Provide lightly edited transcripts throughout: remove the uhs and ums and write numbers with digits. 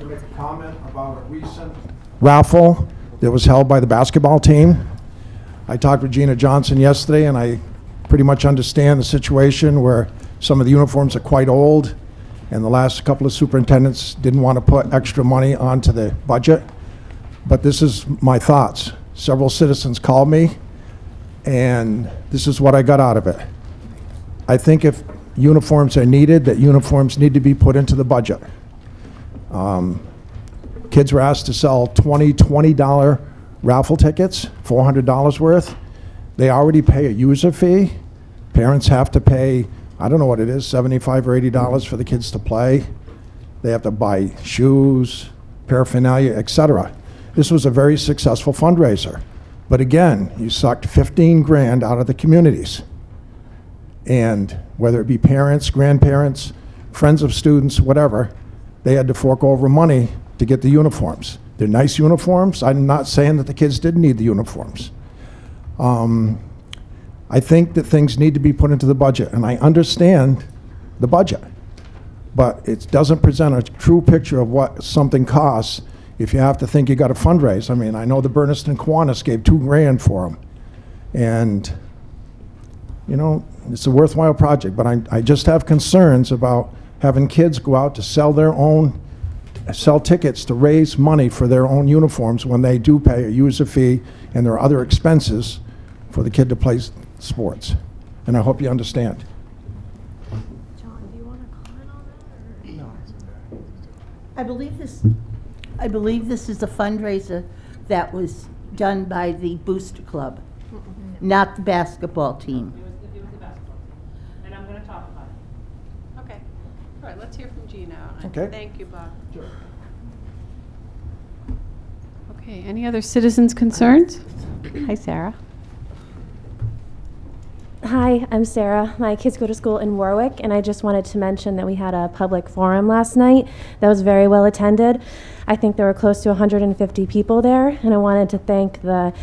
to make a comment about a recent raffle that was held by the basketball team. I talked with Gina Johnson yesterday, and I pretty much understand the situation where some of the uniforms are quite old, and the last couple of superintendents didn't want to put extra money onto the budget. But this is my thoughts. Several citizens called me, and this is what I got out of it. I think if uniforms are needed, that uniforms need to be put into the budget. Kids were asked to sell $20 raffle tickets, $400 worth. They already pay a user fee. Parents have to pay, I don't know what it is, $75 or $80 for the kids to play. They have to buy shoes, paraphernalia, etc. This was a very successful fundraiser. But again, you sucked 15 grand out of the communities. And whether it be parents, grandparents, friends of students, whatever, they had to fork over money to get the uniforms. They're nice uniforms. I'm not saying that the kids didn't need the uniforms. I think that things need to be put into the budget, and I understand the budget, but it doesn't present a true picture of what something costs if you have to think you got to fundraise. I mean, I know the Bernardston gave $2 grand for them, and you know, it's a worthwhile project, but I just have concerns about having kids go out to sell tickets to raise money for their own uniforms when they do pay a user fee and there are other expenses for the kid to play sports. And I hope you understand. John, do you want to comment on that? Or? No. I believe this is a fundraiser that was done by the Booster Club, not the basketball team. It was the basketball team. And I'm going to talk about it. Okay. All right, let's hear from Gina. Okay. Thank you, Bob. Sure. Okay, any other citizens' concerns? Hi, Sarah. Hi, I'm Sarah. My kids go to school in Warwick, and I just wanted to mention that we had a public forum last night that was very well attended. I think there were close to 150 people there, and I wanted to thank the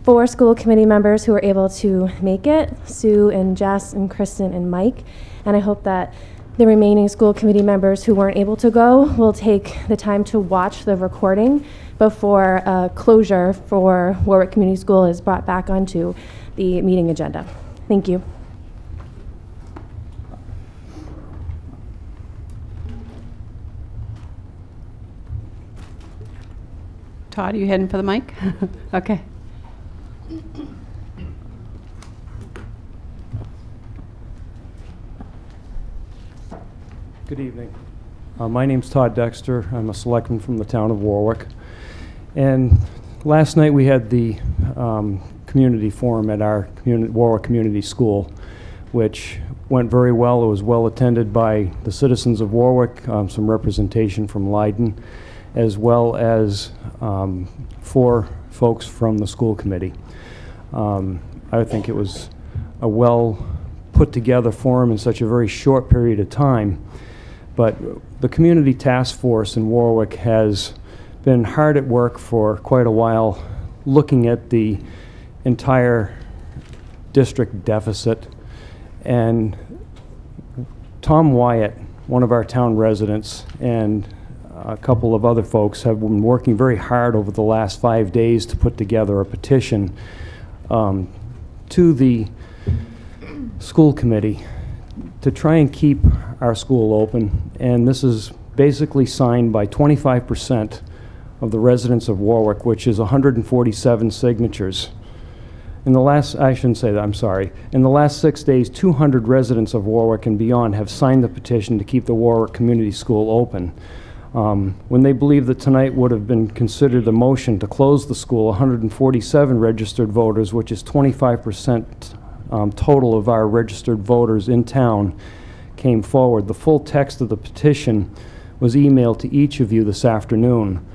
4 school committee members who were able to make it, Sue and Jess and Kristen and Mike, and I hope that the remaining school committee members who weren't able to go will take the time to watch the recording before closure for Warwick Community School is brought back onto the meeting agenda. Thank you. Todd, are you heading for the mic? Okay. Good evening. My name's Todd Dexter. I'm a selectman from the town of Warwick. And last night we had the community forum at our Warwick Community School, which went very well. It was well attended by the citizens of Warwick, some representation from Leiden, as well as 4 folks from the school committee. I think it was a well put together forum in such a very short period of time. But the community task force in Warwick has been hard at work for quite a while, looking at the entire district deficit. And Tom Wyatt, one of our town residents, and a couple of other folks have been working very hard over the last 5 days to put together a petition to the school committee to try and keep our school open. And this is basically signed by 25% of the residents of Warwick, which is 147 signatures. In the last, I shouldn't say that, I'm sorry. In the last 6 days, 200 residents of Warwick and beyond have signed the petition to keep the Warwick Community School open. When they believe that tonight would have been considered a motion to close the school, 147 registered voters, which is 25% total of our registered voters in town, came forward. The full text of the petition was emailed to each of you this afternoon,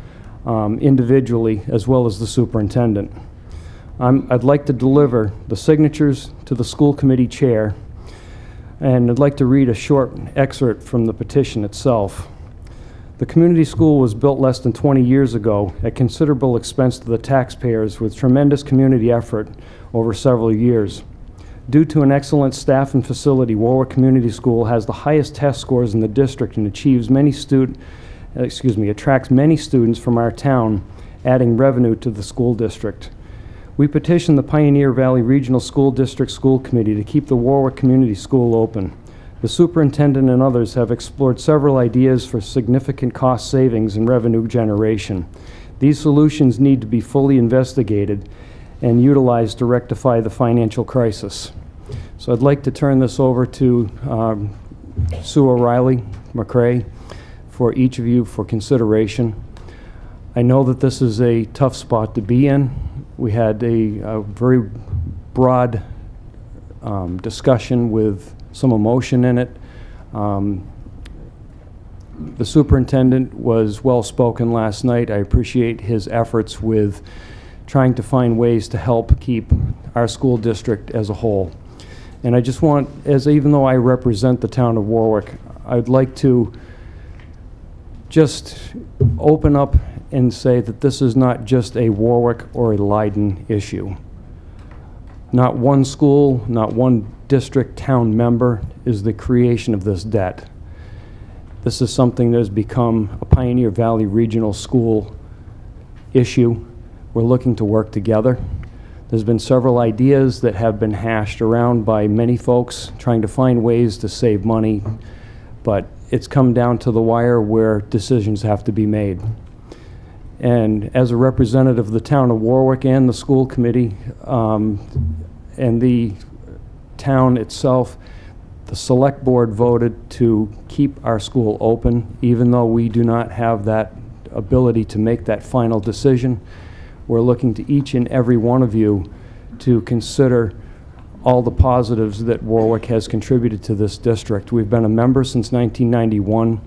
individually, as well as the superintendent. I'd like to deliver the signatures to the school committee chair, and I'd like to read a short excerpt from the petition itself. The community school was built less than 20 years ago at considerable expense to the taxpayers with tremendous community effort over several years. Due to an excellent staff and facility, Warwick Community School has the highest test scores in the district and achieves many student attracts many students from our town, adding revenue to the school district. We petitioned the Pioneer Valley Regional School District School Committee to keep the Warwick Community School open. The superintendent and others have explored several ideas for significant cost savings and revenue generation. These solutions need to be fully investigated and utilized to rectify the financial crisis. So I'd like to turn this over to Sue O'Reilly McCrae for each of you for consideration. I know that this is a tough spot to be in. We had a very broad discussion with some emotion in it. The superintendent was well-spoken last night. I appreciate his efforts with trying to find ways to help keep our school district as a whole. And I just want, even though I represent the town of Warwick, I'd like to just open up and say that this is not just a Warwick or a Leiden issue. Not one school, not one district town member is the creation of this debt. This is something that has become a Pioneer Valley Regional School issue. We're looking to work together. There's been several ideas that have been hashed around by many folks trying to find ways to save money, but it's come down to the wire where decisions have to be made. And as a representative of the town of Warwick and the school committee and the town itself, the select board voted to keep our school open, even though we do not have that ability to make that final decision. We're looking to each and every one of you to consider all the positives that Warwick has contributed to this district. We've been a member since 1991.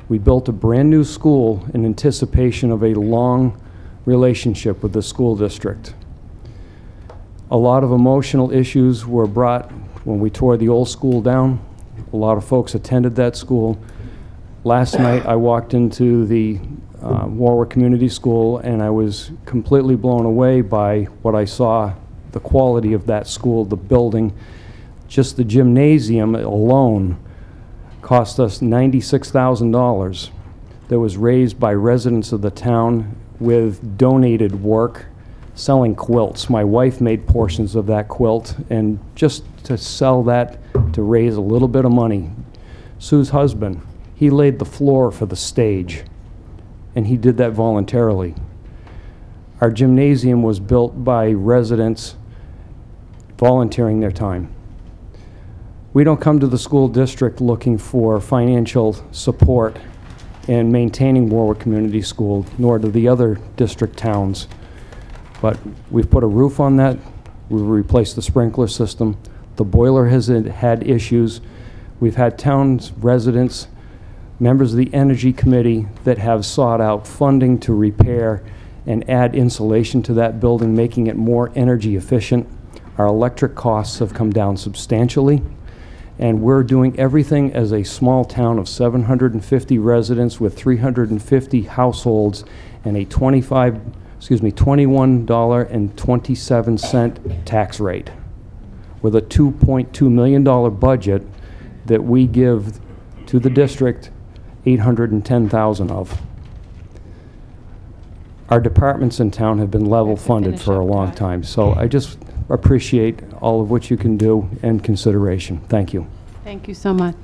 We built a brand new school in anticipation of a long relationship with the school district. A lot of emotional issues were brought when we tore the old school down. A lot of folks attended that school. Last night I walked into the Warwick Community School and I was completely blown away by what I saw, the quality of that school, the building. Just the gymnasium alone cost us $96,000 that was raised by residents of the town with donated work, selling quilts. My wife made portions of that quilt, and just to sell that to raise a little bit of money. Sue's husband, he laid the floor for the stage, and he did that voluntarily. Our gymnasium was built by residents volunteering their time. We don't come to the school district looking for financial support in maintaining Warwick Community School, nor do the other district towns. But we've put a roof on that. We've replaced the sprinkler system. The boiler has had issues. We've had town residents, members of the Energy Committee that have sought out funding to repair and add insulation to that building, making it more energy efficient. Our electric costs have come down substantially. And we're doing everything as a small town of 750 residents with 350 households and a $21.27 tax rate, with a $2.2 million budget that we give to the district $810,000 of. Our departments in town have been level funded for a long time, so I just appreciate all of what you can do and consideration. Thank you. Thank you so much.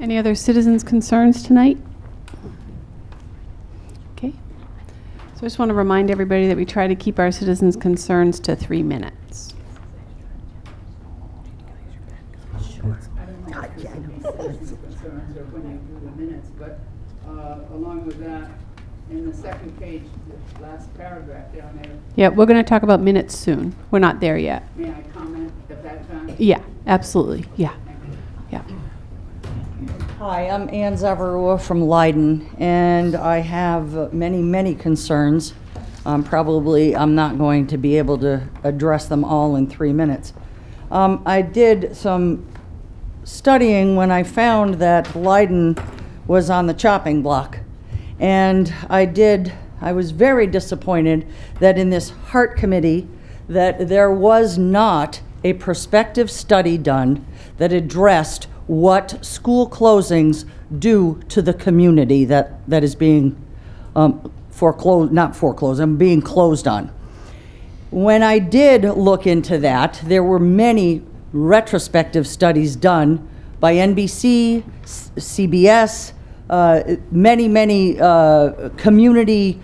Any other citizens' concerns tonight? Okay. So I just want to remind everybody that we try to keep our citizens' concerns to 3 minutes. Concerns or when you do the minutes, but along with that, in the second page, the last paragraph down there, Yeah, we're going to talk about minutes soon. We're not there yet. may I comment at that time? Yeah, absolutely. Yeah. Yeah. Hi, I'm Ann Zavarua from Leiden, and I have many concerns. Probably I'm not going to be able to address them all in 3 minutes. I did some studying when I found that Leiden was on the chopping block. And I was very disappointed that in this Heart Committee that there was not a prospective study done that addressed what school closings do to the community that is being being closed on. When I did look into that, there were many retrospective studies done by NBC, CBS, many community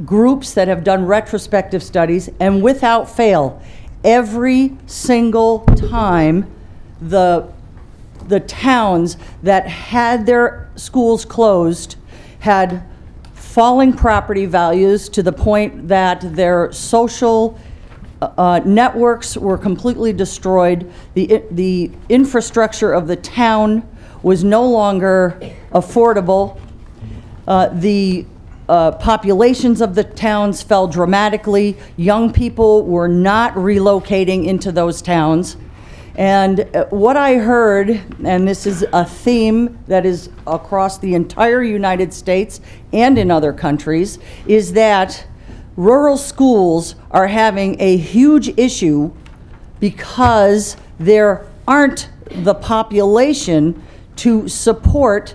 groups that have done retrospective studies, and without fail, every single time the towns that had their schools closed had falling property values to the point that their social networks were completely destroyed. The infrastructure of the town was no longer affordable. The populations of the towns fell dramatically. Young people were not relocating into those towns. And what I heard, and this is a theme that is across the entire United States and in other countries, is that rural schools are having a huge issue because there aren't the population to support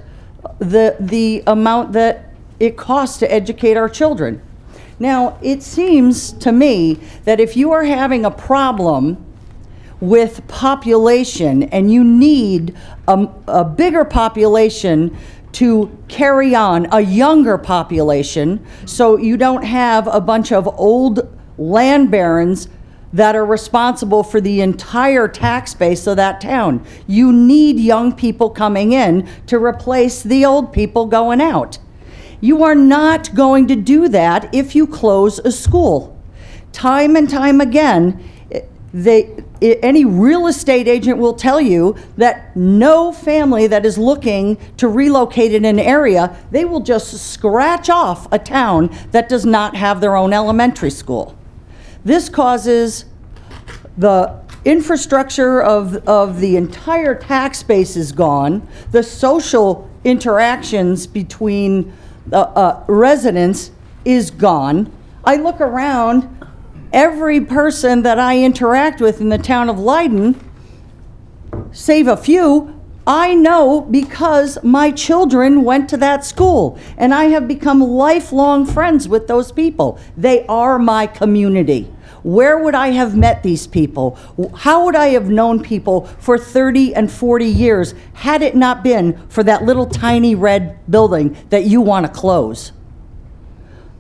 the amount that it costs to educate our children. Now, it seems to me that if you are having a problem with population and you need a bigger population to carry on a younger population, so you don't have a bunch of old land barons that are responsible for the entire tax base of that town. You need young people coming in to replace the old people going out. You are not going to do that if you close a school. Time and time again, any real estate agent will tell you that no family that is looking to relocate in an area, they will just scratch off a town that does not have their own elementary school. This causes the infrastructure of the entire tax base is gone. The social interactions between residents is gone. I look around, every person that I interact with in the town of Leiden, save a few, I know because my children went to that school, and I have become lifelong friends with those people. They are my community. Where would I have met these people? How would I have known people for 30 and 40 years had it not been for that little tiny red building that you want to close?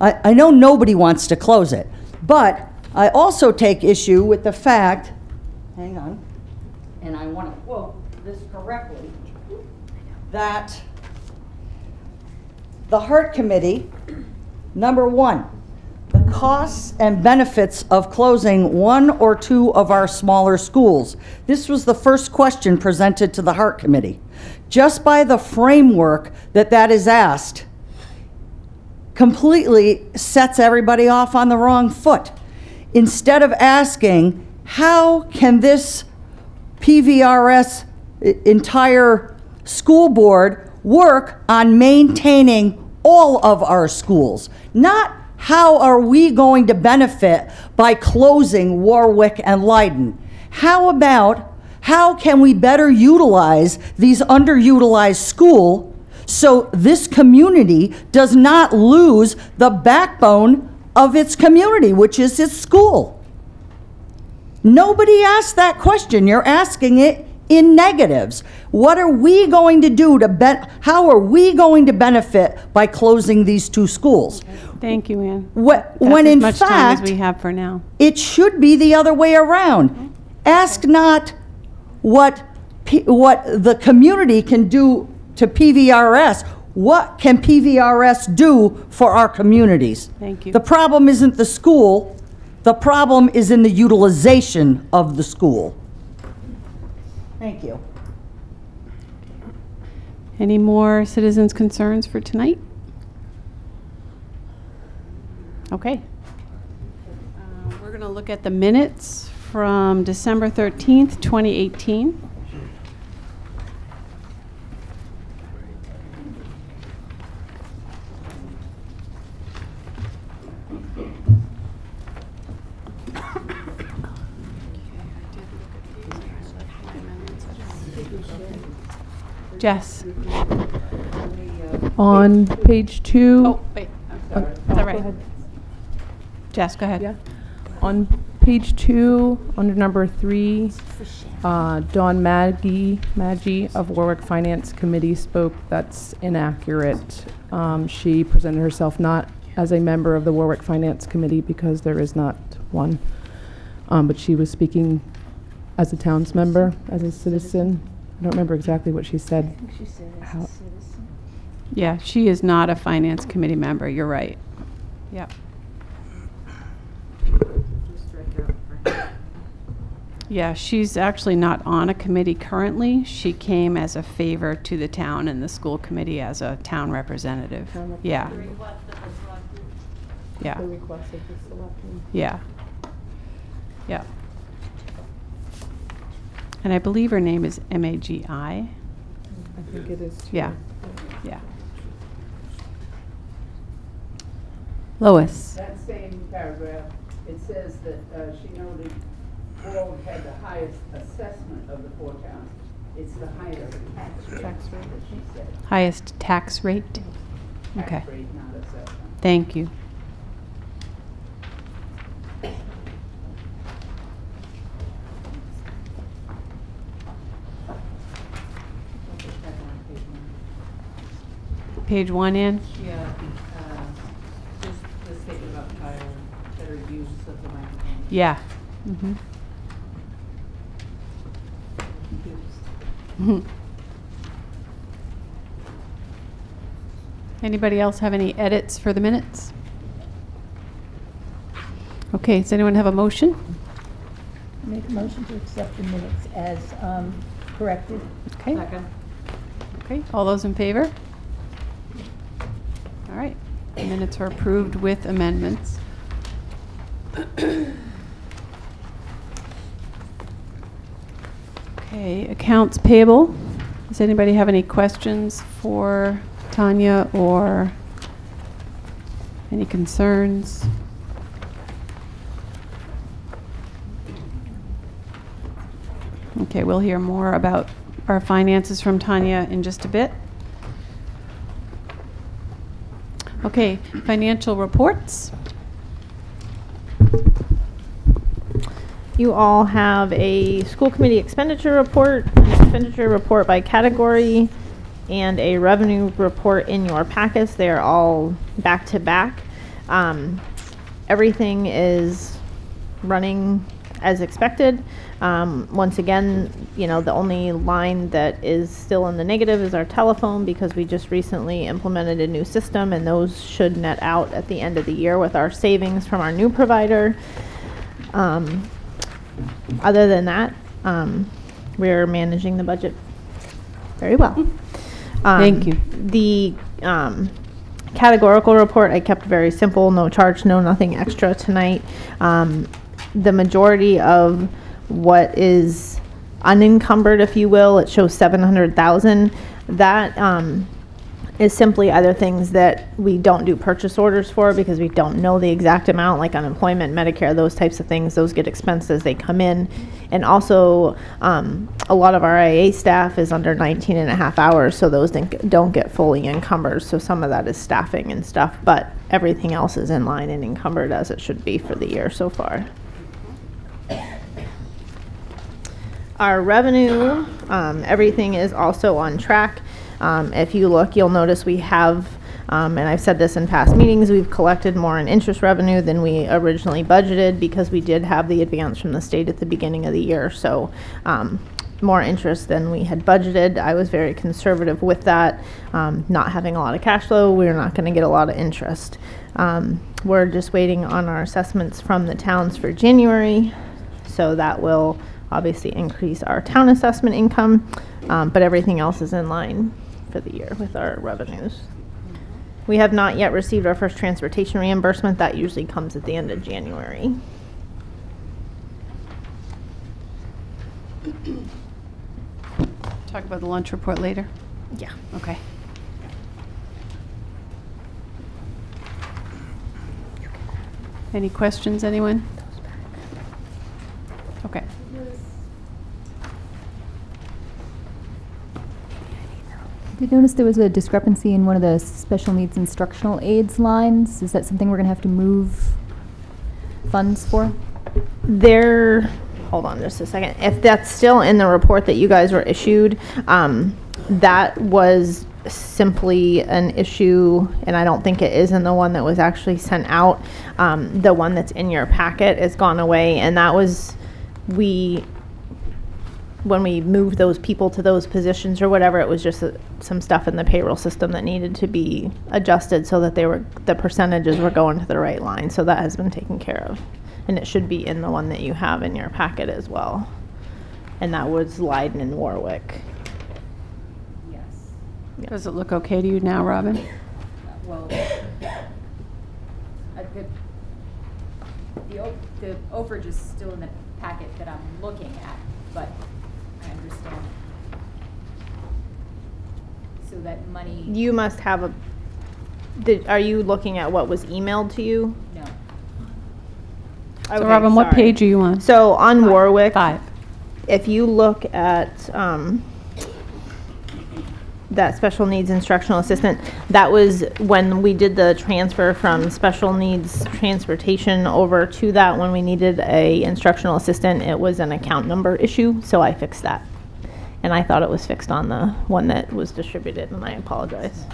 I know nobody wants to close it, but I also take issue with the fact, hang on, and I want to quote this correctly, that the Heart Committee, number one, the costs and benefits of closing one or two of our smaller schools. This was the first question presented to the Heart Committee. Just by the framework that is asked, completely sets everybody off on the wrong foot. Instead of asking, how can this PVRS entire school board work on maintaining all of our schools? Not how are we going to benefit by closing Warwick and Leiden? How about, how can we better utilize these underutilized schools so this community does not lose the backbone of its community, which is its school? Nobody asked that question. You're asking it in negatives. What are we going to do how are we going to benefit by closing these two schools? Thank you, Ann. When in That's as much time fact, as we have for now. it should be the other way around. Ask not what the community can do to PVRS. What can PVRS do for our communities? Thank you. The problem isn't the school. The problem is in the utilization of the school. Thank you. Any more citizens' concerns for tonight? Okay. We're going to look at the minutes from December 13th, 2018. Jess? On page 2. Oh, wait. Is that right? Jess, go ahead. Yeah. On page 2, under number 3, Dawn Maggie of Warwick Finance Committee spoke. That's inaccurate. She presented herself not as a member of the Warwick Finance Committee because there is not one. But she was speaking as a town's member, as a citizen. I don't remember exactly what she said. I think she said as How- a citizen. Yeah, she is not a finance committee member. You're right. Yep. Yeah, she's actually not on a committee currently. She came as a favor to the town and the school committee as a town representative. Yeah. Yeah. The request of the selectmen. Yeah. Yeah. And I believe her name is Magi. I think it is. too. Yeah. Yeah. Lois. That same paragraph, it says that she noted Warwick had the highest assessment of the 4 towns. It's the highest tax rate that she said. Highest tax rate? Okay. Tax rate, not assessment. Thank you. Page 1 in? Yeah, just the statement about higher, better use of the microphone. Yeah. Mm-hmm. Anybody else have any edits for the minutes? Okay, does anyone have a motion? Make a motion to accept the minutes as corrected. Okay. Okay, all those in favor? All right, the minutes are approved with amendments. Okay, accounts payable. Does anybody have any questions for Tanya or any concerns? Okay, we'll hear more about our finances from Tanya in just a bit. Okay, financial reports. You all have a school committee expenditure report, an expenditure report by category, and a revenue report in your packets. They are all back to back. Everything is running as expected. Once again, you know, the only line that is still in the negative is our telephone because we just recently implemented a new system, and those should net out at the end of the year with our savings from our new provider. Other than that, we're managing the budget very well. Thank you. The categorical report I kept very simple, no charge, no nothing extra tonight. The majority of what is unencumbered, if you will, it shows 700,000. That is simply other things that we don't do purchase orders for because we don't know the exact amount, like unemployment, Medicare, those types of things. Those get expensed as they come in. And also, a lot of our IA staff is under 19 and a half hours, so those don't get fully encumbered. So some of that is staffing and stuff, but everything else is in line and encumbered as it should be for the year so far. Our revenue, everything is also on track. If you look, you'll notice we have, and I've said this in past meetings, we've collected more in interest revenue than we originally budgeted because we did have the advance from the state at the beginning of the year. So more interest than we had budgeted. I was very conservative with that. Not having a lot of cash flow, we're not going to get a lot of interest. We're just waiting on our assessments from the towns for January. So that will obviously increase our town assessment income, but everything else is in line for the year with our revenues. We have not yet received our first transportation reimbursement. That usually comes at the end of January. Talk about the lunch report later? Yeah. Okay. Any questions, anyone? Okay. Did notice there was a discrepancy in one of the special needs instructional aids lines. Is that something we're going to have to move funds for? Hold on just a second. If that's still in the report that you guys were issued, that was simply an issue, and I don't think it is in the one that was actually sent out. The one that's in your packet is gone away, and that was, when we moved those people to those positions or whatever, it was just some stuff in the payroll system that needed to be adjusted so that the percentages were going to the right line. So that has been taken care of. And it should be in the one that you have in your packet as well. And that was Leiden and Warwick. Yes. Does it look okay to you now, Robin? Well, the overage is still in the packet that I'm looking at, but I understand. So that money. You must have are you looking at what was emailed to you? No. So Robin, what page are you on? So on Warwick, 5. If you look at that special needs instructional assistant, that was when we did the transfer from special needs transportation over to that. When we needed a instructional assistant, it was an account number issue, so I fixed that. And I thought it was fixed on the one that was distributed, and I apologize.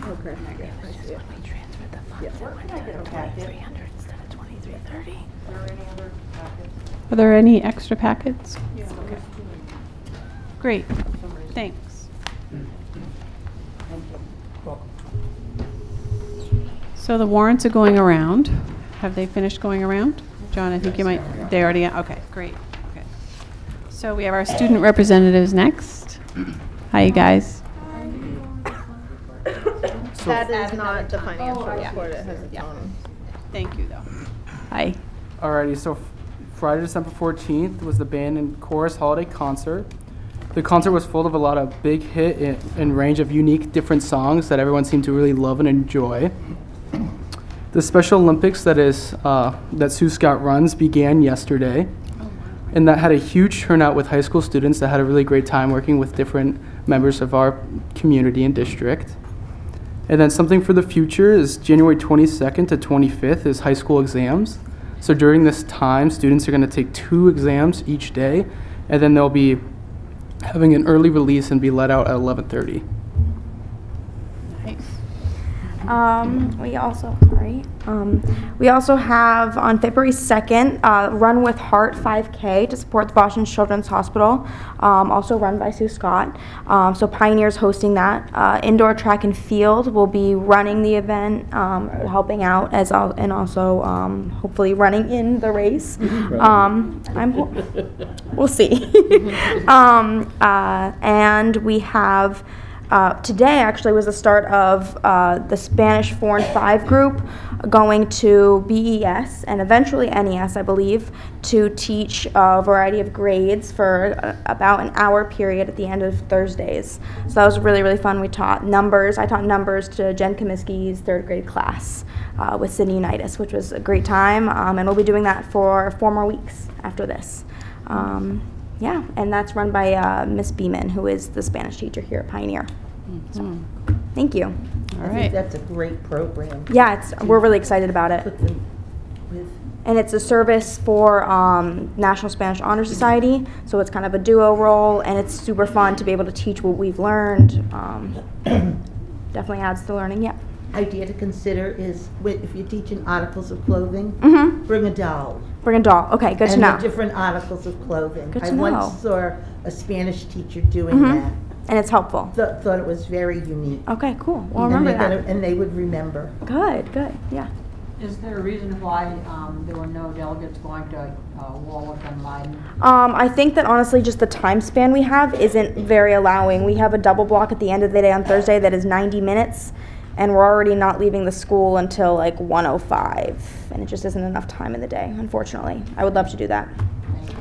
Okay. Are there any extra packets? Yeah. Great. Thanks. So the warrants are going around. Have they finished going around? John, I think you might. They already. Okay, great. Okay. So we have our student representatives next. Hi, you guys. That is not the financial report. It has its own. Thank you, though. Hi. Alrighty, so Friday, December 14th was the band and chorus holiday concert. The concert was full of a lot of big hit and range of unique different songs that everyone seemed to really love and enjoy. The Special Olympics that Sue Scott runs began yesterday, and that had a huge turnout with high school students that had a really great time working with different members of our community and district. And then something for the future is January 22nd to 25th is high school exams. So during this time, students are going to take 2 exams each day, and then they'll be having an early release and be let out at 11:30. We also have on February 2nd, Run with Heart 5K to support the Boston Children's Hospital, also run by Sue Scott. So Pioneer's hosting that. Indoor track and field will be running the event, helping out and also hopefully running in the race. We'll see. And we have today actually was the start of the Spanish 4 and 5 group going to BES and eventually NES, I believe, to teach a variety of grades for about an hour period at the end of Thursdays. So that was really, really fun. We taught numbers. I taught numbers to Jen Comiskey's 3rd grade class with Sydney Unitas, which was a great time. And we'll be doing that for 4 more weeks after this. Yeah, and that's run by Miss Beeman, who is the Spanish teacher here at Pioneer. So, thank you. I think that's a great program. Yeah, we're really excited about it. And it's a service for National Spanish Honor Society, so it's kind of a duo role, and it's super fun to be able to teach what we've learned. Definitely adds to learning, yeah. Idea to consider is if you're teaching articles of clothing, bring a doll. Bring a doll. Okay, good to know. And different articles of clothing. Good to I know. once saw a Spanish teacher doing that. And it's helpful. Thought it was very unique. Okay, cool. Well, remember that. And they would remember. Good, yeah. Is there a reason why there were no delegates going to Warwick and Leiden? I think that honestly just the time span we have isn't very allowing. We have a double block at the end of the day on Thursday that is 90 minutes. And we're already not leaving the school until like 1:05, and it just isn't enough time in the day, unfortunately. I would love to do that. Yeah.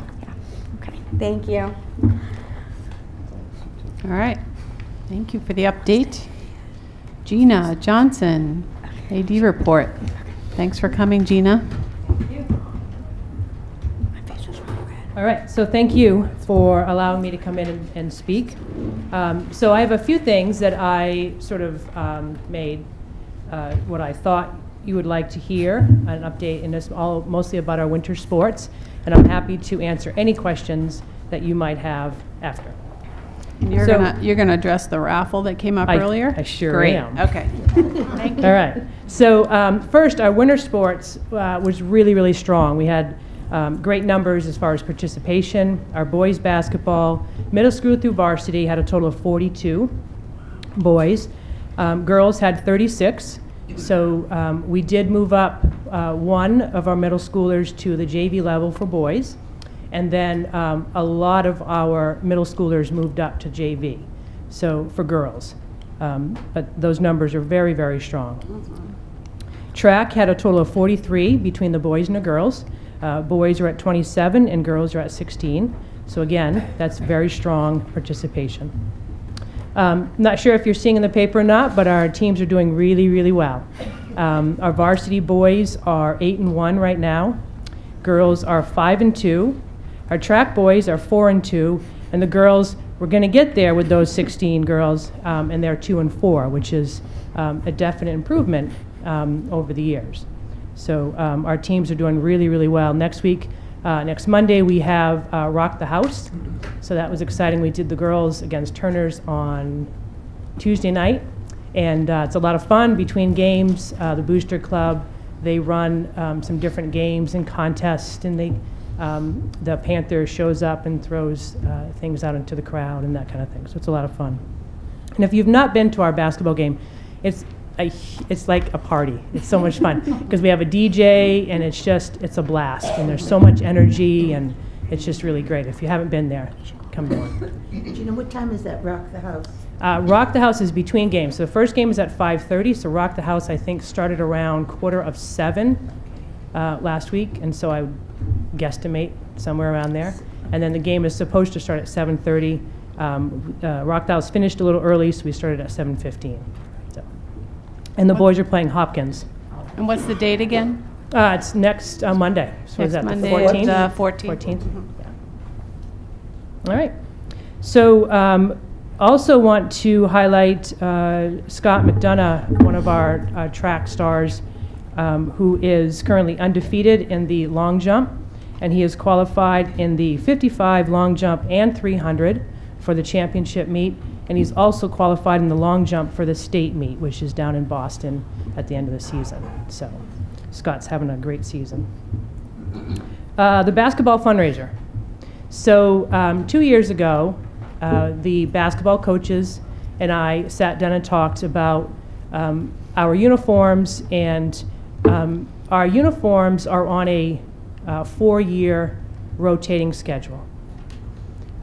Okay. Thank you. All right. Thank you for the update. Gina Johnson, AD report. Thanks for coming, Gina. Thank you. My face just went red. All right, so thank you for allowing me to come in and speak. So I have a few things that I sort of made what I thought you would like to hear, an update, and it's all mostly about our winter sports, and I'm happy to answer any questions that you might have after. And you're gonna address the raffle that came up earlier? I sure Great. am. Okay. Thank you. All right. So first, our winter sports was really, really strong. We had great numbers as far as participation. Our boys basketball, middle school through varsity, had a total of 42 boys. Girls had 36. So we did move up one of our middle schoolers to the JV level for boys. And then a lot of our middle schoolers moved up to JV, so for girls. But those numbers are very, very strong. Track had a total of 43 between the boys and the girls. Boys are at 27 and girls are at 16. So again, that's very strong participation. Not sure if you're seeing in the paper or not, but our teams are doing really, really well. Our varsity boys are 8-1 right now. Girls are 5-2. Our track boys are 4-2, and the girls, we're going to get there with those 16 girls, and they're 2-4, which is a definite improvement over the years. So our teams are doing really, really well. Next week, next Monday, we have Rock the House. So that was exciting. We did the girls against Turners on Tuesday night, and it's a lot of fun between games. The Booster Club, they run some different games and contests, and the Panther shows up and throws things out into the crowd and that kind of thing. So it's a lot of fun. And if you've not been to our basketball game, it's like a party. It's so much fun because we have a DJ, and it's a blast, and there's so much energy, and it's just really great. If you haven't been there, come to one. Do you know what time is that Rock the House? Rock the House is between games. So the first game is at 5:30. So Rock the House, I think, started around 6:45 last week, and so I would guesstimate somewhere around there. And then the game is supposed to start at 7:30. Rock the House finished a little early, so we started at 7:15. So, and the boys are playing Hopkins. And what's the date again? It's next Monday. So is that Monday, the 14th? the 14th. 14th. Yeah. All right. So also want to highlight Scott McDonough, one of our track stars, who is currently undefeated in the long jump, and he is qualified in the 55 long jump and 300 for the championship meet, and he's also qualified in the long jump for the state meet, which is down in Boston at the end of the season. So Scott's having a great season. The basketball fundraiser. So 2 years ago, the basketball coaches and I sat down and talked about our uniforms, and our uniforms are on a 4-year rotating schedule.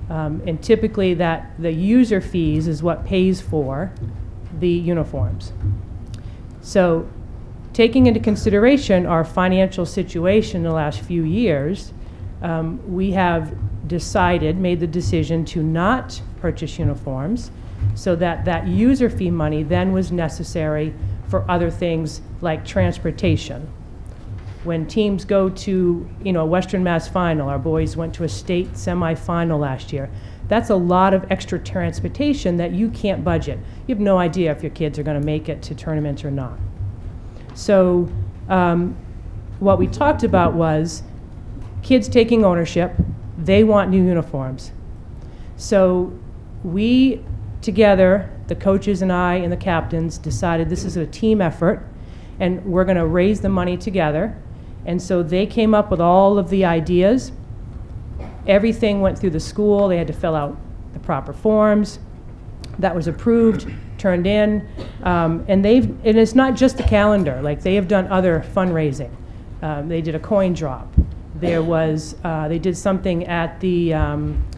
And typically the user fees is what pays for the uniforms. So taking into consideration our financial situation in the last few years, we have made the decision to not purchase uniforms, so that user fee money then was necessary for other things like transportation. When teams go to, a Western Mass final, our boys went to a state semifinal last year. That's a lot of extra transportation that you can't budget. You have no idea if your kids are going to make it to tournaments or not. So what we talked about was kids taking ownership. They want new uniforms. So we together, the coaches and I and the captains, decided this is a team effort, and we're going to raise the money together. And so they came up with all of the ideas. Everything went through the school. They had to fill out the proper forms. That was approved, turned in, and it's not just the calendar. Like, they have done other fundraising. They did a coin drop. There was they did something at the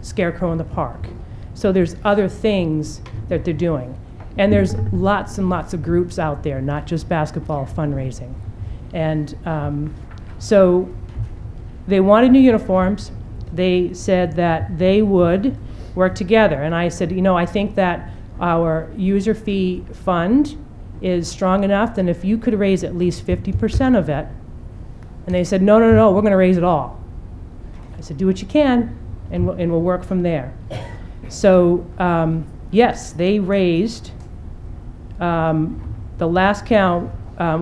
Scarecrow in the Park. So there's other things that they're doing, and there's lots and lots of groups out there, not just basketball fundraising, and so they wanted new uniforms. They said that they would work together, and I said, I think that our user fee fund is strong enough that if you could raise at least 50% of it. And they said, no, we're going to raise it all. I said, do what you can, and we'll work from there. So, yes, they raised, the last count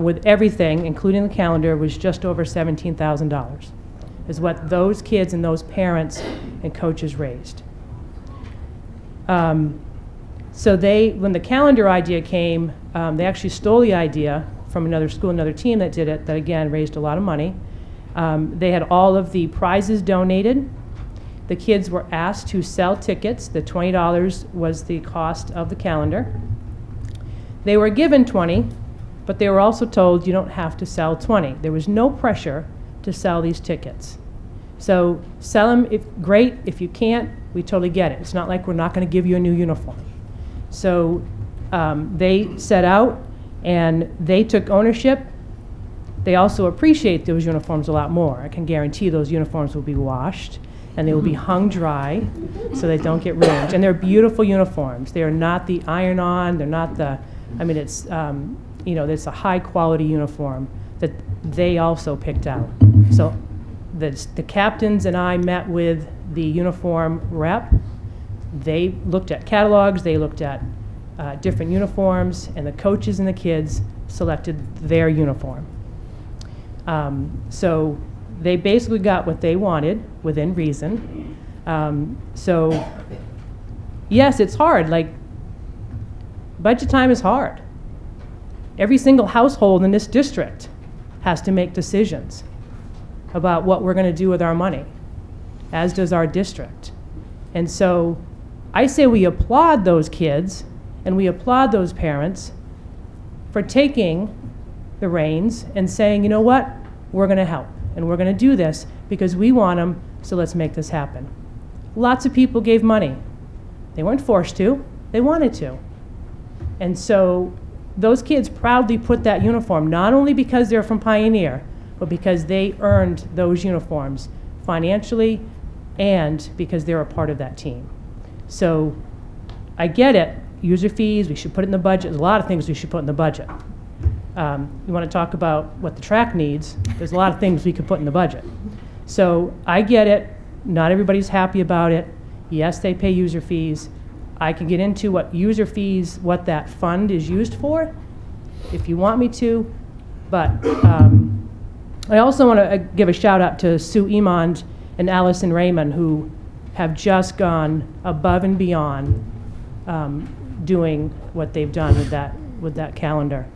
with everything, including the calendar, was just over $17,000, is what those kids and those parents and coaches raised. So when the calendar idea came, they actually stole the idea from another school, another team that did it, that again raised a lot of money. They had all of the prizes donated. The kids were asked to sell tickets. The $20 was the cost of the calendar. They were given 20, but they were also told you don't have to sell 20. There was no pressure to sell these tickets. So sell them, great. If you can't, we totally get it. It's not like we're not going to give you a new uniform. So they set out and they took ownership. They also appreciate those uniforms a lot more. I can guarantee those uniforms will be washed and they will be hung dry so they don't get ruined. And they're beautiful uniforms. They are not the iron-on. They're not the, I mean, it's, you know, it's a high-quality uniform that they also picked out. So the captains and I met with the uniform rep. They looked at catalogs. They looked at different uniforms, and the coaches and the kids selected their uniform. So they basically got what they wanted within reason. So yes, it's hard. Like, budget time is hard. Every single household in this district has to make decisions about what we're going to do with our money, as does our district. And so I say we applaud those kids and we applaud those parents for taking the reins and saying, you know what, we're going to help and we're going to do this because we want them, so let's make this happen. Lots of people gave money. They weren't forced to, they wanted to. And so those kids proudly put that uniform, not only because they're from Pioneer, but because they earned those uniforms financially and because they're a part of that team. So I get it, user fees, we should put it in the budget. There's a lot of things we should put in the budget. You want to talk about what the track needs, there's a lot of things we could put in the budget. So I get it, not everybody's happy about it. Yes, they pay user fees. I can get into what user fees, what that fund is used for, if you want me to, but I also want to give a shout out to Sue Emond and Allison Raymond, who have just gone above and beyond doing what they've done with that calendar.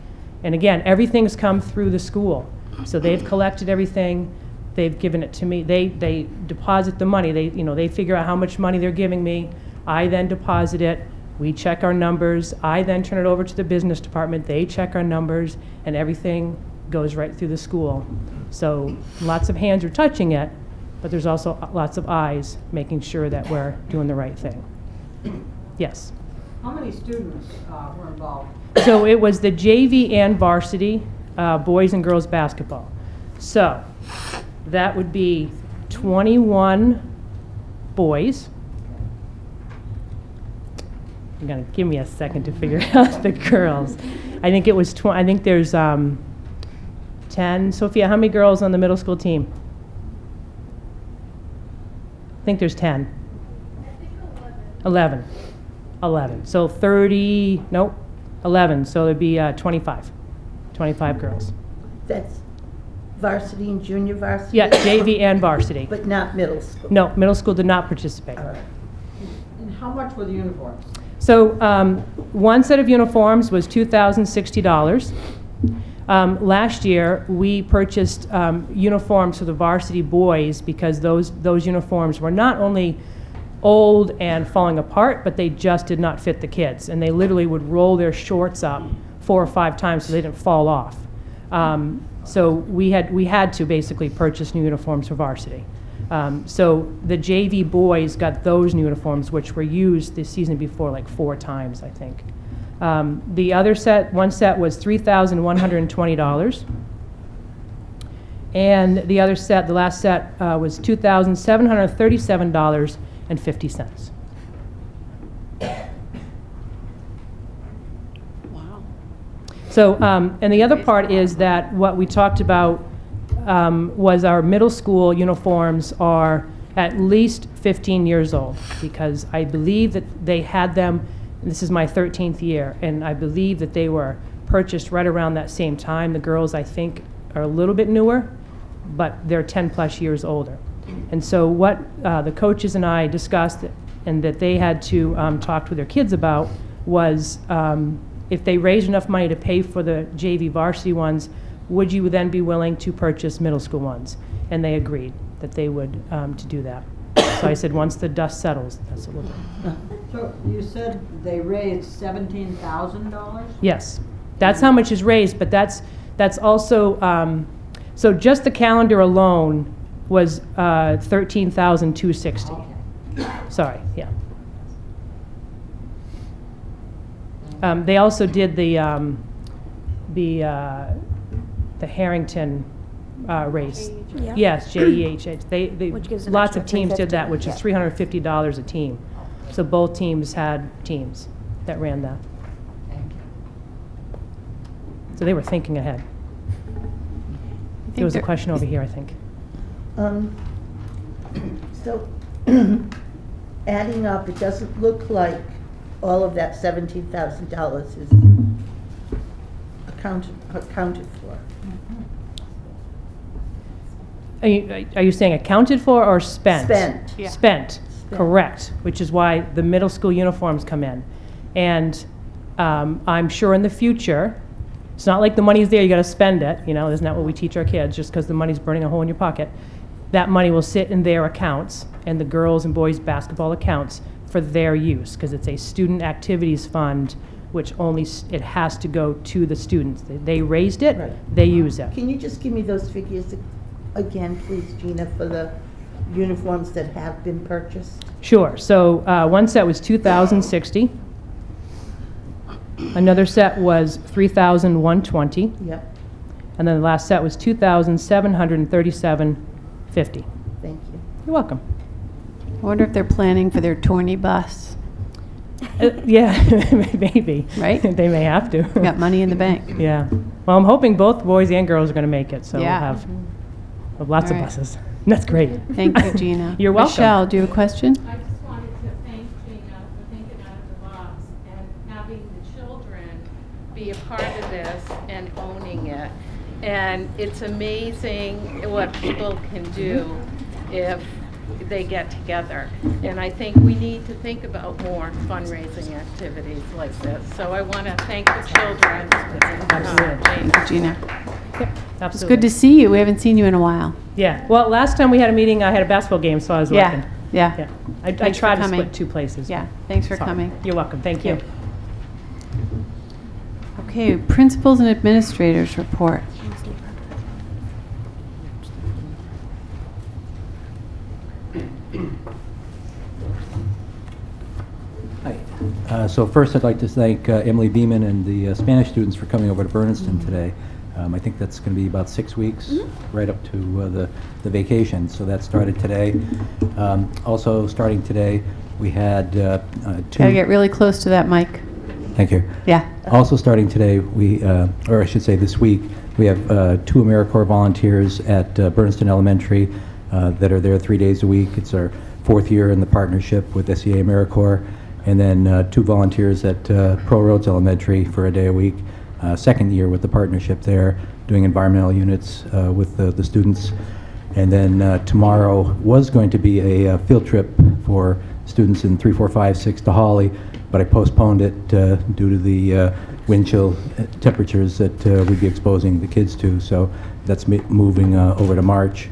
And again, everything's come through the school. So they've collected everything, they've given it to me. They deposit the money. They figure out how much money they're giving me. I then deposit it. We check our numbers. I then turn it over to the business department. They check our numbers, and everything goes right through the school. So lots of hands are touching it, but there's also lots of eyes making sure that we're doing the right thing. Yes? How many students were involved? So it was the JV and varsity, boys and girls basketball. So that would be 21 boys. You're gonna give me a second to figure out the girls. I think it was I think there's 10. Sophia, how many girls on the middle school team? I think there's 10. I think 11. 11. So 30, nope, 11. So there'd be 25 girls. That's varsity and junior varsity? Yeah, JV and varsity. But not middle school? No, middle school did not participate. All right. And how much were the uniforms? So one set of uniforms was $2,060. Last year, we purchased uniforms for the varsity boys because those uniforms were not only old and falling apart, but they just did not fit the kids. And they literally would roll their shorts up 4 or 5 times so they didn't fall off. So we had to basically purchase new uniforms for varsity. So the JV boys got those new uniforms, which were used this season before like 4 times, I think. The other set, one set was $3,120. And the other set, the last set, was $2,737.50. Wow. So, and the other part is that what we talked about was our middle school uniforms are at least 15 years old, because I believe that they had them, and this is my 13th year, and I believe that they were purchased right around that same time. The girls, I think, are a little bit newer, but they're 10 plus years older. And so what the coaches and I discussed, and that they had to talk with their kids about, was if they raised enough money to pay for the JV varsity ones, would you then be willing to purchase middle school ones? And they agreed that they would to do that. So I said, once the dust settles, that's what we'll do. So you said they raised $17,000? Yes, that's how much is raised, but that's also, so just the calendar alone was $13,260. Okay. Sorry, yeah. They also did the Harrington race. Yeah. Yes, JEHH. They Which gives an lots extra of teams did that, which is yeah. $350 a team. So both teams had teams that ran that. Thank you. So they were thinking ahead. There was a question over here, I think. So, adding up, it doesn't look like all of that $17,000 is accounted for. Are you saying accounted for or spent? Spent. Yeah. Spent, correct, which is why the middle school uniforms come in. And I'm sure in the future, it's not like the money's there, you gotta spend it, you know, isn't that what we teach our kids, just because the money's burning a hole in your pocket. That money will sit in their accounts, and the girls' and boys' basketball accounts, for their use, because it's a student activities fund, which only, it has to go to the students. They raised it, Right. they use it. Can you just give me those figures again, please, Gina, for the uniforms that have been purchased? Sure. So one set was $2,060. Another set was $3,120. Yep, And then the last set was $2,737.50. thank you. You're welcome. I wonder if they're planning for their tourney bus. Yeah, maybe. Right? They may have to. Got money in the bank. Yeah. Well, I'm hoping both boys and girls are going to make it, so Yeah. we'll have lots All of right. buses. That's great. Thank you, Gina. You're welcome. Michelle, do you have a question? I just wanted to thank Gina for thinking out of the box and having the children be a part of this and owning it. And it's amazing what people can do if they get together. And I think we need to think about more fundraising activities like this. So I want to thank the children. Absolutely. Thank you, Gina. Yep, It's absolutely. good to see you. We haven't seen you in a while. Yeah. Well, last time we had a meeting, I had a basketball game, so I was Yeah, looking. yeah. Yeah. I Thanks for tried to coming. split two places. Yeah, but thanks for sorry. coming. You're welcome. Thank you. Okay, principals and administrators report. Hi. So first I'd like to thank Emily Beeman and the Spanish students for coming over to Bernardston today. I think that's going to be about 6 weeks, right up to the vacation. So that started today. Also starting today, we had two... Gotta get really close to that mic. Thank you. Yeah. Also starting today, we, or I should say this week, we have 2 AmeriCorps volunteers at Bernardston Elementary that are there 3 days a week. It's our 4th year in the partnership with SEA AmeriCorps. And then 2 volunteers at Pro Roads Elementary for a day a week. 2nd year with the partnership there, doing environmental units with the students. And then tomorrow was going to be a field trip for students in 3, 4, 5, 6 to Holly, but I postponed it due to the wind chill temperatures that we'd be exposing the kids to. So that's moving over to March.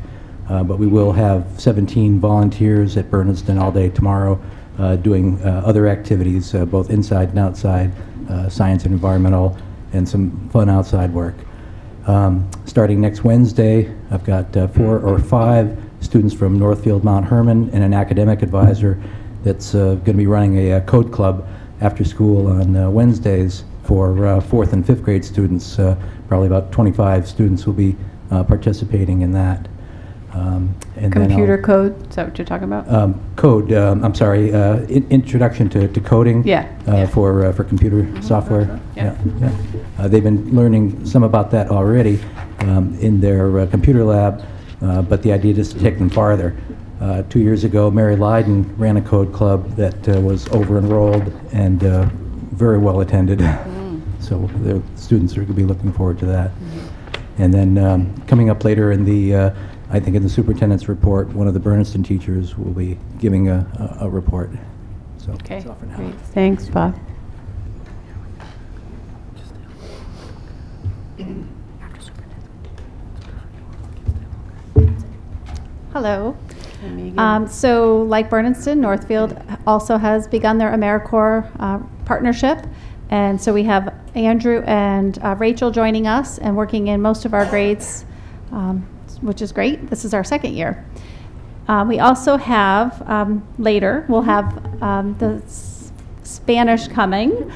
But we will have 17 volunteers at Bernardston all day tomorrow doing other activities, both inside and outside, science and environmental, and some fun outside work. Starting next Wednesday, I've got 4 or 5 students from Northfield, Mount Herman, and an academic advisor that's going to be running a code club after school on Wednesdays for 4th and 5th grade students. Probably about 25 students will be participating in that. And Computer code, is that what you're talking about? Code, I'm sorry, introduction to coding. Yeah. For computer software. Yeah. They've been learning some about that already in their computer lab, but the idea is to take them farther. 2 years ago, Mary Lydon ran a code club that was over-enrolled and very well attended. So the students are going to be looking forward to that. And then coming up later in the, I think in the superintendent's report, one of the Bernardston teachers will be giving a report. So Okay, that's all for now. great. Thanks, Bob. Hello. So like Bernardston-Northfield also has begun their AmeriCorps partnership. And so we have Andrew and Rachel joining us and working in most of our grades, which is great. This is our second year. We also have, later, we'll have the Spanish coming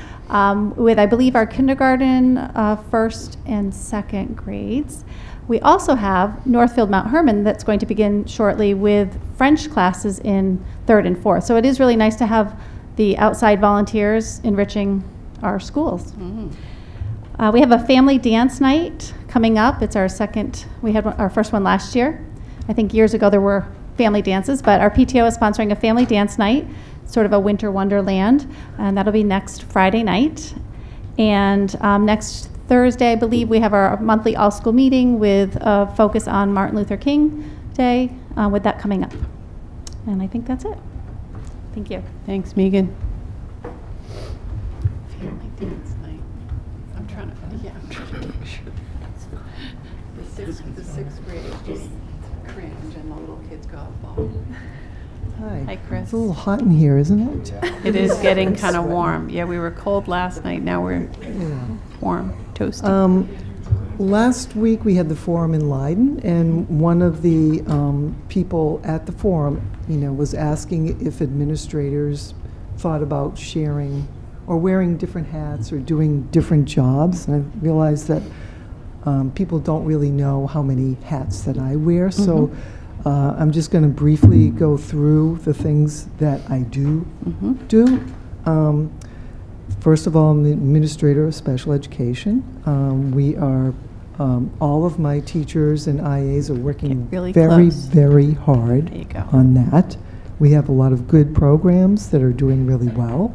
with, I believe, our kindergarten, first and second grades. We also have Northfield Mount Herman that's going to begin shortly with French classes in third and fourth. So it is really nice to have the outside volunteers enriching our schools. We have a family dance night coming up. It's our second, we had our first one last year. I think years ago there were family dances, but our PTO is sponsoring a family dance night, sort of a winter wonderland, and that'll be next Friday night. And next Thursday, I believe, we have our monthly all-school meeting with a focus on Martin Luther King Day, with that coming up. And I think that's it. Thank you. Thanks, Megan. Family dance night. I'm trying to make sure. The sixth grade is just cringe, and the little kids go ball. Hi. Hi, Chris. It's a little hot in here, isn't it? It is getting kind of warm. Yeah, we were cold last night. Now we're warm, toasty. Last week we had the forum in Leiden, and one of the people at the forum, was asking if administrators thought about sharing or wearing different hats or doing different jobs. And I realized that people don't really know how many hats that I wear, so I'm just going to briefly go through the things that I do. First of all, I'm the administrator of special education. We are, all of my teachers and IAs are working really very, close. very hard on that. We have a lot of good programs that are doing really well.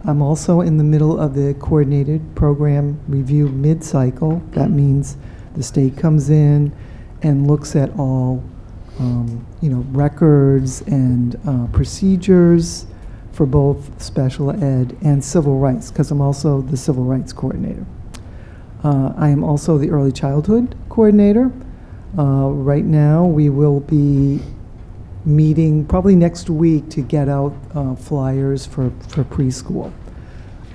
I'm also in the middle of the coordinated program review mid-cycle. That means the state comes in and looks at all records and procedures for both special ed and civil rights, because I'm also the civil rights coordinator. I am also the early childhood coordinator. Right now, we will be meeting probably next week to get out flyers for preschool.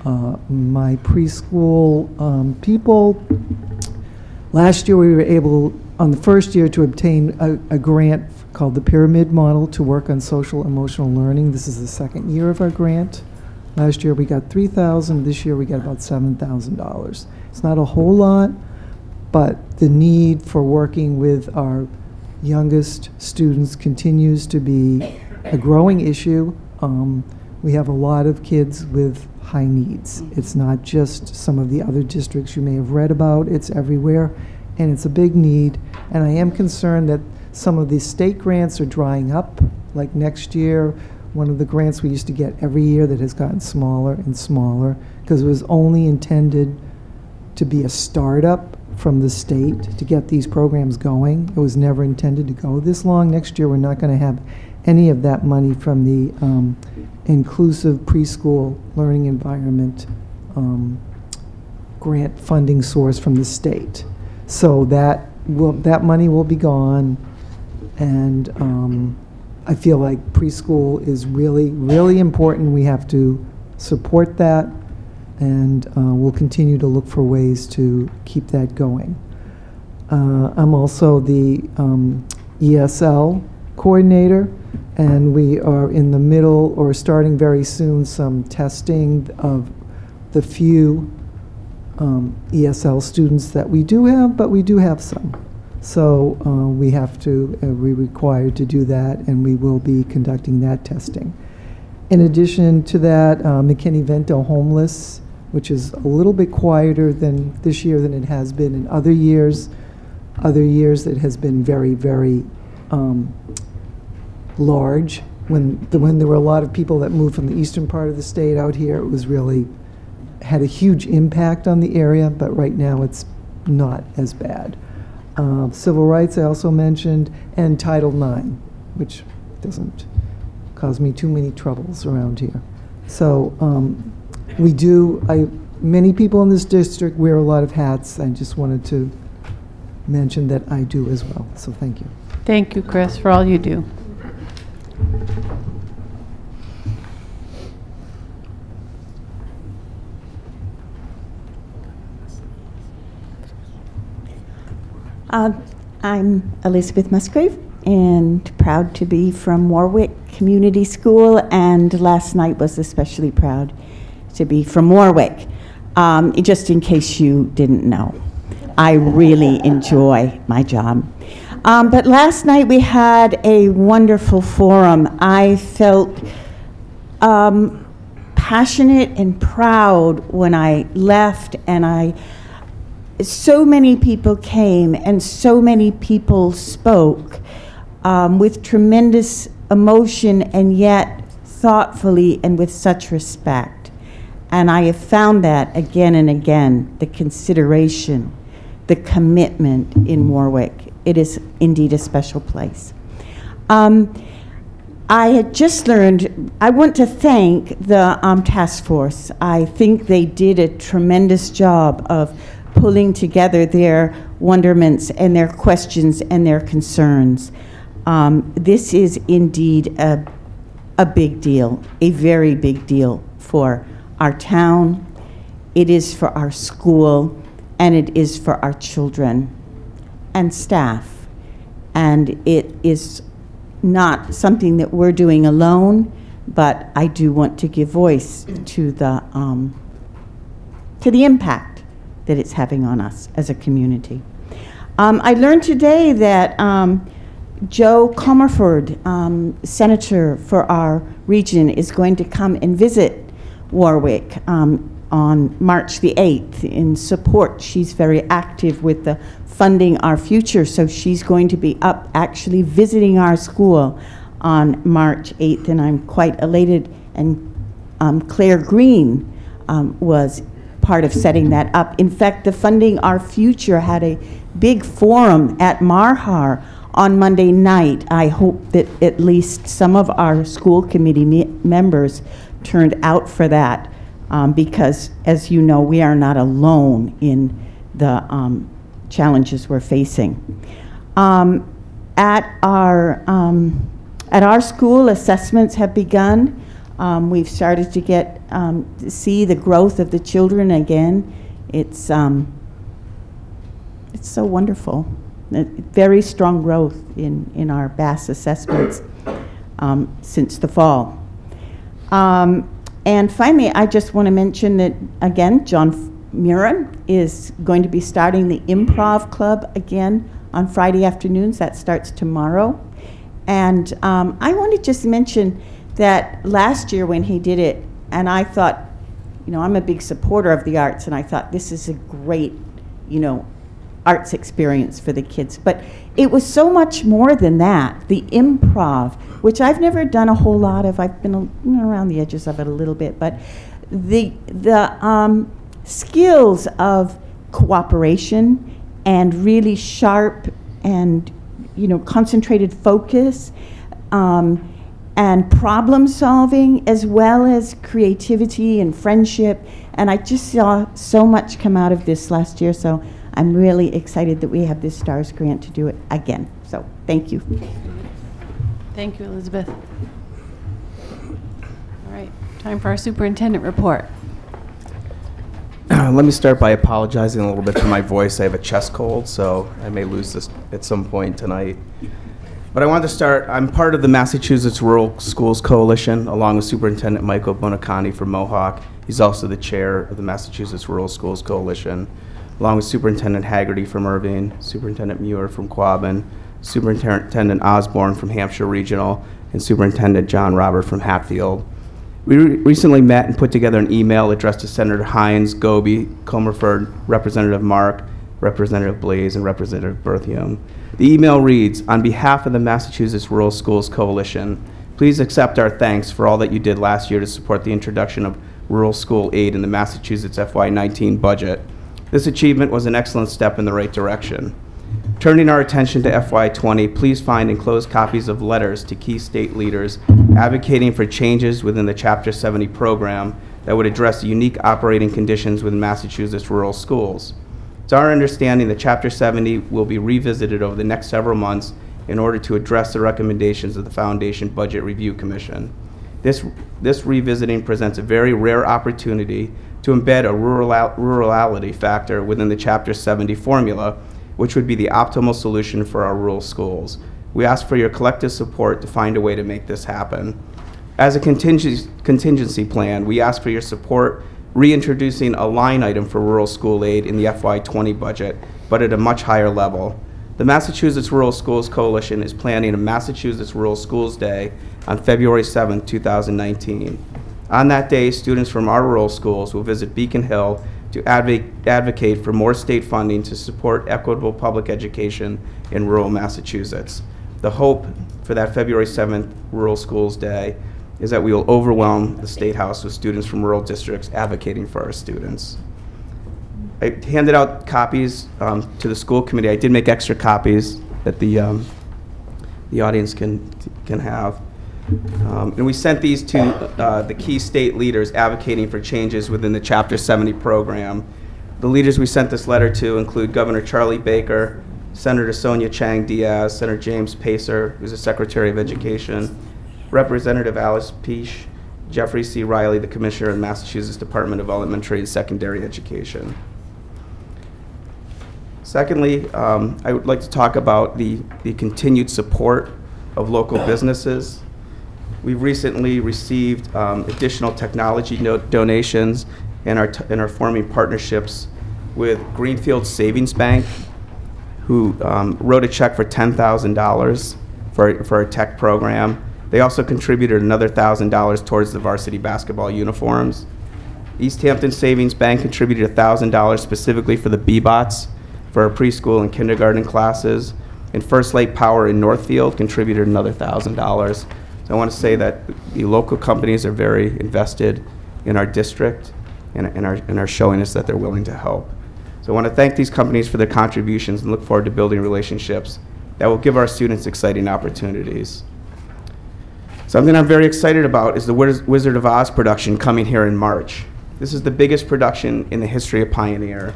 My preschool people, last year we were able, on the first year, to obtain a grant called the Pyramid Model to work on social emotional learning. This is the second year of our grant. Last year we got $3,000. This year we got about $7,000. It's not a whole lot, but the need for working with our youngest students continues to be a growing issue. We have a lot of kids with high needs. It's not just some of the other districts you may have read about. It's everywhere, and it's a big need. And I am concerned that some of the state grants are drying up. Like next year, one of the grants we used to get every year that has gotten smaller and smaller because it was only intended to be a startup from the state to get these programs going. It was never intended to go this long. Next year, we're not going to have any of that money from the inclusive preschool learning environment grant funding source from the state. So that money will be gone, and I feel like preschool is really, really important. We have to support that, and we'll continue to look for ways to keep that going. I'm also the ESL coordinator, and we are in the middle, or starting very soon, some testing of the few ESL students that we do have, but we do have some. So we're required to do that, and we will be conducting that testing. In addition to that, McKinney-Vento Homeless, which is a little bit quieter than this year than it has been in other years. Other years it has been very, very large. When there were a lot of people that moved from the eastern part of the state out here, it was really had a huge impact on the area, but right now it's not as bad. Civil rights I also mentioned, and Title IX, which doesn't cause me too many troubles around here. So many people in this district wear a lot of hats. I just wanted to mention that I do as well, so thank you. Thank you, Chris, for all you do. I'm Elizabeth Musgrave and proud to be from Warwick Community School, and last night was especially proud to be from Warwick. Just in case you didn't know, I really enjoy my job. But last night we had a wonderful forum. I felt passionate and proud when I left, and so many people came and so many people spoke with tremendous emotion and yet thoughtfully and with such respect. And I have found that again and again, the consideration, the commitment in Warwick. It is indeed a special place. I had just learned, I want to thank the task force. I think they did a tremendous job of pulling together their wonderments and their questions and their concerns. This is indeed a big deal, a very big deal for our town, it is for our school, and it is for our children and staff. And it is not something that we're doing alone, but I do want to give voice to the impact that it's having on us as a community. I learned today that Joe Comerford, Senator for our region, is going to come and visit Warwick on March the 8th in support. She's very active with the Funding Our Future, so she's going to be up actually visiting our school on March 8th, and I'm quite elated. And Claire Green was part of setting that up. In fact, the Funding Our Future had a big forum at Marhar on Monday night. I hope that at least some of our school committee members turned out for that, because, as you know, we are not alone in the challenges we're facing. At our school, assessments have begun. We've started to get to see the growth of the children again. It's so wonderful. Very strong growth in our BAS assessments since the fall. And finally, I just want to mention that, again, John Murin is going to be starting the Improv Club again on Friday afternoons. That starts tomorrow. And I want to just mention that last year when he did it, and I thought, you know, I'm a big supporter of the arts, and I thought this is a great, you know, arts experience for the kids. But it was so much more than that. The improv, which I've never done a whole lot of, I've been around the edges of it a little bit, but the skills of cooperation and really sharp and, you know, concentrated focus, and problem solving, as well as creativity and friendship. And I just saw so much come out of this last year, so I'm really excited that we have this STARS grant to do it again. So thank you. Thank you, Elizabeth. All right, time for our superintendent report. Let me start by apologizing a little bit for my voice. I have a chest cold, so I may lose this at some point tonight. But I wanted to start, I'm part of the Massachusetts Rural Schools Coalition, along with Superintendent Michael Bonacani from Mohawk. He's also the chair of the Massachusetts Rural Schools Coalition, along with Superintendent Haggerty from Irving, Superintendent Muir from Quabbin, Superintendent Osborne from Hampshire Regional, and Superintendent John Robert from Hatfield. We recently met and put together an email addressed to Senator Hines, Goby, Comerford, Representative Mark, Representative Blaze, and Representative Berthium. The email reads, "On behalf of the Massachusetts Rural Schools Coalition, please accept our thanks for all that you did last year to support the introduction of rural school aid in the Massachusetts FY19 budget. This achievement was an excellent step in the right direction. Turning our attention to FY20, please find enclosed copies of letters to key state leaders advocating for changes within the Chapter 70 program that would address the unique operating conditions within Massachusetts rural schools. It's our understanding that Chapter 70 will be revisited over the next several months in order to address the recommendations of the Foundation Budget Review Commission. This revisiting presents a very rare opportunity to embed a rurality factor within the Chapter 70 formula, which would be the optimal solution for our rural schools. We ask for your collective support to find a way to make this happen. As a contingency plan, we ask for your support reintroducing a line item for rural school aid in the FY20 budget, but at a much higher level. The Massachusetts Rural Schools Coalition is planning a Massachusetts Rural Schools Day on February 7, 2019. On that day, students from our rural schools will visit Beacon Hill to advocate for more state funding to support equitable public education in rural Massachusetts. The hope for that February 7th Rural Schools Day is that we will overwhelm the State House with students from rural districts advocating for our students. I handed out copies to the school committee. I did make extra copies that the audience can have. And we sent these to the key state leaders advocating for changes within the Chapter 70 program. The leaders we sent this letter to include Governor Charlie Baker, Senator Sonia Chang Diaz, Senator James Pacer, who's the Secretary of Education, Representative Alice Peach, Jeffrey C. Riley, the Commissioner in Massachusetts Department of Elementary and Secondary Education. Secondly, I would like to talk about the continued support of local businesses. We've recently received additional technology donations and are forming partnerships with Greenfield Savings Bank, who wrote a check for $10,000 for our tech program. They also contributed another $1,000 towards the varsity basketball uniforms. East Hampton Savings Bank contributed $1,000 specifically for the B-Bots for our preschool and kindergarten classes. And First Light Power in Northfield contributed another $1,000. So I want to say that the local companies are very invested in our district and are showing us that they're willing to help. So I want to thank these companies for their contributions and look forward to building relationships that will give our students exciting opportunities. Something I'm very excited about is the Wizard of Oz production coming here in March. This is the biggest production in the history of Pioneer.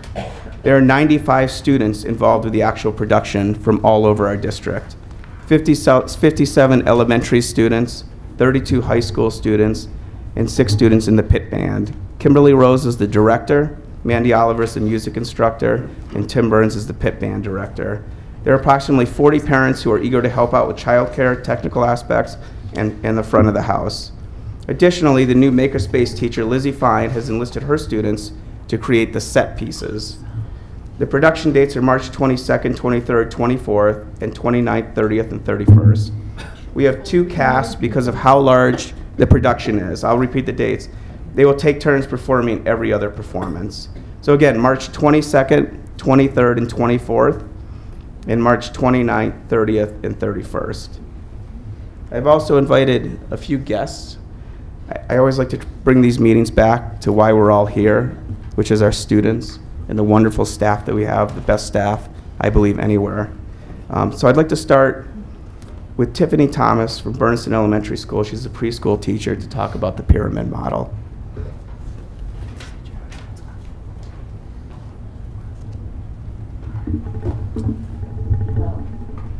There are 95 students involved with the actual production from all over our district. 57 elementary students, 32 high school students, and 6 students in the pit band. Kimberly Rose is the director, Mandy Oliver is the music instructor, and Tim Burns is the pit band director. There are approximately 40 parents who are eager to help out with childcare, technical aspects, and the front of the house. Additionally, the new Makerspace teacher, Lizzie Fine, has enlisted her students to create the set pieces. The production dates are March 22nd, 23rd, 24th, and 29th, 30th, and 31st. We have 2 casts because of how large the production is. I'll repeat the dates. They will take turns performing every other performance. So again, March 22nd, 23rd, and 24th, and March 29th, 30th, and 31st. I've also invited a few guests. I always like to bring these meetings back to why we're all here, which is our students and the wonderful staff that we have, the best staff, I believe, anywhere. So I'd like to start with Tiffany Thomas from Bernardston Elementary School. She's a preschool teacher, to talk about the pyramid model.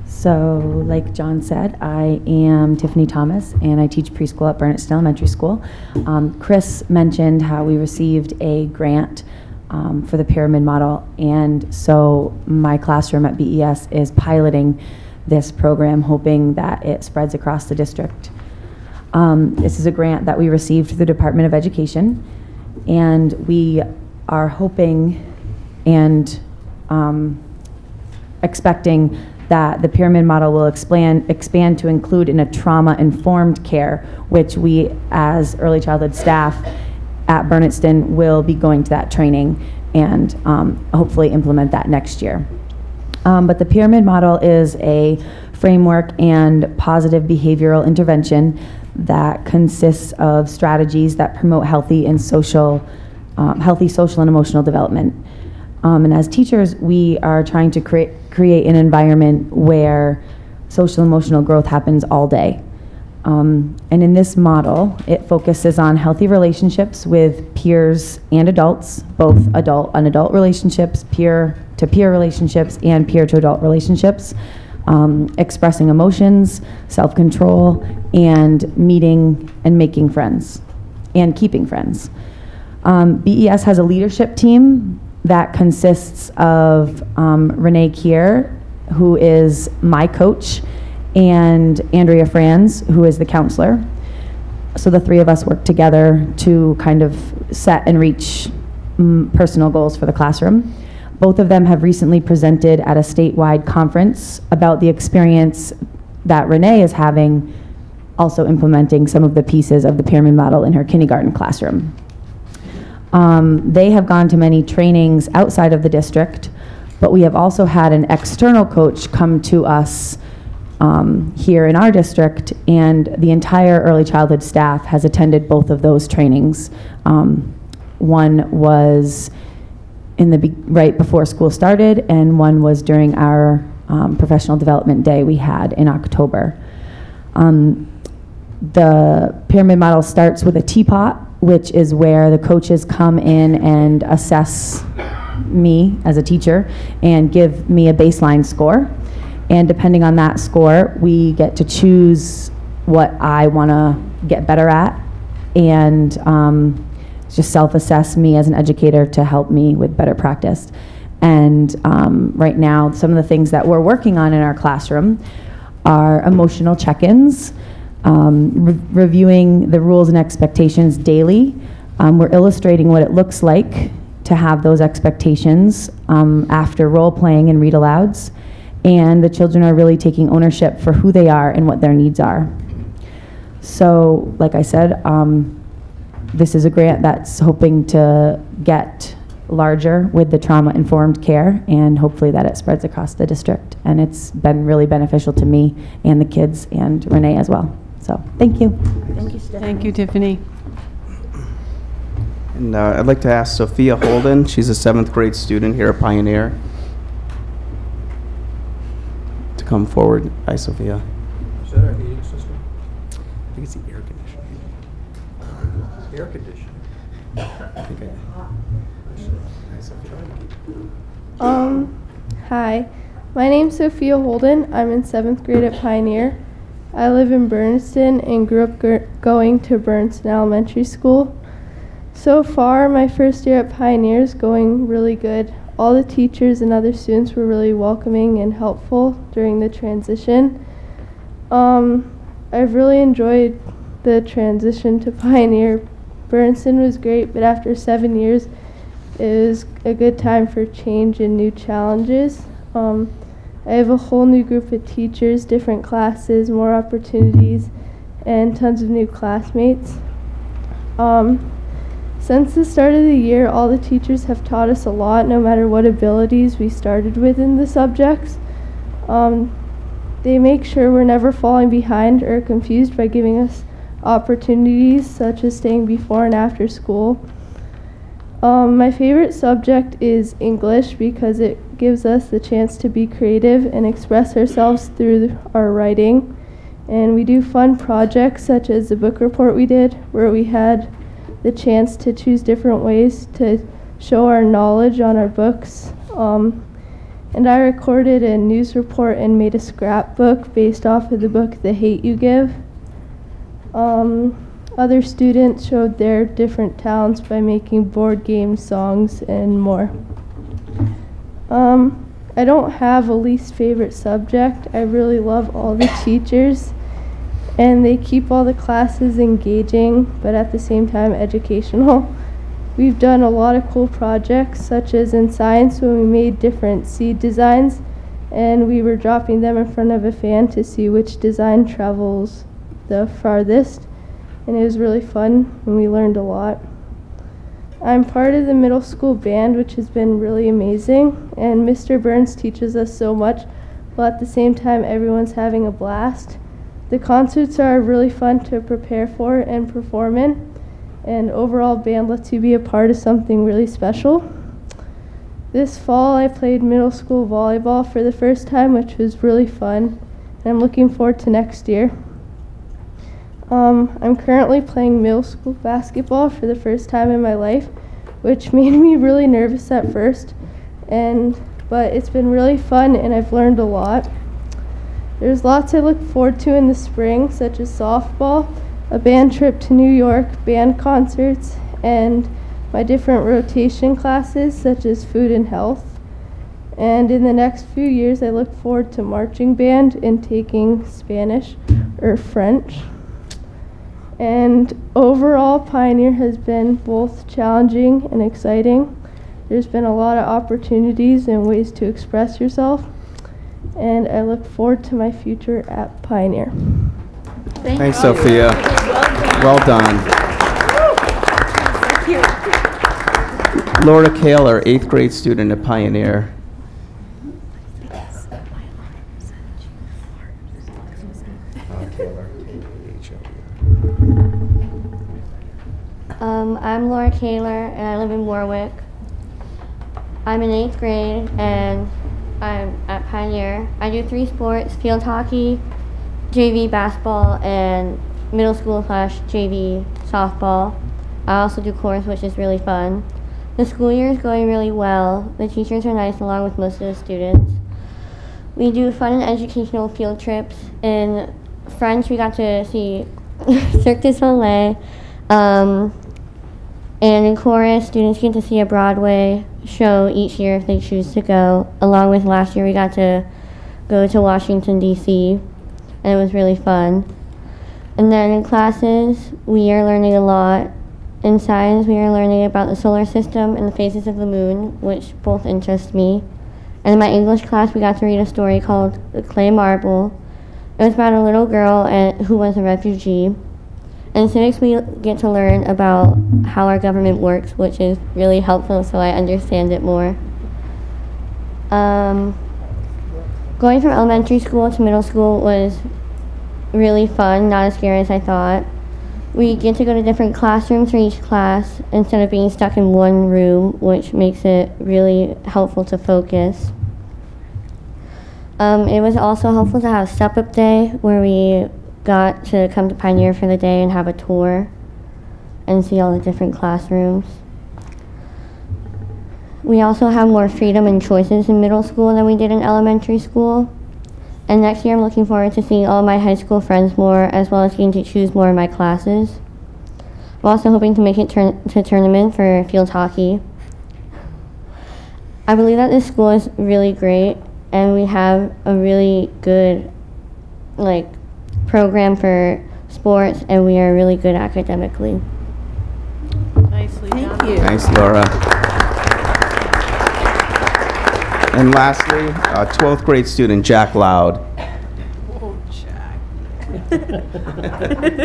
So, like John said, I am Tiffany Thomas, and I teach preschool at Bernardston Elementary School. Chris mentioned how we received a grant for the pyramid model, and so my classroom at BES is piloting this program, hoping that it spreads across the district. This is a grant that we received through the Department of Education, and we are hoping and expecting that the pyramid model will expand to include in a trauma-informed care, which we as early childhood staff at Bernardston will be going to that training and hopefully implement that next year. But the pyramid model is a framework and positive behavioral intervention that consists of strategies that promote healthy social and emotional development. And as teachers, we are trying to create an environment where social and emotional growth happens all day. And in this model, it focuses on healthy relationships with peers and adults, both adult-on-adult relationships, peer-to-peer relationships, and peer-to-adult relationships, expressing emotions, self-control, and meeting and making friends, and keeping friends. BES has a leadership team that consists of Renee Kier, who is my coach, and Andrea Franz, who is the counselor. So the three of us work together to kind of set and reach personal goals for the classroom. Both of them have recently presented at a statewide conference about the experience that Renee is having, also implementing some of the pieces of the pyramid model in her kindergarten classroom. They have gone to many trainings outside of the district, but we have also had an external coach come to us here in our district, and the entire early childhood staff has attended both of those trainings. One was right before school started, and one was during our professional development day we had in October. The pyramid model starts with a teapot, which is where the coaches come in and assess me as a teacher and give me a baseline score. And depending on that score, we get to choose what I want to get better at and just self-assess me as an educator to help me with better practice. And right now, some of the things that we're working on in our classroom are emotional check-ins, reviewing the rules and expectations daily. We're illustrating what it looks like to have those expectations after role-playing and read-alouds. And the children are really taking ownership for who they are and what their needs are. So, like I said, this is a grant that's hoping to get larger with the trauma-informed care, and hopefully that it spreads across the district. And it's been really beneficial to me and the kids and Renee as well. So, thank you. Thank you, Stephanie. Thank you, Tiffany. And I'd like to ask Sophia Holden. She's a 7th grade student here at Pioneer, to come forward. Hi, Sophia. Is that our heating system? I think it's the air conditioning. Air conditioning. I think Hi, Sophia. Hi. My name's Sophia Holden. I'm in 7th grade at Pioneer. I live in Bernardston and grew up going to Bernardston Elementary School. So far, my first year at Pioneer is going really good. All the teachers and other students were really welcoming and helpful during the transition. I've really enjoyed the transition to Pioneer. Bernardston was great, but after 7 years, it was a good time for change and new challenges. I have a whole new group of teachers, different classes, more opportunities, and tons of new classmates. Since the start of the year, all the teachers have taught us a lot, no matter what abilities we started with in the subjects. They make sure we're never falling behind or confused by giving us opportunities such as staying before and after school. My favorite subject is English because it gives us the chance to be creative and express ourselves through our writing. And we do fun projects such as the book report we did, where we had the chance to choose different ways to show our knowledge on our books. And I recorded a news report and made a scrapbook based off of the book The Hate U Give. Other students showed their different talents by making board games, songs, and more. I don't have a least favorite subject. I really love all the teachers, and they keep all the classes engaging, but at the same time educational. We've done a lot of cool projects, such as in science when we made different seed designs, and we were dropping them in front of a fan to see which design travels the farthest, and it was really fun, and we learned a lot. I'm part of the middle school band, which has been really amazing, and Mr. Burns teaches us so much, but at the same time everyone's having a blast. The concerts are really fun to prepare for and perform in, and overall band lets you be a part of something really special. This fall I played middle school volleyball for the first time, which was really fun, and I'm looking forward to next year. I'm currently playing middle school basketball for the first time in my life, which made me really nervous at first, but it's been really fun and I've learned a lot. There's lots I look forward to in the spring, such as softball, a band trip to New York, band concerts, and my different rotation classes, such as food and health. And in the next few years, I look forward to marching band and taking Spanish or French. And overall, Pioneer has been both challenging and exciting. There's been a lot of opportunities and ways to express yourself, and I look forward to my future at Pioneer. Thanks, Sophia. Well done. Laura Kaler, 8th grade student at Pioneer. I'm Laura Kaler, and I live in Warwick. I'm in 8th grade, and I'm at Pioneer. I do 3 sports: field hockey, JV basketball, and middle school / JV softball. I also do chorus, which is really fun. The school year is going really well. The teachers are nice, along with most of the students. We do fun and educational field trips. In French, we got to see Cirque du Soleil. And in chorus, students get to see a Broadway show each year if they choose to go. Along with last year, we got to go to Washington, D.C., and it was really fun. And then in classes, we are learning a lot. In science, we are learning about the solar system and the phases of the moon, which both interest me. And in my English class, we got to read a story called The Clay Marble. It was about a little girl who was a refugee. And in civics, we get to learn about how our government works, which is really helpful so I understand it more. Going from elementary school to middle school was really fun, not as scary as I thought. We get to go to different classrooms for each class instead of being stuck in one room, which makes it really helpful to focus. It was also helpful to have step-up day, where we got to come to Pioneer for the day and have a tour and see all the different classrooms. We also have more freedom and choices in middle school than we did in elementary school. And next year I'm looking forward to seeing all my high school friends more, as well as getting to choose more of my classes. I'm also hoping to make it to tournament for field hockey. I believe that this school is really great, and we have a really good program for sports, and we are really good academically. Nicely done. Thank you. Thanks, Laura. And lastly, 12th grade student, Jack Loud. Oh, Jack.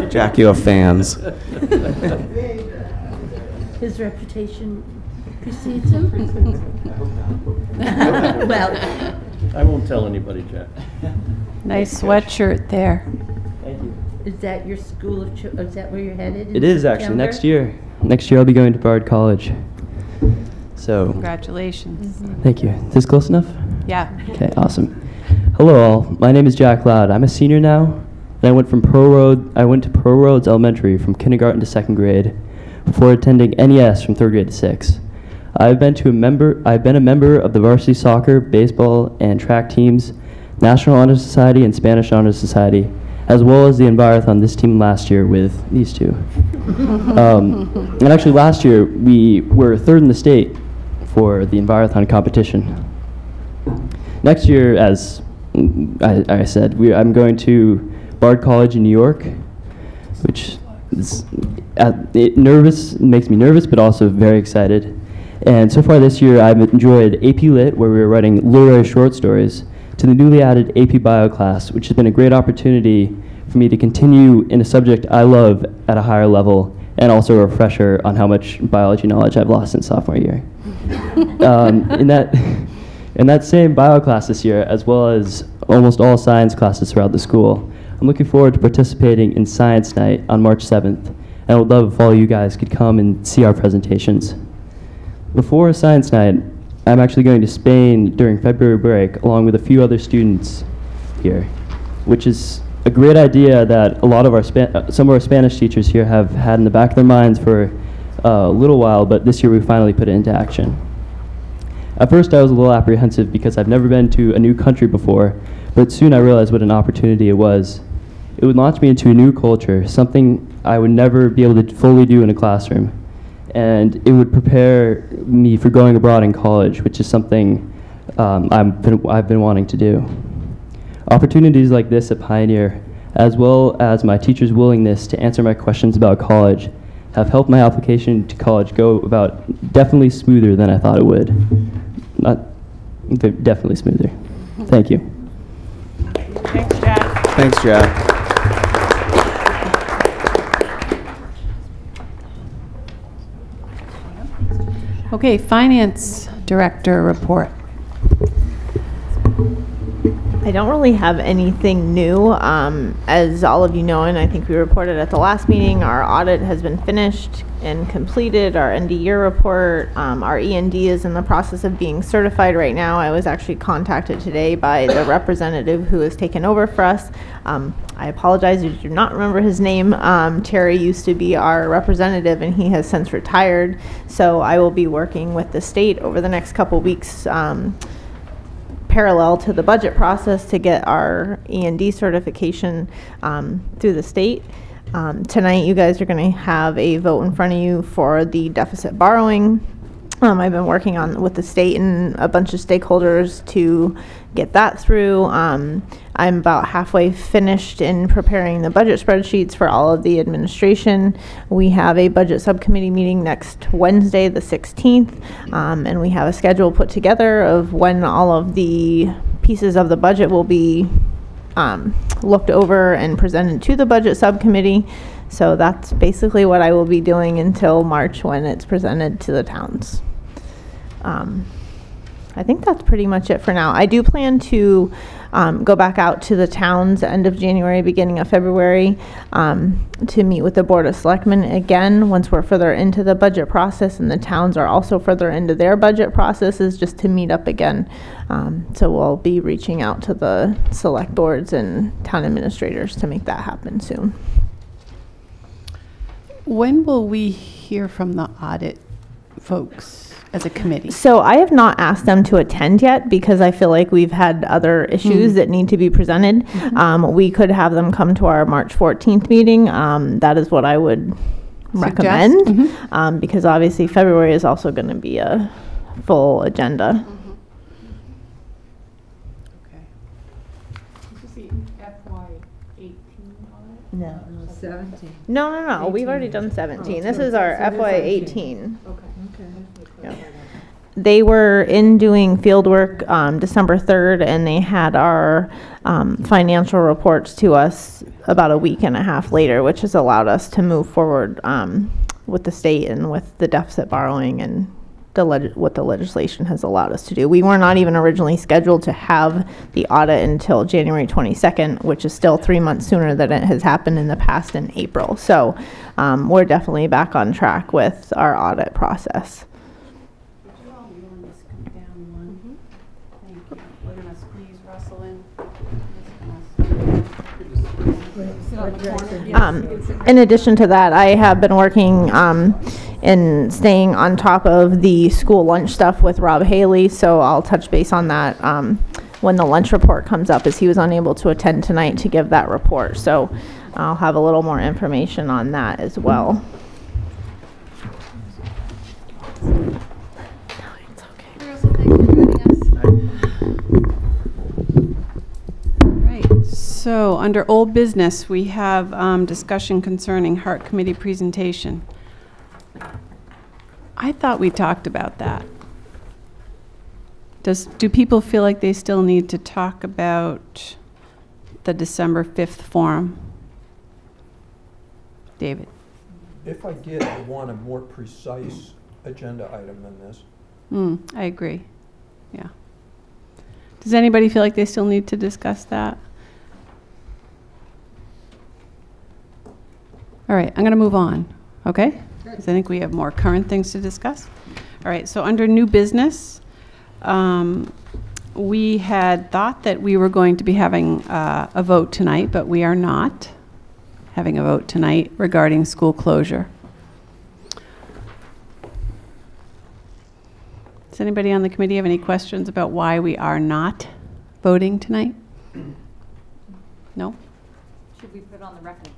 Jack, you have fans. His reputation precedes him? Well, I won't tell anybody, Jack. Nice sweatshirt there. Thank you. is that your school of is that where you're headed? It is actually next year. Next year I'll be going to Bard College. So. Congratulations. Thank you. Is this close enough? Yeah. Okay, awesome. Hello all. My name is Jack Loud. I'm a senior now, and I went to Pro Roads Elementary from kindergarten to 2nd grade before attending NES from 3rd grade to 6th. I've been a member of the varsity soccer, baseball, and track teams, National Honor Society, and Spanish Honor Society, as well as the Envirothon this team last year with these two. And actually last year we were 3rd in the state for the Envirothon competition. Next year, as I said, I'm going to Bard College in New York, which is makes me nervous, but also very excited. And so far this year, I've enjoyed AP Lit, where we were writing literary short stories, to the newly added AP Bio class, which has been a great opportunity for me to continue in a subject I love at a higher level and also a refresher on how much biology knowledge I've lost in sophomore year. In that same bio class this year, as well as almost all science classes throughout the school, I'm looking forward to participating in Science Night on March 7th, and I would love if all you guys could come and see our presentations. Before Science Night, I'm actually going to Spain during February break, along with a few other students here, which is a great idea that a lot of some of our Spanish teachers here have had in the back of their minds for a little while, but this year we finally put it into action. At first I was a little apprehensive because I've never been to a new country before, but soon I realized what an opportunity it was. It would launch me into a new culture, something I would never be able to fully do in a classroom. And it would prepare me for going abroad in college, which is something I've been wanting to do. Opportunities like this at Pioneer, as well as my teachers' willingness to answer my questions about college, have helped my application to college go about definitely smoother than I thought it would. Definitely smoother. Thank you. Thanks, Jack. Thanks, Jack. Okay, Finance Director report. I don't really have anything new. As all of you know, and I think we reported at the last meeting, our audit has been finished and completed, our end of year report. Our END is in the process of being certified right now. I was actually contacted today by the representative who has taken over for us. I apologize, I do not remember his name. Terry used to be our representative and he has since retired. So I will be working with the state over the next couple weeks parallel to the budget process to get our END certification through the state. Tonight you guys are going to have a vote in front of you for the deficit borrowing. I've been working with the state and a bunch of stakeholders to get that through. I'm about halfway finished in preparing the budget spreadsheets for all of the administration. We have a budget subcommittee meeting next Wednesday, the 16th, and we have a schedule put together of when all of the pieces of the budget will be looked over and presented to the budget subcommittee. So that's basically what I will be doing until March when it's presented to the towns. I think that's pretty much it for now. I do plan to go back out to the towns end of January, beginning of February, to meet with the Board of Selectmen again once we're further into the budget process and the towns are also further into their budget processes, just to meet up again. So we'll be reaching out to the select boards and town administrators to make that happen soon. When will we hear from the audit folks as a committee? So I have not asked them to attend yet because I feel like we've had other issues that need to be presented. We could have them come to our March 14th meeting. That is what I would recommend because obviously February is also going to be a full agenda. No, 17. No. We've already done 17. This is our FY 18. Okay. Yeah. They were in doing field work December 3rd, and they had our financial reports to us about a week and a half later, which has allowed us to move forward with the state and with the deficit borrowing and what the legislation has allowed us to do. We were not even originally scheduled to have the audit until January 22nd, which is still 3 months sooner than it has happened in the past in April. So we're definitely back on track with our audit process. In addition to that, I have been working and staying on top of the school lunch stuff with Rob Haley, so I'll touch base on that when the lunch report comes up, as he was unable to attend tonight to give that report. So I'll have a little more information on that as well. So under old business, we have discussion concerning Heart Committee presentation. I thought we talked about that. Do people feel like they still need to talk about the December 5th forum? David? If I did, I want a more precise agenda item than this. I agree. Yeah. Does anybody feel like they still need to discuss that? All right, I'm going to move on, okay? Because I think we have more current things to discuss. All right, so under new business, we had thought that we were going to be having a vote tonight, but we are not having a vote tonight regarding school closure. Does anybody on the committee have any questions about why we are not voting tonight? No? Should we put it on the record?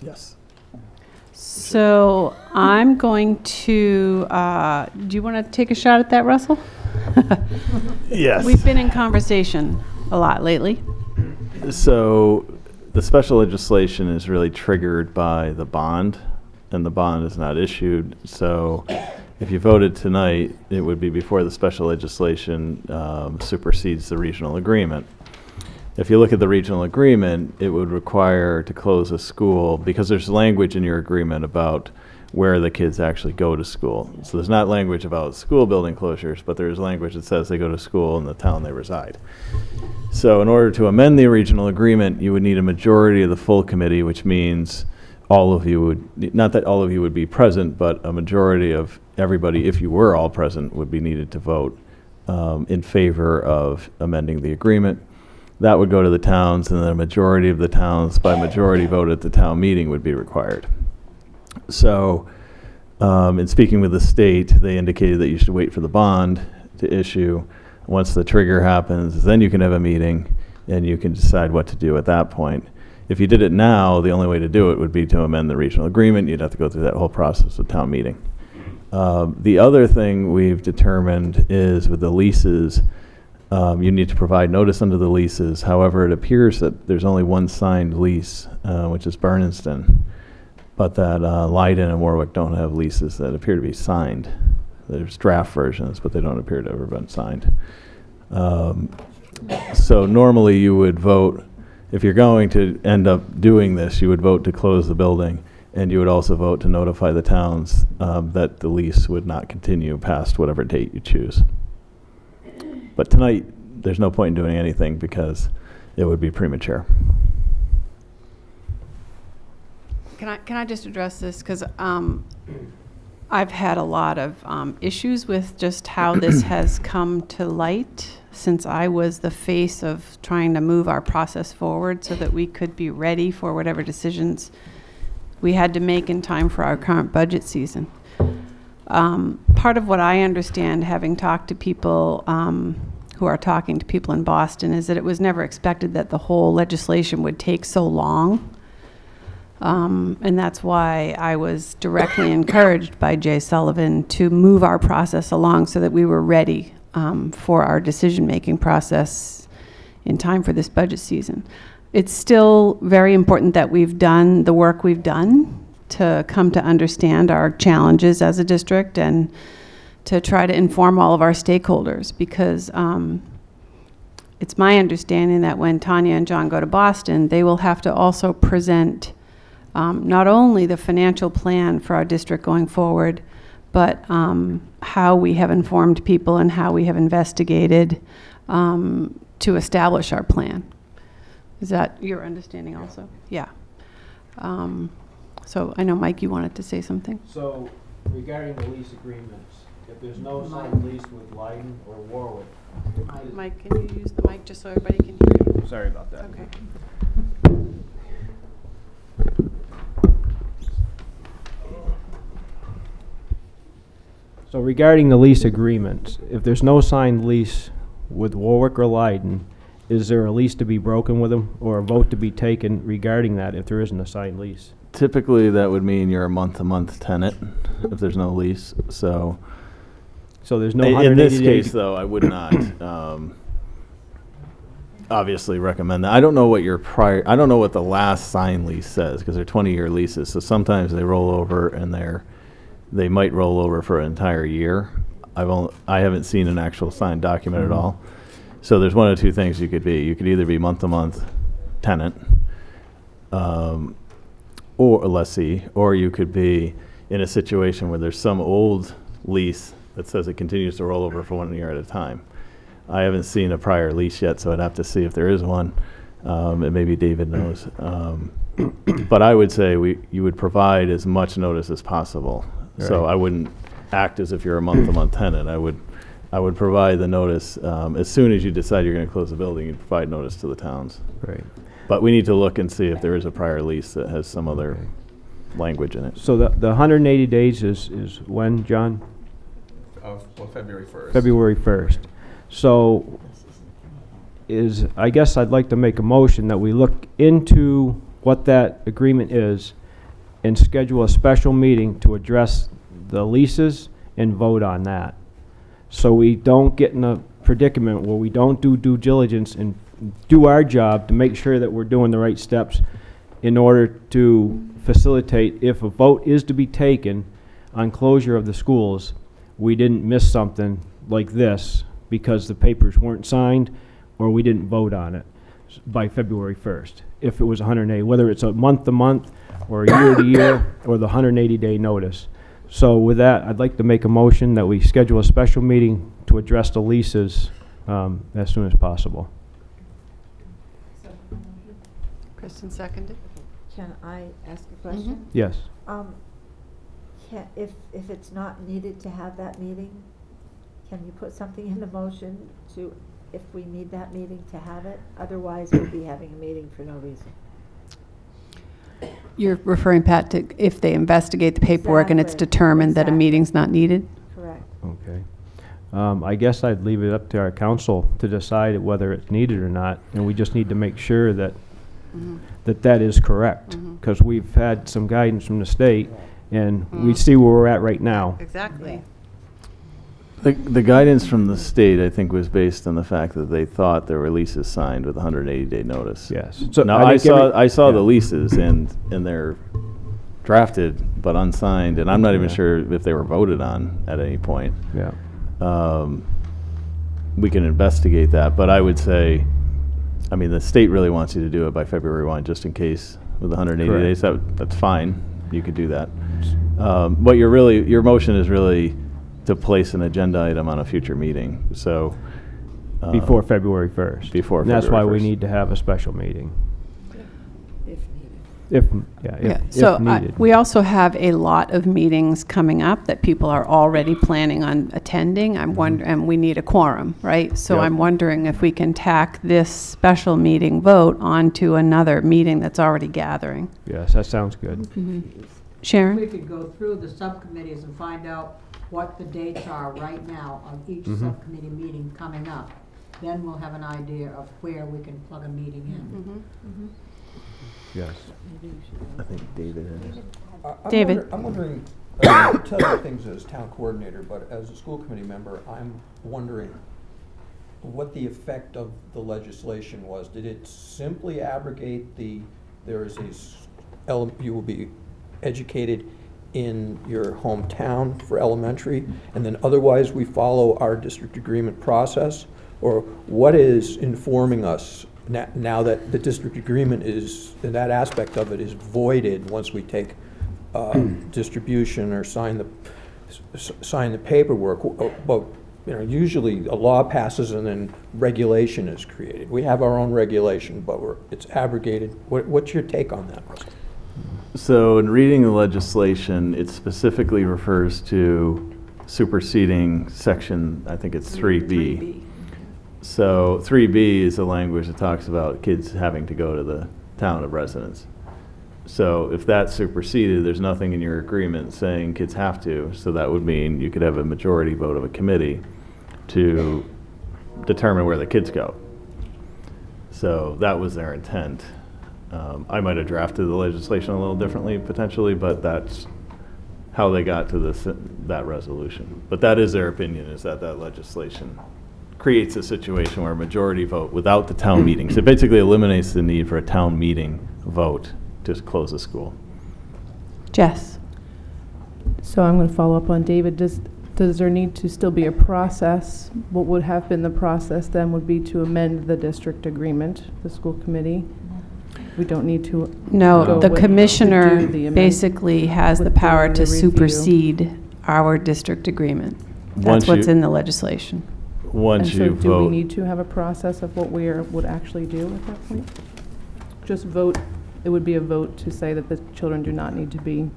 Yes. So I'm going to, do you want to take a shot at that, Russell? Yes. We've been in conversation a lot lately. So the special legislation is really triggered by the bond, and the bond is not issued. So if you voted tonight, it would be before the special legislation supersedes the regional agreement. If you look at the regional agreement, it would require to close a school, because there's language in your agreement about where the kids actually go to school. So there's not language about school building closures, but there's language that says they go to school in the town they reside. So in order to amend the regional agreement, you would need a majority of the full committee, which means all of you would, not that all of you would be present, but a majority of everybody, if you were all present, would be needed to vote in favor of amending the agreement. That would go to the towns, and then a majority of the towns by majority vote at the town meeting would be required. So in speaking with the state, they indicated that you should wait for the bond to issue. Once the trigger happens, then you can have a meeting and you can decide what to do at that point. If you did it now, the only way to do it would be to amend the regional agreement. You'd have to go through that whole process of town meeting. The other thing we've determined is with the leases, you need to provide notice under the leases. However, it appears that there's only one signed lease, which is Bernardston, but that Leiden and Warwick don't have leases that appear to be signed. There's draft versions, but they don't appear to have ever been signed. So normally you would vote, if you're going to end up doing this, you would vote to close the building, and you would also vote to notify the towns that the lease would not continue past whatever date you choose. But tonight, there's no point in doing anything because it would be premature. Can I just address this? Because I've had a lot of issues with just how this has come to light since I was the face of trying to move our process forward so that we could be ready for whatever decisions we had to make in time for our current budget season. Part of what I understand, having talked to people who are talking to people in Boston, is that it was never expected that the whole legislation would take so long. And that's why I was directly encouraged by Jay Sullivan to move our process along so that we were ready for our decision-making process in time for this budget season. It's still very important that we've done the work we've done to come to understand our challenges as a district and to try to inform all of our stakeholders, because it's my understanding that when Tanya and John go to Boston, they will have to also present not only the financial plan for our district going forward, but how we have informed people and how we have investigated to establish our plan. Is that your understanding also? Yeah. So I know, Mike, you wanted to say something. So regarding the lease agreements, if there's no signed lease with Leiden or Warwick. Mike, can you use the mic just so everybody can hear you? Sorry about that. Okay. So regarding the lease agreements, if there's no signed lease with Warwick or Leiden, is there a lease to be broken with them or a vote to be taken regarding that if there isn't a signed lease? Typically, that would mean you're a month-to-month tenant if there's no lease. So there's no in this case, though, I would not obviously recommend that. I don't know what your I don't know what the last signed lease says, because they're 20-year leases. So sometimes they roll over, and they might roll over for an entire year. I haven't seen an actual signed document at all. So there's one of two things you could be. You could either be month-to-month tenant, or a lessee, or you could be in a situation where there's some old lease that says it continues to roll over for 1 year at a time. I haven't seen a prior lease yet, so I'd have to see if there is one, and maybe David knows. But I would say you would provide as much notice as possible. Right. So I wouldn't act as if you're a month-to-month tenant. I would provide the notice as soon as you decide you're going to close the building. You'd provide notice to the towns. Right. But we need to look and see if there is a prior lease that has some other language in it. So the 180 days is when, John? Well, February 1st. February 1st. So I guess I'd like to make a motion that we look into what that agreement is and schedule a special meeting to address the leases and vote on that. So we don't get in a predicament where we don't do due diligence and do our job to make sure that we're doing the right steps in order to facilitate, if a vote is to be taken on closure of the schools, we didn't miss something like this because the papers weren't signed or we didn't vote on it by February 1st. If it was 180, whether it's a month-to-month or a year-to-year or the 180-day notice. So with that, I'd like to make a motion that we schedule a special meeting to address the leases as soon as possible. Kristen seconded. Can I ask a question? Yes. If it's not needed to have that meeting, can you put something in the motion to, if we need that meeting to have it? Otherwise, we'll be having a meeting for no reason. You're referring, Pat, to if they investigate the paperwork and it's determined that a meeting's not needed? Correct. Okay. I guess I'd leave it up to our council to decide whether it's needed or not, and we just need to make sure that that is correct, because we've had some guidance from the state, and we see where we're at right now. Exactly. The guidance from the state, I think, was based on the fact that they thought there were leases signed with a 180-day notice. Yes. So now I saw the leases, and they're drafted but unsigned, and I'm not even sure if they were voted on at any point. Yeah. We can investigate that, but I would say, I mean, the state really wants you to do it by February 1, just in case with 180 Correct. days. That's fine. You could do that. But your motion is really to place an agenda item on a future meeting. So Before February 1st. Before and that's February why we 1st. need to have a special meeting. If So needed. we also have a lot of meetings coming up that people are already planning on attending. I'm wondering, and we need a quorum, right? So Yep. I'm wondering if we can tack this special meeting vote onto another meeting that's already gathering. Yes, that sounds good. Sharon? We could go through the subcommittees and find out what the dates are right now of each subcommittee meeting coming up. Then we'll have an idea of where we can plug a meeting in. Yes. I think David is. David. I'm wondering, I'll tell you things as town coordinator, but as a school committee member, I'm wondering what the effect of the legislation was. Did it simply abrogate you will be educated in your hometown for elementary, and then otherwise we follow our district agreement process? Or what is informing us now that the district agreement is, and that aspect of it is voided once we take distribution or sign the paperwork? But usually a law passes and then regulation is created. We have our own regulation, but it's abrogated. What's your take on that, Russell? So in reading the legislation, it specifically refers to superseding section, I think it's 3B. So 3B is the language that talks about kids having to go to the town of residence. So if that's superseded, there's nothing in your agreement saying kids have to. So that would mean you could have a majority vote of a committee to determine where the kids go. So that was their intent. I might have drafted the legislation a little differently potentially, but that's how they got to that resolution. But that is their opinion, is that legislation creates a situation where a majority vote without the town meeting. So it basically eliminates the need for a town meeting vote to close the school. Jess? So I'm going to follow up on David. Does there need to still be a process? What would have been the process then would be to amend the district agreement, the school committee? We don't need to. No, go the with- commissioner to do the amendment basically has the with power to the review. supersede our district agreement. Once That's what's you- in the legislation. Once And so you do we vote, need to have a process of what we would actually do at that point? Just vote, it would be a vote to say that the children do not need to be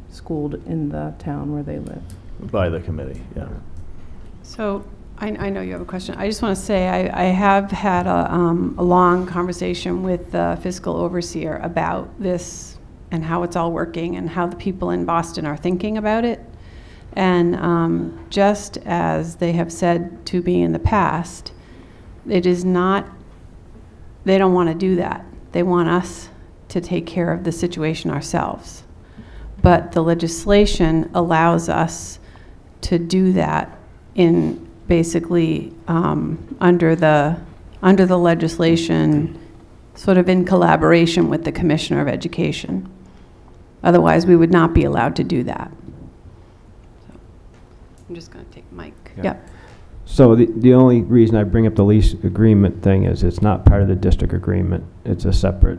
schooled in the town where they live. by the committee, yeah. So I know you have a question. I just want to say I have had a long conversation with the fiscal overseer about this and how it's all working and how the people in Boston are thinking about it. And just as they have said to me in the past, it is not, they don't want to do that. They want us to take care of the situation ourselves. But the legislation allows us to do that in basically under the legislation, sort of in collaboration with the Commissioner of Education. Otherwise, we would not be allowed to do that. So, I'm just going to take Mike. Yeah. Yep. So the only reason I bring up the lease agreement thing is it's not part of the district agreement. It's a separate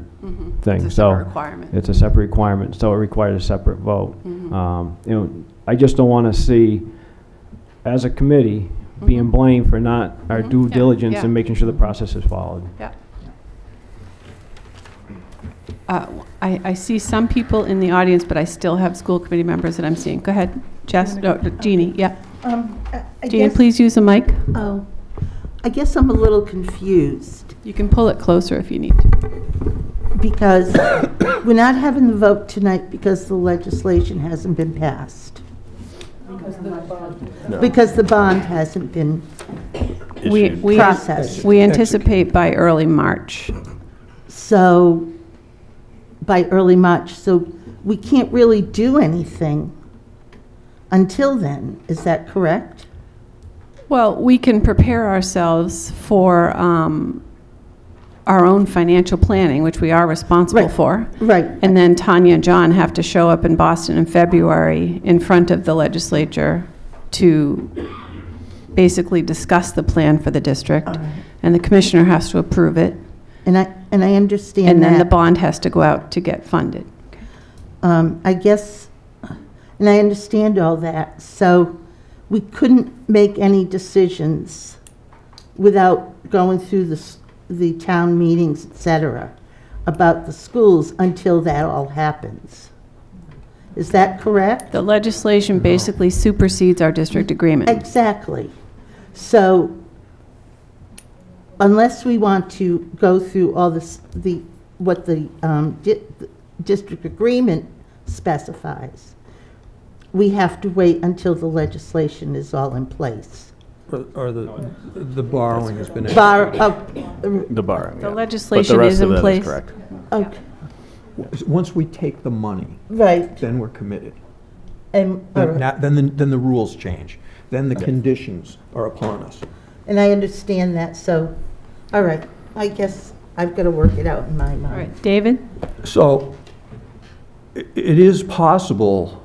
thing. It's a So separate requirement. it's a separate requirement, so it requires a separate vote. Mhm. You know, I just don't want to see, as a committee, being blamed for not our due Yeah, diligence yeah. and making sure the process is followed. Yeah. I see some people in the audience, but I still have school committee members that I'm seeing. Go ahead, Jess. No, Jeannie. Yeah. I Jeannie, guess- please use the mic. Oh, I guess I'm a little confused. You can pull it closer if you need to. Because we're not having the vote tonight because the legislation hasn't been passed. No. Because the bond hasn't been We processed. we anticipate by early March. So, by early March, so we can't really do anything until then, is that correct? Well, we can prepare ourselves for our own financial planning, which we are responsible Right. for. Right. And then Tanya and John have to show up in Boston in February in front of the legislature to basically discuss the plan for the district. All right. And the commissioner has to approve it. And I understand that. And then the bond has to go out to get funded. I guess, and I understand all that, so we couldn't make any decisions without going through the town meetings, et cetera, about the schools until that all happens. Is that correct? The legislation basically supersedes our district agreement. Exactly. So unless we want to go through all this, what the district agreement specifies, we have to wait until the legislation is all in place. Or the borrowing has been. The borrowing, The yeah. legislation But the rest is of in that is place. correct. Okay, Once we take the money, right. then we're committed. And, all right. Then the rules change. Then the conditions are upon us. And I understand that, so, all right, I guess I've got to work it out in my mind. All right, David? So it is possible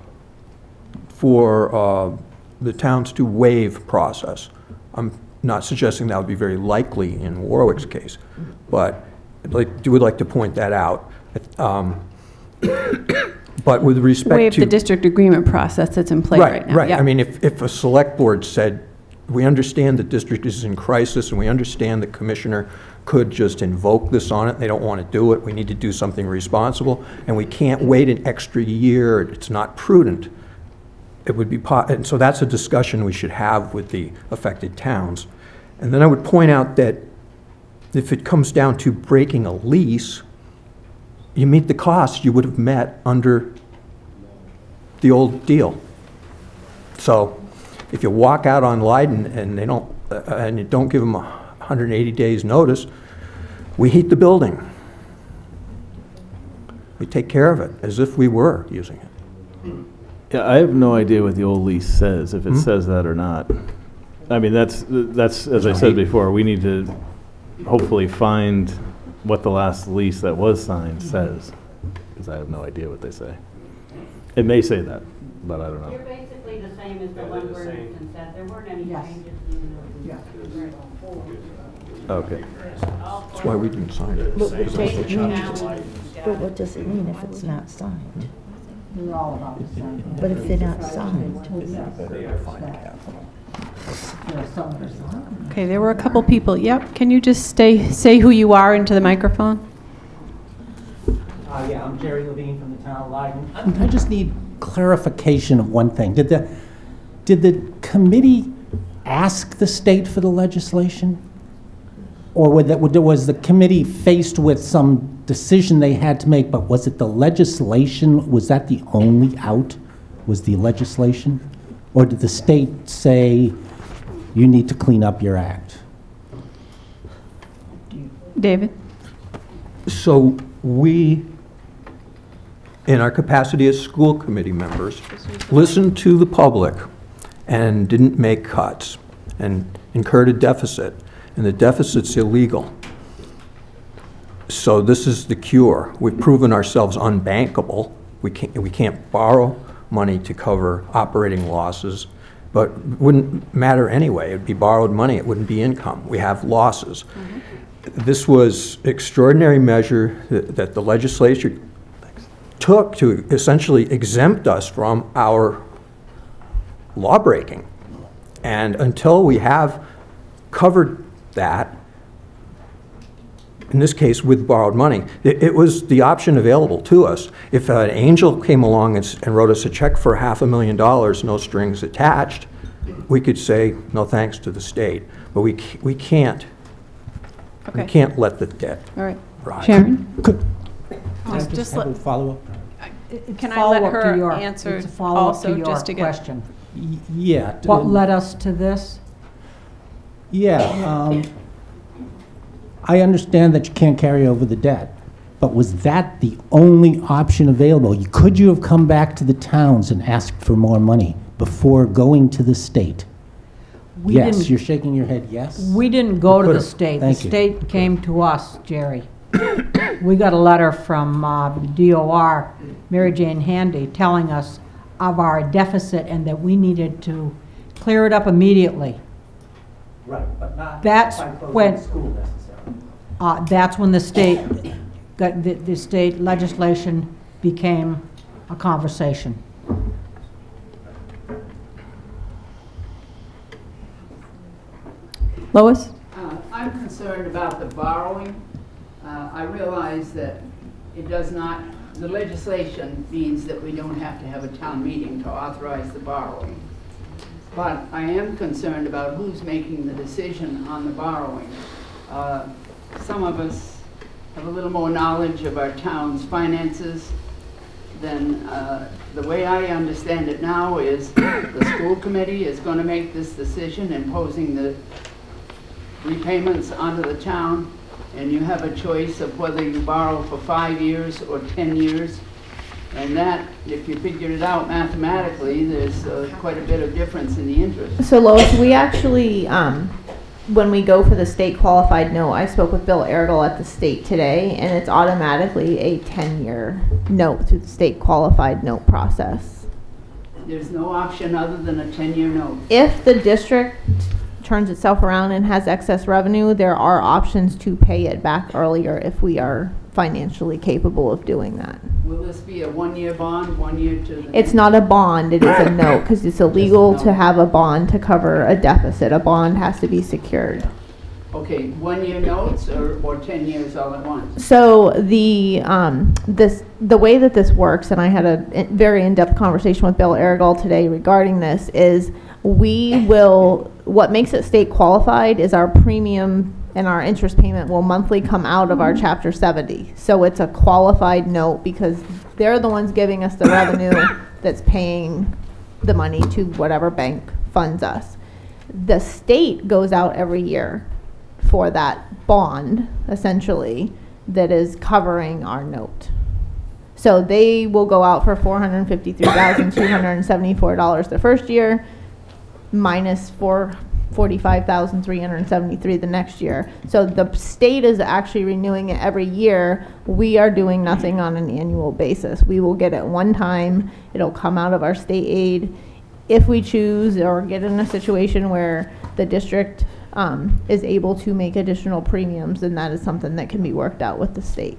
for the towns to waive process. I'm not suggesting that would be very likely in Warwick's case, but I would like to point that out. But with respect to... Waive the district agreement process that's in play right now. Right. Yeah. I mean, if a select board said, we understand the district is in crisis, and we understand the commissioner could just invoke this on it, they don't want to do it, we need to do something responsible, and we can't wait an extra year, it's not prudent, it would be, and so that's a discussion we should have with the affected towns. And then I would point out that if it comes down to breaking a lease, you meet the costs you would have met under the old deal. So if you walk out on Leiden and they don't, and you don't give them 180 days notice, we heat the building. We take care of it as if we were using it. Yeah, I have no idea what the old lease says, if it says that or not. I mean, that's, as I said before, we need to hopefully find what the last lease that was signed says, because I have no idea what they say. It may say that, but I don't know. You're basically the same as the one Bernardston said. There weren't any changes. Okay. That's why we didn't sign it. But Because that's what John said. what does it mean if it's not signed? We're all about the same. But if they're not signed? Okay, there were a couple people. Yep, can you just say who you are into the microphone? Yeah, I'm Jerry Levine from the town of Leiden. I just need clarification of one thing. Did the committee ask the state for the legislation? Or was the committee faced with some decision they had to make, but was it the legislation? Was that the only out? Was the legislation? Or did the state say, you need to clean up your act? David? So we, in our capacity as school committee members, listened to the public and didn't make cuts and incurred a deficit, and the deficit's illegal. So this is the cure. We've proven ourselves unbankable. We can't borrow money to cover operating losses, but it wouldn't matter anyway. It'd be borrowed money. It wouldn't be income. We have losses. This was extraordinary measure that the legislature took to essentially exempt us from our law breaking. And until we have covered that, in this case with borrowed money, it was the option available to us. If an angel came along and wrote us a check for $500,000, no strings attached, we could say no thanks to the state. But we can't. Okay. We can't let the debt All right. rise. Sharon? Just have a follow-up? Can I let her answer It's a follow-up also to your just to get... question. Yeah. What led us to this? Yeah. I understand that you can't carry over the debt, but was that the only option available? Could you have come back to the towns and asked for more money before going to the state? Yes, you're shaking your head yes? We didn't go to the state. The state came to us, Jerry. We got a letter from DOR, Mary Jane Handy, telling us of our deficit and that we needed to clear it up immediately. Right, but not That's by closing when the school necessarily. That's when the state, the state legislation became a conversation. Lois? I'm concerned about the borrowing. I realize that it does not, the legislation means that we don't have to have a town meeting to authorize the borrowing. But I am concerned about who's making the decision on the borrowing. Some of us have a little more knowledge of our town's finances than the way I understand it now is the school committee is going to make this decision imposing the repayments onto the town, and you have a choice of whether you borrow for 5 years or 10 years. And that, if you figured it out mathematically, there's quite a bit of difference in the interest. So Lois, we actually, when we go for the state qualified note, I spoke with Bill Ergel at the state today, and it's automatically a 10-year note through the state qualified note process. There's no option other than a 10-year note. If the district turns itself around and has excess revenue, there are options to pay it back earlier if we are financially capable of doing that. Will this be a 1-year bond, 1 year to the It's not a bond, it is a note, because it's illegal to have a bond to cover a deficit. A bond has to be secured. Okay, 1-year notes or 10 years all at once? So the way that this works, and I had a very in-depth conversation with Bill Ergel today regarding this, is what makes it state qualified is our premium and our interest payment will monthly come out of our Chapter 70. So it's a qualified note because they're the ones giving us the revenue that's paying the money to whatever bank funds us. The state goes out every year for that bond, essentially, that is covering our note. So they will go out for $453,274 the first year, minus $45,373 the next year. So the state is actually renewing it every year. We are doing nothing on an annual basis. We will get it one time. It'll come out of our state aid if we choose or get in a situation where the district is able to make additional premiums, then that is something that can be worked out with the state.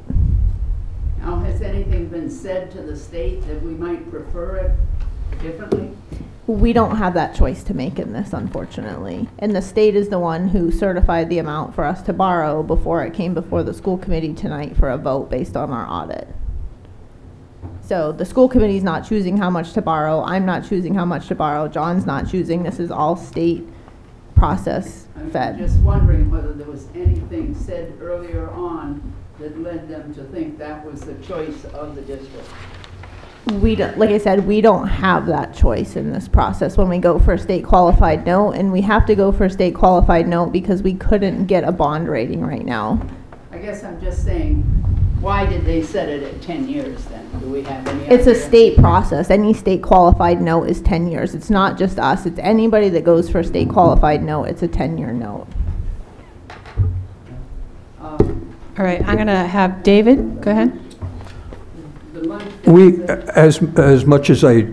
Now, has anything been said to the state that we might prefer it differently? We don't have that choice to make in this, unfortunately. And the state is the one who certified the amount for us to borrow before it came before the school committee tonight for a vote based on our audit. So the school committee is not choosing how much to borrow. I'm not choosing how much to borrow. John's not choosing. This is all state process fed. I'm just wondering whether there was anything said earlier on that led them to think that was the choice of the district. We don't, like I said, we don't have that choice in this process when we go for a state qualified note, and we have to go for a state qualified note because we couldn't get a bond rating right now. I guess I'm just saying, why did they set it at 10 years then? Do we have any It's idea? a state process. Any state qualified note is 10 years. It's not just us. It's anybody that goes for a state qualified note. It's a 10-year note. All right, I'm going to have David, go ahead. We, as much as I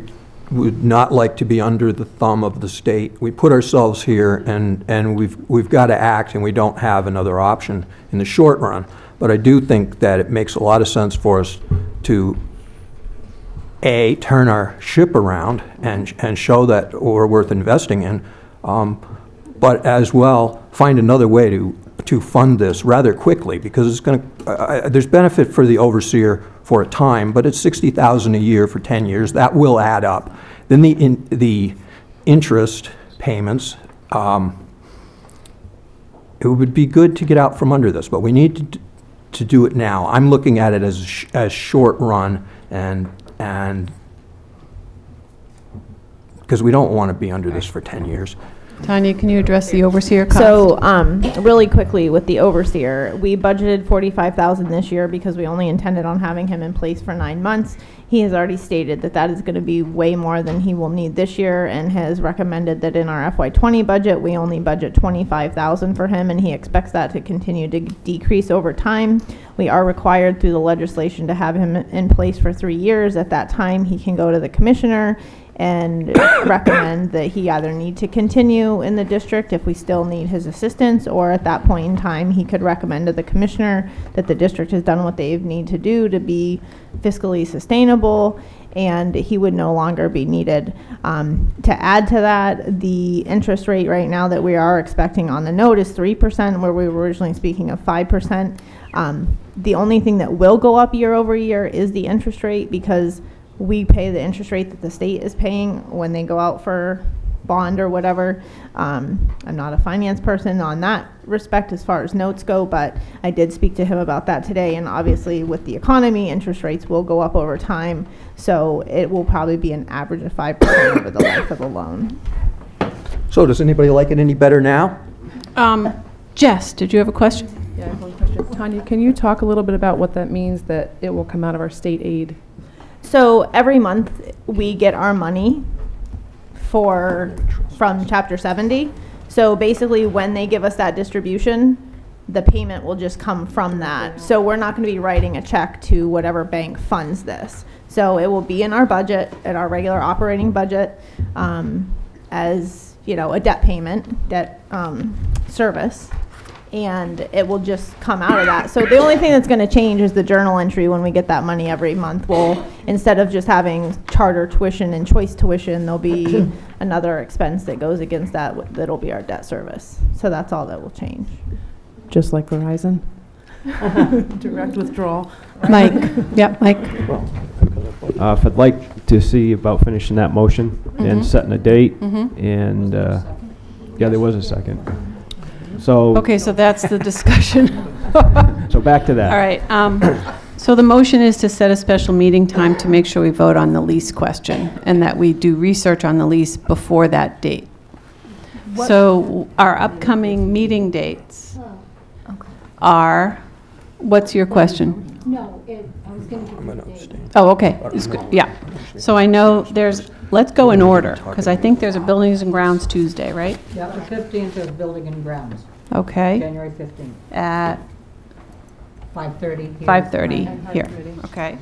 would not like to be under the thumb of the state, we put ourselves here and we've got to act, and we don't have another option in the short run. But I do think that it makes a lot of sense for us to, A, turn our ship around and show that we're worth investing in, but as well find another way to fund this rather quickly, because it's going to, there's benefit for the overseer for a time, but it's $60,000 a year for 10 years. That will add up. Then the interest payments, it would be good to get out from under this, but we need to do it now. I'm looking at it as short run, and because we don't want to be under this for 10 years. Tanya, can you address the overseer cost? So, really quickly with the overseer, we budgeted $45,000 this year because we only intended on having him in place for 9 months. He has already stated that that is going to be way more than he will need this year, and has recommended that in our FY20 budget, we only budget $25,000 for him, and he expects that to continue to decrease over time. We are required through the legislation to have him in place for 3 years. At that time, he can go to the commissioner and recommend that he either need to continue in the district if we still need his assistance, or at that point in time he could recommend to the commissioner that the district has done what they need to do to be fiscally sustainable, and he would no longer be needed. To add to that, the interest rate right now that we are expecting on the note is 3%, where we were originally speaking of 5%. The only thing that will go up year over year is the interest rate, because we pay the interest rate that the state is paying when they go out for bond or whatever. I'm not a finance person on that respect as far as notes go, but I did speak to him about that today, and obviously with the economy, interest rates will go up over time, so it will probably be an average of 5% over the life of the loan. So does anybody like it any better now? Jess, did you have a question? Yeah, I have one question. Tanya, can you talk a little bit about what that means, that it will come out of our state aid? So every month we get our money from Chapter 70. So basically when they give us that distribution, the payment will just come from that. So we're not going to be writing a check to whatever bank funds this. So it will be in our budget, in our regular operating budget, as, you know, a debt payment, debt service. And it will just come out of that. So the only thing that's going to change is the journal entry when we get that money every month. We'll, instead of just having charter tuition and choice tuition, there'll be another expense that goes against that. That'll be our debt service. So that's all that will change. Just like Verizon? Direct withdrawal. Mike. Yep, Mike. If I'd like to see about finishing that motion and setting a date, and yeah, there was a second. So Okay, so that's the discussion. So back to that. All right. So the motion is to set a special meeting time to make sure we vote on the lease question, and that we do research on the lease before that date. So our upcoming meeting dates are, what's your question? No, I was going to give you a date. Oh, okay. It's good. Yeah. So I know there's, let's go in order, because I think there's a Buildings and Grounds Tuesday, right? Yeah, the 15th is Building and Grounds. Okay. January 15th. At 5:30 here. 5:30 here. Okay.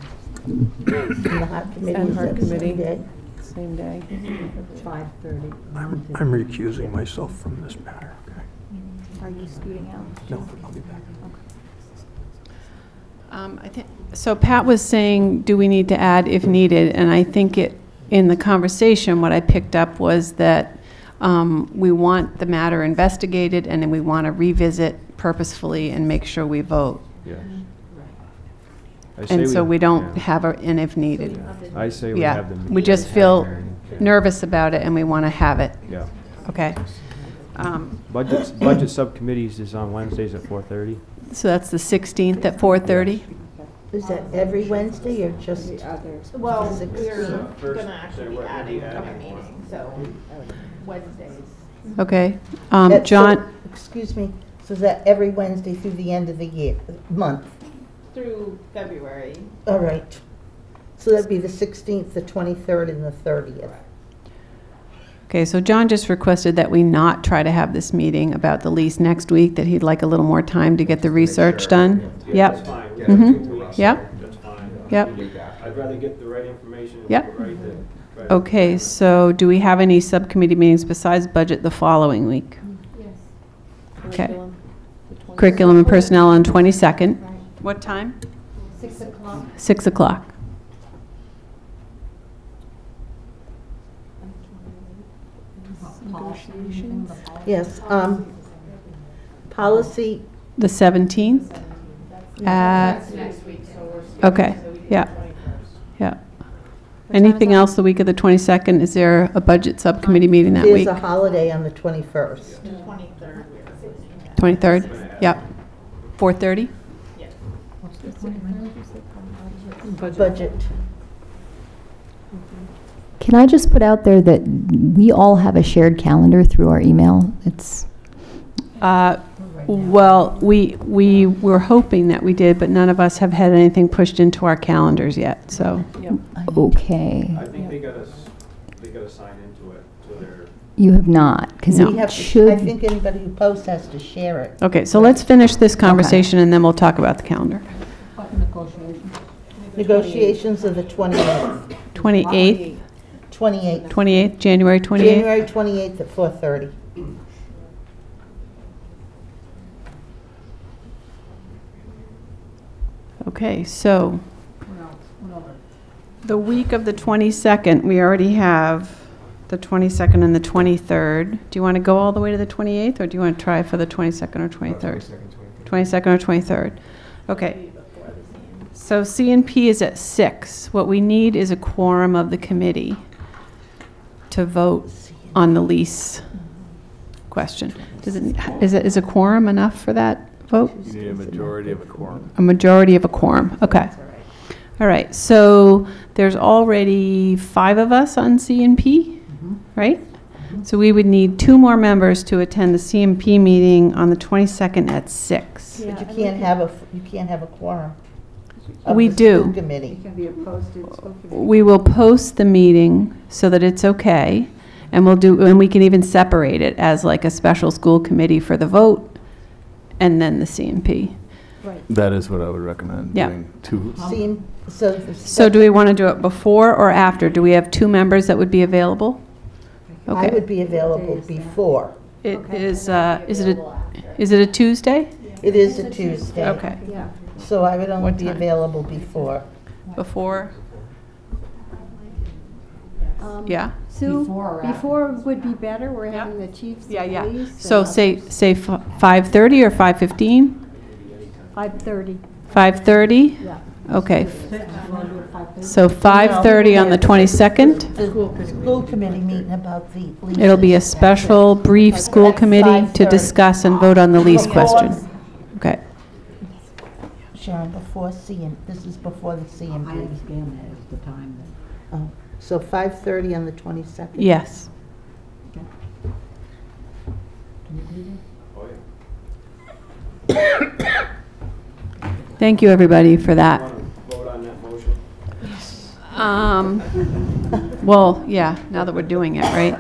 And Heart Committee, same day. 5:30. I'm recusing myself from this matter. Okay. Are you scooting out? No, I'll be back. I think, so Pat was saying, do we need to add if needed? And I think in the conversation, what I picked up was that we want the matter investigated, and then we want to revisit purposefully and make sure we vote. Yeah. And so we don't have an if needed. I say we Yeah, have them. we just feel nervous about it, and we want to have it. Yeah. Okay. Budget subcommittees is on Wednesdays at 4:30. So that's the 16th at 4:30? Is that every Wednesday or just? Well, the we're 16th? going to actually be adding a meeting, so Wednesdays. Okay. That's John? so- excuse me, so is that every Wednesday through the end of the month? Through February. All right. So that'd be the 16th, the 23rd, and the 30th. Okay, so John just requested that we not try to have this meeting about the lease next week, that he'd like a little more time to get the research done. Yeah, Yep. that's fine. Yeah, Mhm. 2 weeks. Yep. That's fine. Yep. I'd rather get the right information. Yep. Right then. Okay, so do we have any subcommittee meetings besides budget the following week? Yes. Okay. Curriculum and personnel on 22nd. What time? 6 o'clock. 6 o'clock. Yes, policy, The 17th? That's next week, so we're. Okay, yeah. Yeah. Anything else the week of the 22nd? Is there a budget subcommittee meeting that there's week? a holiday on the 21st. 23rd. 23rd? Yep. 4:30? Budget. Can I just put out there that we all have a shared calendar through our email? It's Well, we were hoping that we did, but none of us have had anything pushed into our calendars yet, so. okay. I think they gotta sign into it, so they're. You have not, because We it have to- should. I think anybody who posts has to share it. Okay, so let's finish this conversation and then we'll talk about the calendar. Negotiations are the 28th. 28th? 28th. 28th, January 28th? January 28th at 4:30. Okay, so the week of the 22nd, we already have the 22nd and the 23rd. Do you want to go all the way to the 28th, or do you want to try for the 22nd or 23rd? 22nd or 23rd. Okay. So C&P is at 6. What we need is a quorum of the committee to vote on the lease question. Is a quorum enough for that vote? You need a majority of a quorum. A majority of a quorum, okay. All right, so there's already 5 of us on C&P, right? So we would need 2 more members to attend the C&P meeting on the 22nd at 6. But you can't have a quorum. of We the do. school committee. It can be a posted school committee. We will post the meeting so that it's okay, and we can even separate it as like a special school committee for the vote, and then the C&P. Right. That is what I would recommend. Yeah. Doing 2. So do we want to do it before or after? Do we have 2 members that would be available? I Okay. would be available before. Is it a Tuesday? It is a Tuesday. Okay. Yeah. So I would only What be time? available before. Before? Yeah? Sue, Before or after? before would be better, we're having the chiefs of Yeah. police. So and say 5:30 or 5:15? 5:30. 5:30? Yeah. Okay. So 5:30 on the 22nd? The school committee meeting about the leases. It'll be a special brief school At committee to 5:30. discuss and vote on the lease question. Okay. Sharon, this is before the CMP. I understand that is the time that. Oh, so 5:30 on the 22nd? Yes. Thank you, everybody, for that. Vote on that motion? Well, yeah, now that we're doing it, right?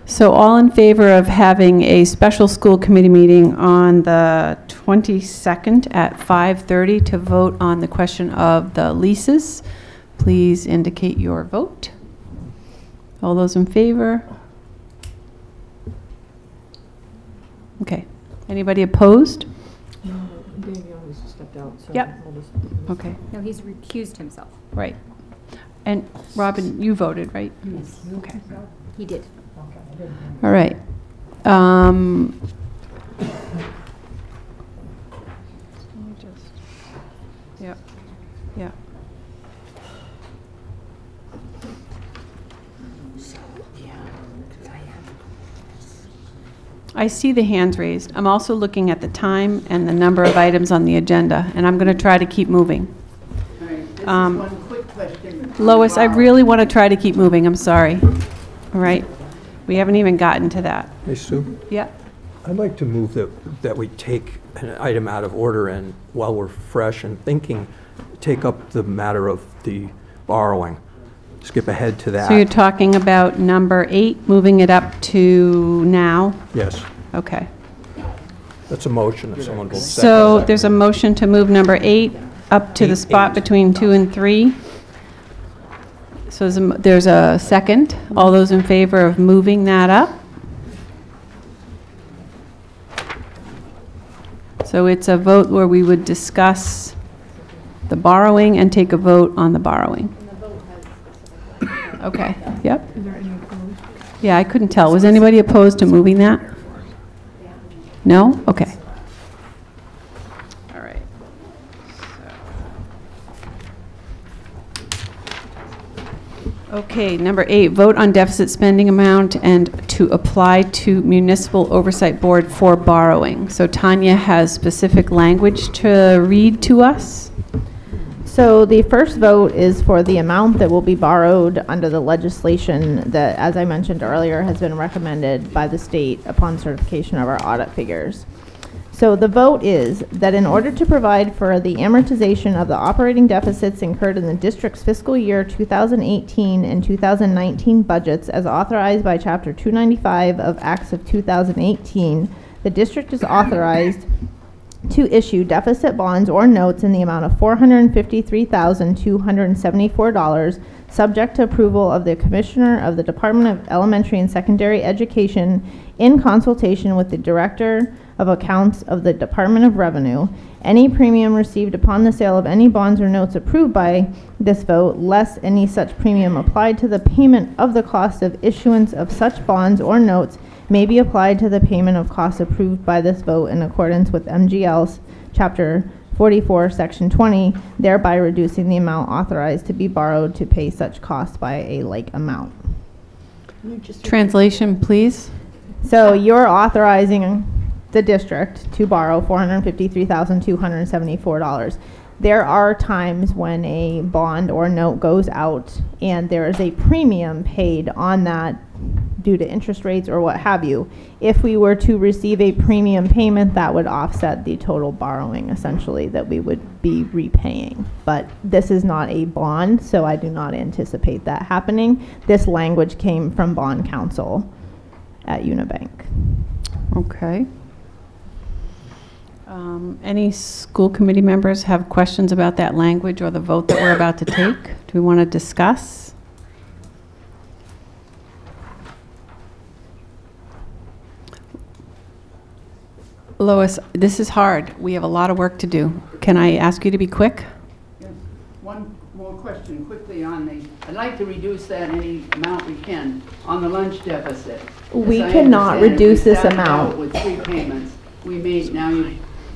So all in favor of having a special school committee meeting on the 22nd at 5:30 to vote on the question of the leases, please indicate your vote. All those in favor? Okay. Anybody opposed? Davion has stepped out, so Yep. we'll just. Okay, No, he's recused himself. right. And Robin, you voted, right? Yes. Okay. He did. All right. Yeah, yeah. I see the hands raised. I'm also looking at the time and the number of items on the agenda, and I'm going to try to keep moving. All right, this is one quick question. Lois, I really want to try to keep moving. I'm sorry. All right. We haven't even gotten to that. Hey, Sue? Yeah. I'd like to move that we take an item out of order and, while we're fresh and thinking, take up the matter of the borrowing. Skip ahead to that. So you're talking about number 8, moving it up to now? Yes. Okay. That's a motion if someone will second. So there's a motion to move number 8 up to the spot between 2 and 3. So there's a second. All those in favor of moving that up? So it's a vote where we would discuss the borrowing and take a vote on the borrowing. Okay, yep. Is there any opposed? Yeah, I couldn't tell. Was anybody opposed to moving that? No? Okay. All right. Okay, number 8, vote on deficit spending amount and to apply to Municipal Oversight Board for borrowing. So Tanya has specific language to read to us. So the first vote is for the amount that will be borrowed under the legislation that, as I mentioned earlier, has been recommended by the state upon certification of our audit figures. So the vote is that in order to provide for the amortization of the operating deficits incurred in the district's fiscal year 2018 and 2019 budgets as authorized by Chapter 295 of Acts of 2018, the district is authorized to issue deficit bonds or notes in the amount of $453,274, subject to approval of the Commissioner of the Department of Elementary and Secondary Education in consultation with the Director of Accounts of the Department of Revenue. Any premium received upon the sale of any bonds or notes approved by this vote, less any such premium applied to the payment of the cost of issuance of such bonds or notes, may be applied to the payment of costs approved by this vote in accordance with MGL's Chapter 44, Section 20, thereby reducing the amount authorized to be borrowed to pay such costs by a like amount. Translation, please. So you're authorizing the district to borrow $453,274. There are times when a bond or note goes out and there is a premium paid on that due to interest rates or what have you. If we were to receive a premium payment, that would offset the total borrowing essentially that we would be repaying. But this is not a bond, so I do not anticipate that happening. This language came from bond counsel at Unibank. Okay. Any school committee members have questions about that language or the vote that we're about to take? Do we want to discuss? Lois, this is hard. We have a lot of work to do. Can I ask you to be quick? Yes. One more question quickly on the, I'd like to reduce that any amount we can on the lunch deficit. We As I cannot understand it, reduce we this started out amount. with 3 payments. We made,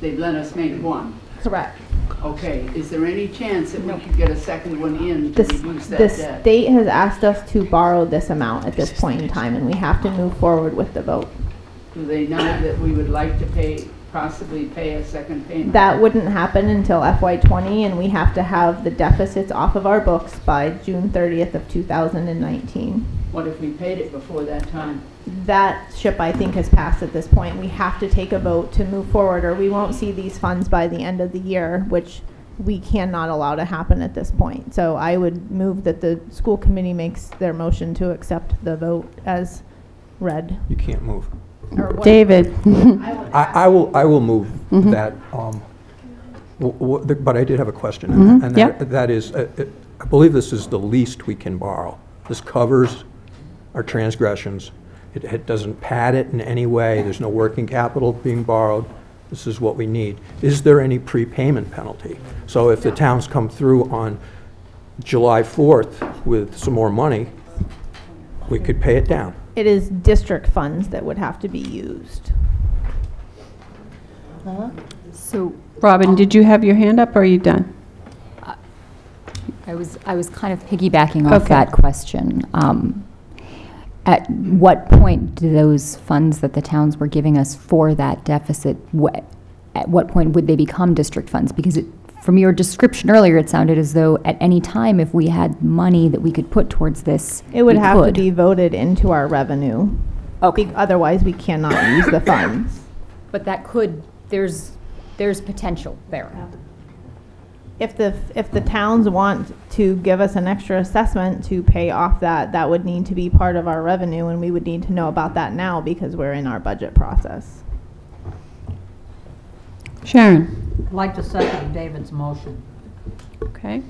they've let us make 1. Correct. Okay, is there any chance that we could get a second one in to reduce that The debt? state has asked us to borrow this amount at this point in time, and we have to move forward with the vote. Do they know that we would like to pay, possibly pay a second payment? That wouldn't happen until FY20, and we have to have the deficits off of our books by June 30th of 2019. What if we paid it before that time? That ship, I think, has passed at this point. We have to take a vote to move forward, or we won't see these funds by the end of the year, which we cannot allow to happen at this point. So I would move that the school committee makes their motion to accept the vote as read. You can't move. David. I will move that, but I did have a question. And that is, I believe this is the least we can borrow. This covers our transgressions, It doesn't pad it in any way. There's no working capital being borrowed. This is what we need. Is there any prepayment penalty? So if the towns come through on July 4th with some more money, we could pay it down. It is district funds that would have to be used. So, Robin, did you have your hand up, or are you done? I was kind of piggybacking off Okay. that question. At what point do those funds that the towns were giving us for that deficit, at what point would they become district funds? Because from your description earlier, it sounded as though at any time, if we had money that we could put towards this, It would we have could. to be voted into our revenue. Okay. Otherwise, we cannot use the funds. But that could, there's potential there. If the towns want to give us an extra assessment to pay off that would need to be part of our revenue, and we would need to know about that now because we're in our budget process. Sharon? I'd like to second David's motion. Okay.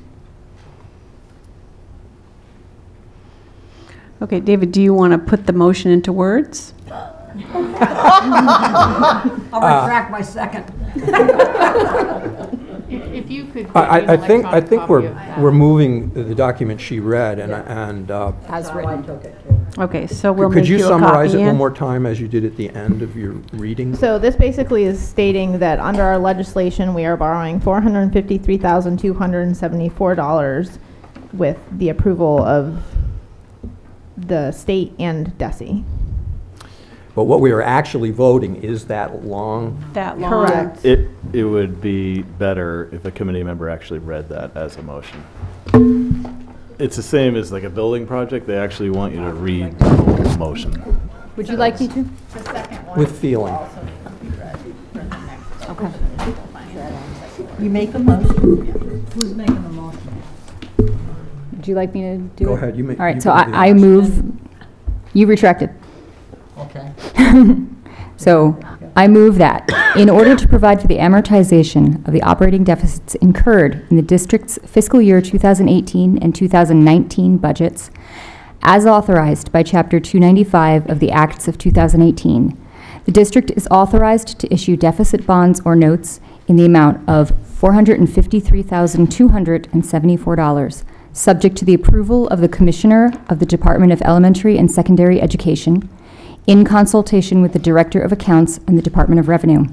Okay, David, do you want to put the motion into words? I'll retract my second. If you could. I think we're moving the document she read, and As written. Okay, so we'll could make you you a summarize copy, it one Ann? more time as you did at the end of your reading? So this basically is stating that under our legislation, we are borrowing $453,274 with the approval of the state and DESI. But what we are actually voting is that long. That long. Correct. It would be better if a committee member actually read that as a motion. It's the same as like a building project. They actually want you to read the whole motion. Would you like me to? The second one With feeling. also needs to be read for the next. Okay. You make a motion? Who's making the motion? Would you like me to do it? Go ahead, you make. All right, you so can do the I move, you retracted. Okay. So I move that in order to provide for the amortization of the operating deficits incurred in the district's fiscal year 2018 and 2019 budgets, as authorized by Chapter 295 of the Acts of 2018, the district is authorized to issue deficit bonds or notes in the amount of $453,274, subject to the approval of the Commissioner of the Department of Elementary and Secondary Education, in consultation with the Director of Accounts and the Department of Revenue.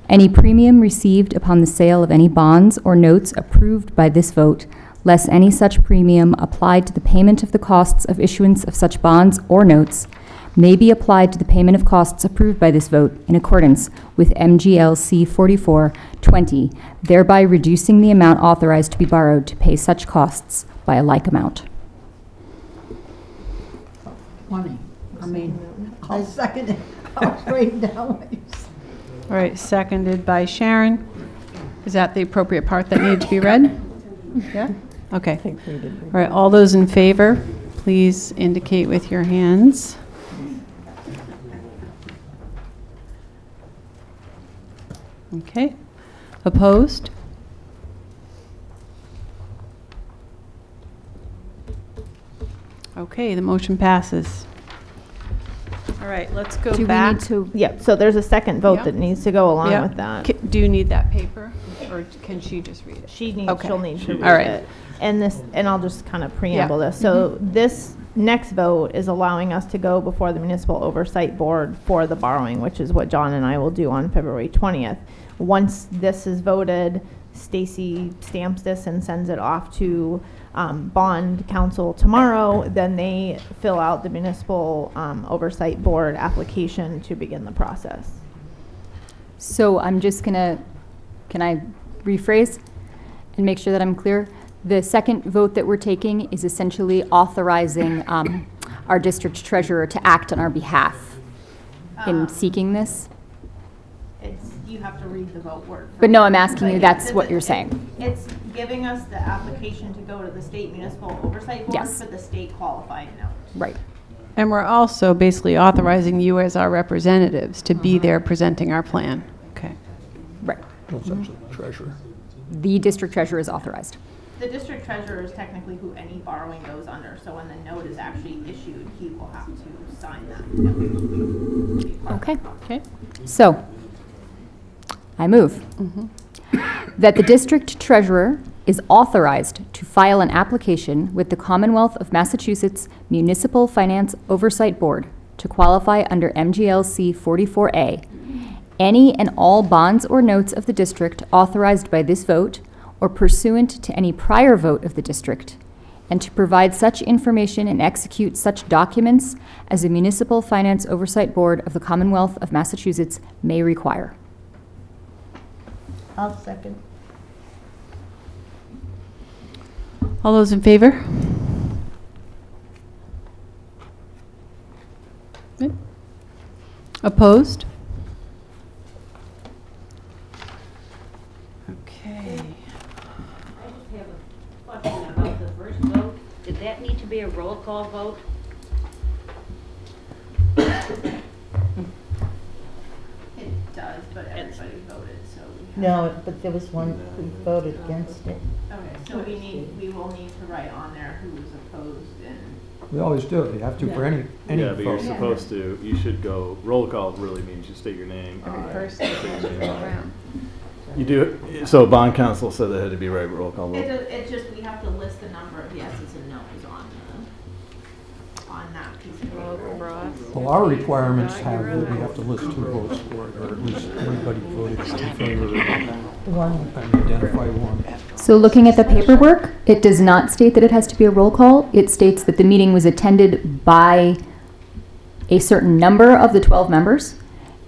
Any premium received upon the sale of any bonds or notes approved by this vote, less any such premium applied to the payment of the costs of issuance of such bonds or notes, may be applied to the payment of costs approved by this vote in accordance with MGLC 4420, thereby reducing the amount authorized to be borrowed to pay such costs by a like amount. I'll second it. I'll write down what you said. All right, seconded by Sharon. Is that the appropriate part that needed to be read? Yeah? Okay. All right, all those in favor, please indicate with your hands. Okay. Opposed? Okay, the motion passes. All right, let's go Do we back. need to? Yep, so there's a second vote Yep. that needs to go along Yep. with that. Do you need that paper, or can she just read it? She'll need to read All right. it. And I'll just kind of preamble this. So this next vote is allowing us to go before the Municipal Oversight Board for the borrowing, which is what John and I will do on February 20th. Once this is voted, Stacy stamps this and sends it off to bond council tomorrow. Then they fill out the Municipal Oversight Board application to begin the process. So I'm just gonna, can I rephrase and make sure that I'm clear? The second vote that we're taking is essentially authorizing our district treasurer to act on our behalf in seeking this. You have to read the vote word. But no, I'm asking you, that's what you're saying. It's giving us the application to go to the State Municipal Oversight Board Yes. for the state qualifying note. Right. And we're also basically authorizing you as our representatives to be there presenting our plan. Okay. Right. That's actually the treasurer. The district treasurer is authorized. The district treasurer is technically who any borrowing goes under, so when the note is actually issued, he will have to sign that note. Okay. Okay. So, I move that the district treasurer is authorized to file an application with the Commonwealth of Massachusetts Municipal Finance Oversight Board to qualify under MGLC 44A, any and all bonds or notes of the district authorized by this vote or pursuant to any prior vote of the district, and to provide such information and execute such documents as the Municipal Finance Oversight Board of the Commonwealth of Massachusetts may require. I'll second. All those in favor? Good. Opposed? Okay. I just have a question about the first vote. Did that need to be a roll call vote? It does, but everybody voted, so we have. No, but there was one who voted against it. Okay, so we will need to write on there who was opposed and. We always do, you have to for any Yeah, but you're vote. supposed to, you should go, roll call really means you state your name. Every person has to go around. You do, so bond counsel said that had to be right roll call vote. It just, we have to list the number of yeses and noes on that piece of paper. Well, our requirements have that we have to list 2 votes for it, or at least everybody voted in favor of it. And identify one. So looking at the paperwork, it does not state that it has to be a roll call. It states that the meeting was attended by a certain number of the 12 members,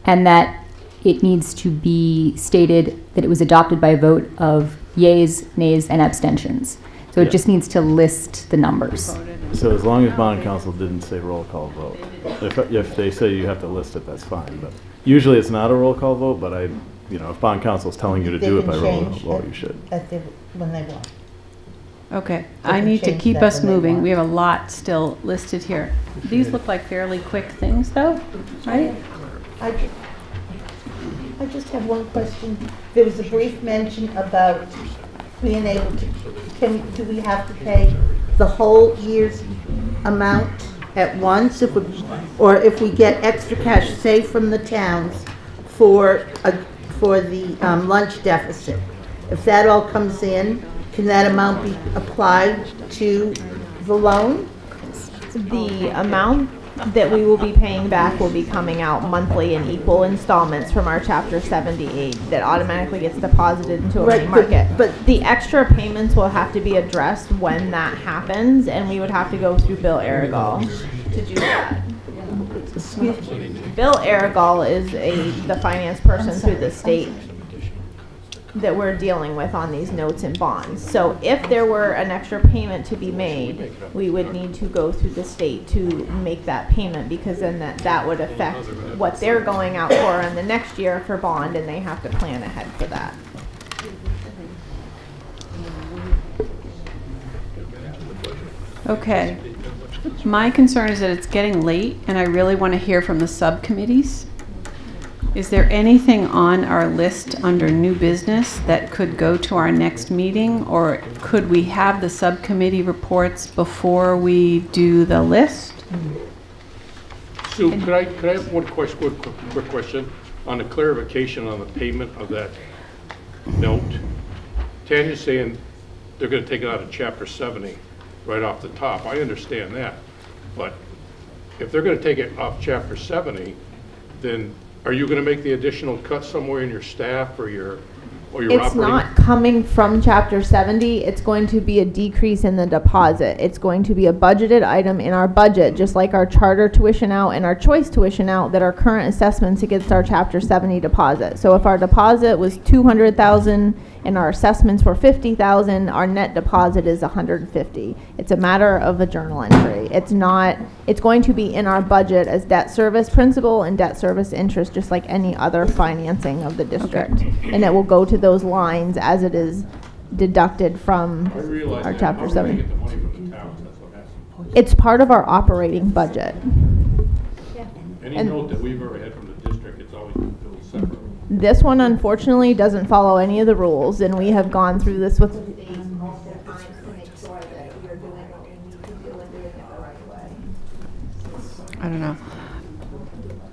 and that it needs to be stated that it was adopted by a vote of yeas, nays, and abstentions. So it just needs to list the numbers. So as long as bond counsel didn't say roll call vote. If they say you have to list it, that's fine, but usually it's not a roll call vote, but if bond counsel is telling you to do it by roll call vote, you should. When they want. Okay, They I can need to change keep that us when they moving. want. We have a lot still listed here. These look like fairly quick things, though, right? I just have one question. There was a brief mention about being able to, do we have to pay the whole year's amount at once? Or if we get extra cash, say from the towns, for the lunch deficit, if that all comes in, can that amount be applied to the loan? The amount that we will be paying back will be coming out monthly in equal installments from our Chapter 78 that automatically gets deposited into a money market. But the extra payments will have to be addressed when that happens, and we would have to go through Bill Aragal to do that. Bill Aragal is the finance person through the state that we're dealing with on these notes and bonds. So if there were an extra payment to be made, we would need to go through the state to make that payment, because then that would affect what they're going out for in the next year for bond, and they have to plan ahead for that. Okay. My concern is that it's getting late, and I really want to hear from the subcommittees. Is there anything on our list under new business that could go to our next meeting, or could we have the subcommittee reports before we do the list? Sue, could I have one question, quick question on the clarification on the payment of that note? Tanya's saying they're going to take it out of Chapter 70 right off the top. I understand that, but if they're going to take it off Chapter 70, then are you going to make the additional cut somewhere in your staff or your It's operating? not coming from Chapter 70. It's going to be a decrease in the deposit. It's going to be a budgeted item in our budget, just like our charter tuition out and our choice tuition out, that are current assessments against our Chapter 70 deposit. So if our deposit was $200,000 and our assessments were $50,000, our net deposit is $150,000. It's a matter of a journal entry. It's not. It's going to be in our budget as debt service principal and debt service interest, just like any other financing of the district. And it will go to those lines as it is deducted from our Chapter 70. It's part of our operating budget. Any note that we've ever had from the district, it's always been billed separate. This one unfortunately doesn't follow any of the rules, and we have gone through this with doing what we need to do and doing it the right way. I don't know.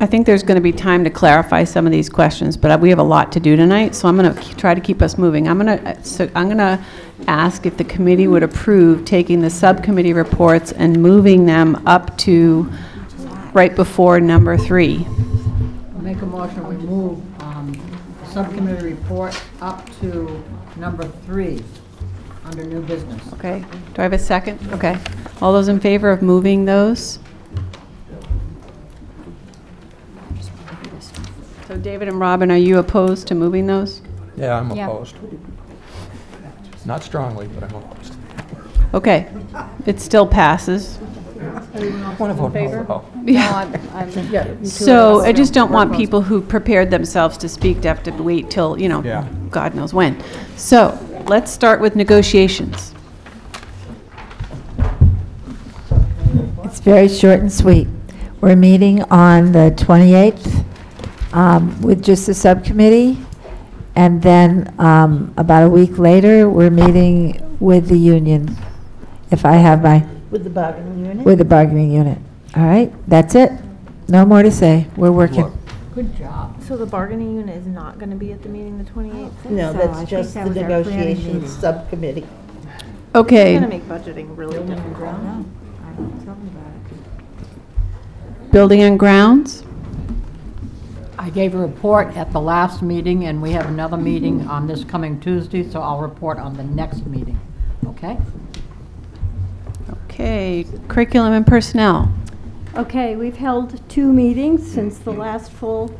I think there's going to be time to clarify some of these questions, but we have a lot to do tonight, so I'm going to try to keep us moving. I'm going to ask if the committee would approve taking the subcommittee reports and moving them up to right before number 3. I'll make a motion, we move subcommittee report up to number 3 under new business. Okay. Do I have a second? Okay. All those in favor of moving those? So David and Robin, are you opposed to moving those? Yeah, I'm opposed. Not strongly, but I'm opposed. Okay. It still passes. Want to vote no? Yeah. So I just don't want people who prepared themselves to speak to have to wait till, you know, God knows when. So let's start with negotiations. It's very short and sweet. We're meeting on the 28th with just the subcommittee, and then about a week later, we're meeting with the union. If I have my... With the bargaining unit? With the bargaining unit. All right, that's it. No more to say. We're working. Good job. So the bargaining unit is not going to be at the meeting the 28th? No, that's just the negotiations subcommittee. Okay. It's going to make budgeting really difficult. Building and grounds? I gave a report at the last meeting, and we have another meeting on this coming Tuesday, so I'll report on the next meeting. Okay? Okay. Curriculum and personnel. Okay, we've held 2 meetings since the last full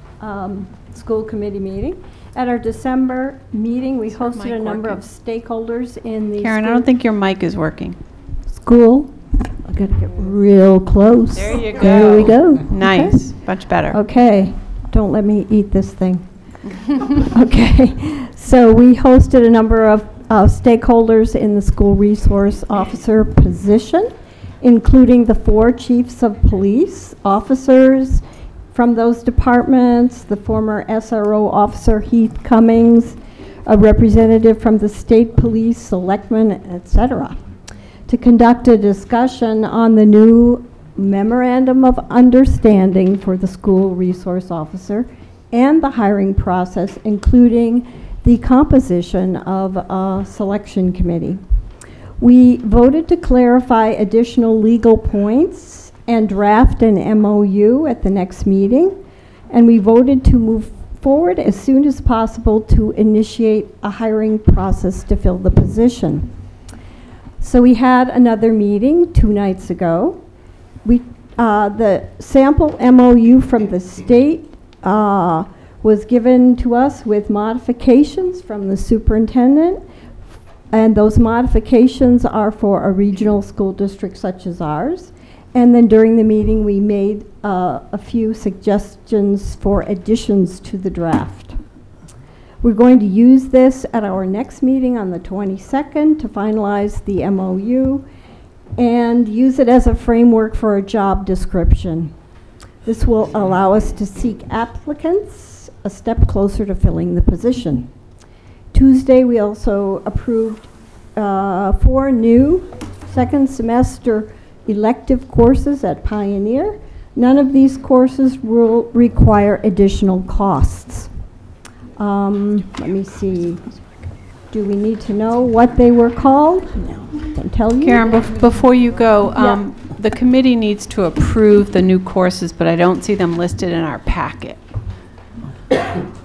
school committee meeting. At our December meeting, we hosted a number of stakeholders in the Karen, I don't think your mic is working. school. I got to get real close. There you go. There we go. Nice. Much better. Okay, don't let me eat this thing. Okay, so we hosted a number of stakeholders in the school resource officer position, including the 4 chiefs of police officers from those departments, the former SRO officer Heath Cummings, a representative from the state police, selectmen, etc., to conduct a discussion on the new memorandum of understanding for the school resource officer and the hiring process, including the composition of a selection committee. We voted to clarify additional legal points and draft an MOU at the next meeting, and we voted to move forward as soon as possible to initiate a hiring process to fill the position. So we had another meeting 2 nights ago. The sample MOU from the state was given to us with modifications from the superintendent, and those modifications are for a regional school district such as ours. And then during the meeting, we made a few suggestions for additions to the draft. We're going to use this at our next meeting on the 22nd to finalize the MOU and use it as a framework for a job description. This will allow us to seek applicants a step closer to filling the position. Tuesday, we also approved 4 new second semester elective courses at Pioneer. None of these courses will require additional costs. Let me see. Do we need to know what they were called? No. I can tell you. Karen, before you go, the committee needs to approve the new courses, but I don't see them listed in our packet.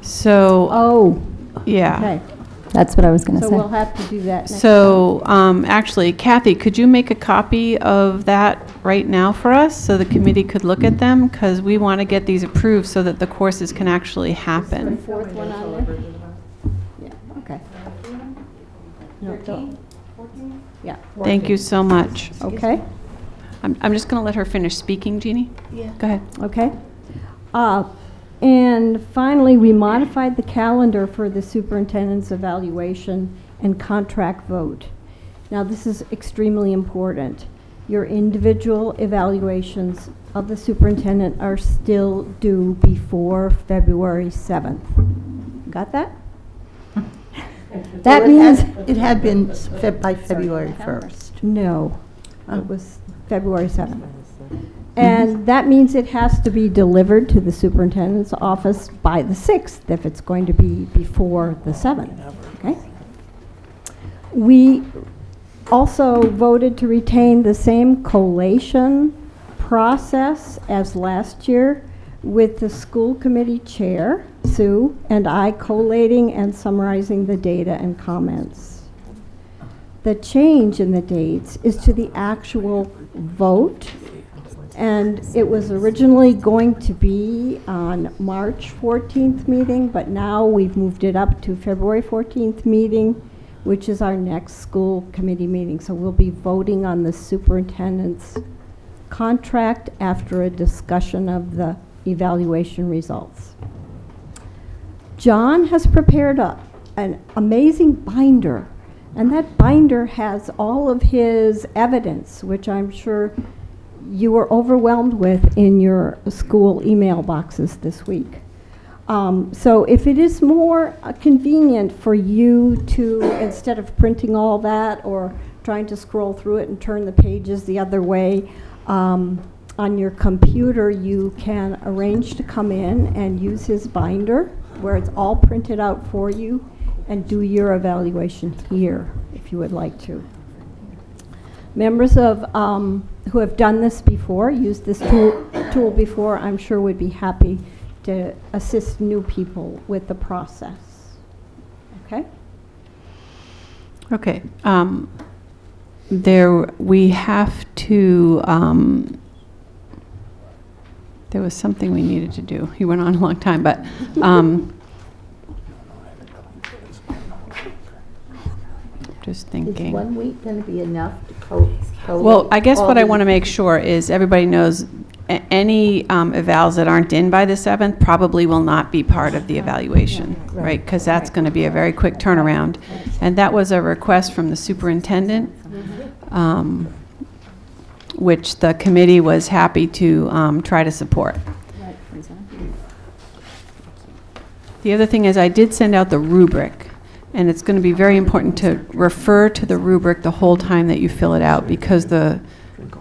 So. Oh. Yeah. Okay. That's what I was going to say. So we'll have to do that next So, actually, Kathy, could you make a copy of that right now for us so the committee could look at them? Because we want to get these approved so that the courses can actually happen. The 4th one on there? Yeah, okay. No, don't. Yeah. Thank you so much. Okay. I'm just going to let her finish speaking, Jeannie. Yeah. Go ahead. Okay. And finally, we modified the calendar for the superintendent's evaluation and contract vote. Now, this is extremely important. Your individual evaluations of the superintendent are still due before February 7th. Got that? That means it had been by February 1st. No. It was February 7th. And that means it has to be delivered to the superintendent's office by the 6th if it's going to be before the 7th. Okay? We also voted to retain the same collation process as last year, with the school committee chair, Sue, and I collating and summarizing the data and comments. The change in the dates is to the actual vote, and it was originally going to be on March 14th meeting, but now we've moved it up to February 14th meeting, which is our next school committee meeting. So we'll be voting on the superintendent's contract after a discussion of the evaluation results. John has prepared an amazing binder, and that binder has all of his evidence, which I'm sure you were overwhelmed with in your school email boxes this week. So if it is more convenient for you to, instead of printing all that or trying to scroll through it and turn the pages the other way, on your computer, you can arrange to come in and use his binder where it's all printed out for you and do your evaluation here if you would like to. Members of who have done this before, used this tool before, I'm sure would be happy to assist new people with the process. Okay? Okay. We have to, there was something we needed to do. He went on a long time, but just thinking. Is 1 week going to be enough to collate? Well, I guess what I want to make sure is everybody knows any evals that aren't in by the 7th probably will not be part of the evaluation, right? Because that's going to be a very quick turnaround. And that was a request from the superintendent, which the committee was happy to try to support. The other thing is I did send out the rubric, and it's going to be very important to refer to the rubric the whole time that you fill it out, because the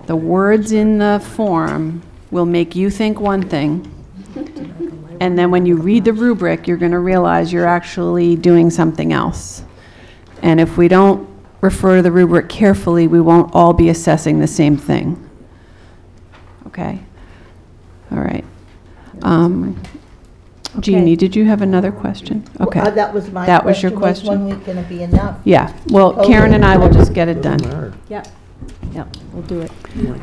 words in the form will make you think one thing, and then when you read the rubric, you're going to realize you're actually doing something else. And if we don't refer to the rubric carefully, we won't all be assessing the same thing. Okay? All right. Jeannie, did you have another question? Okay. That was my question. That was your question? Was 1 week going to be enough? Yeah. Well, Karen and I will just get it done. Yep. Yep, we'll do it.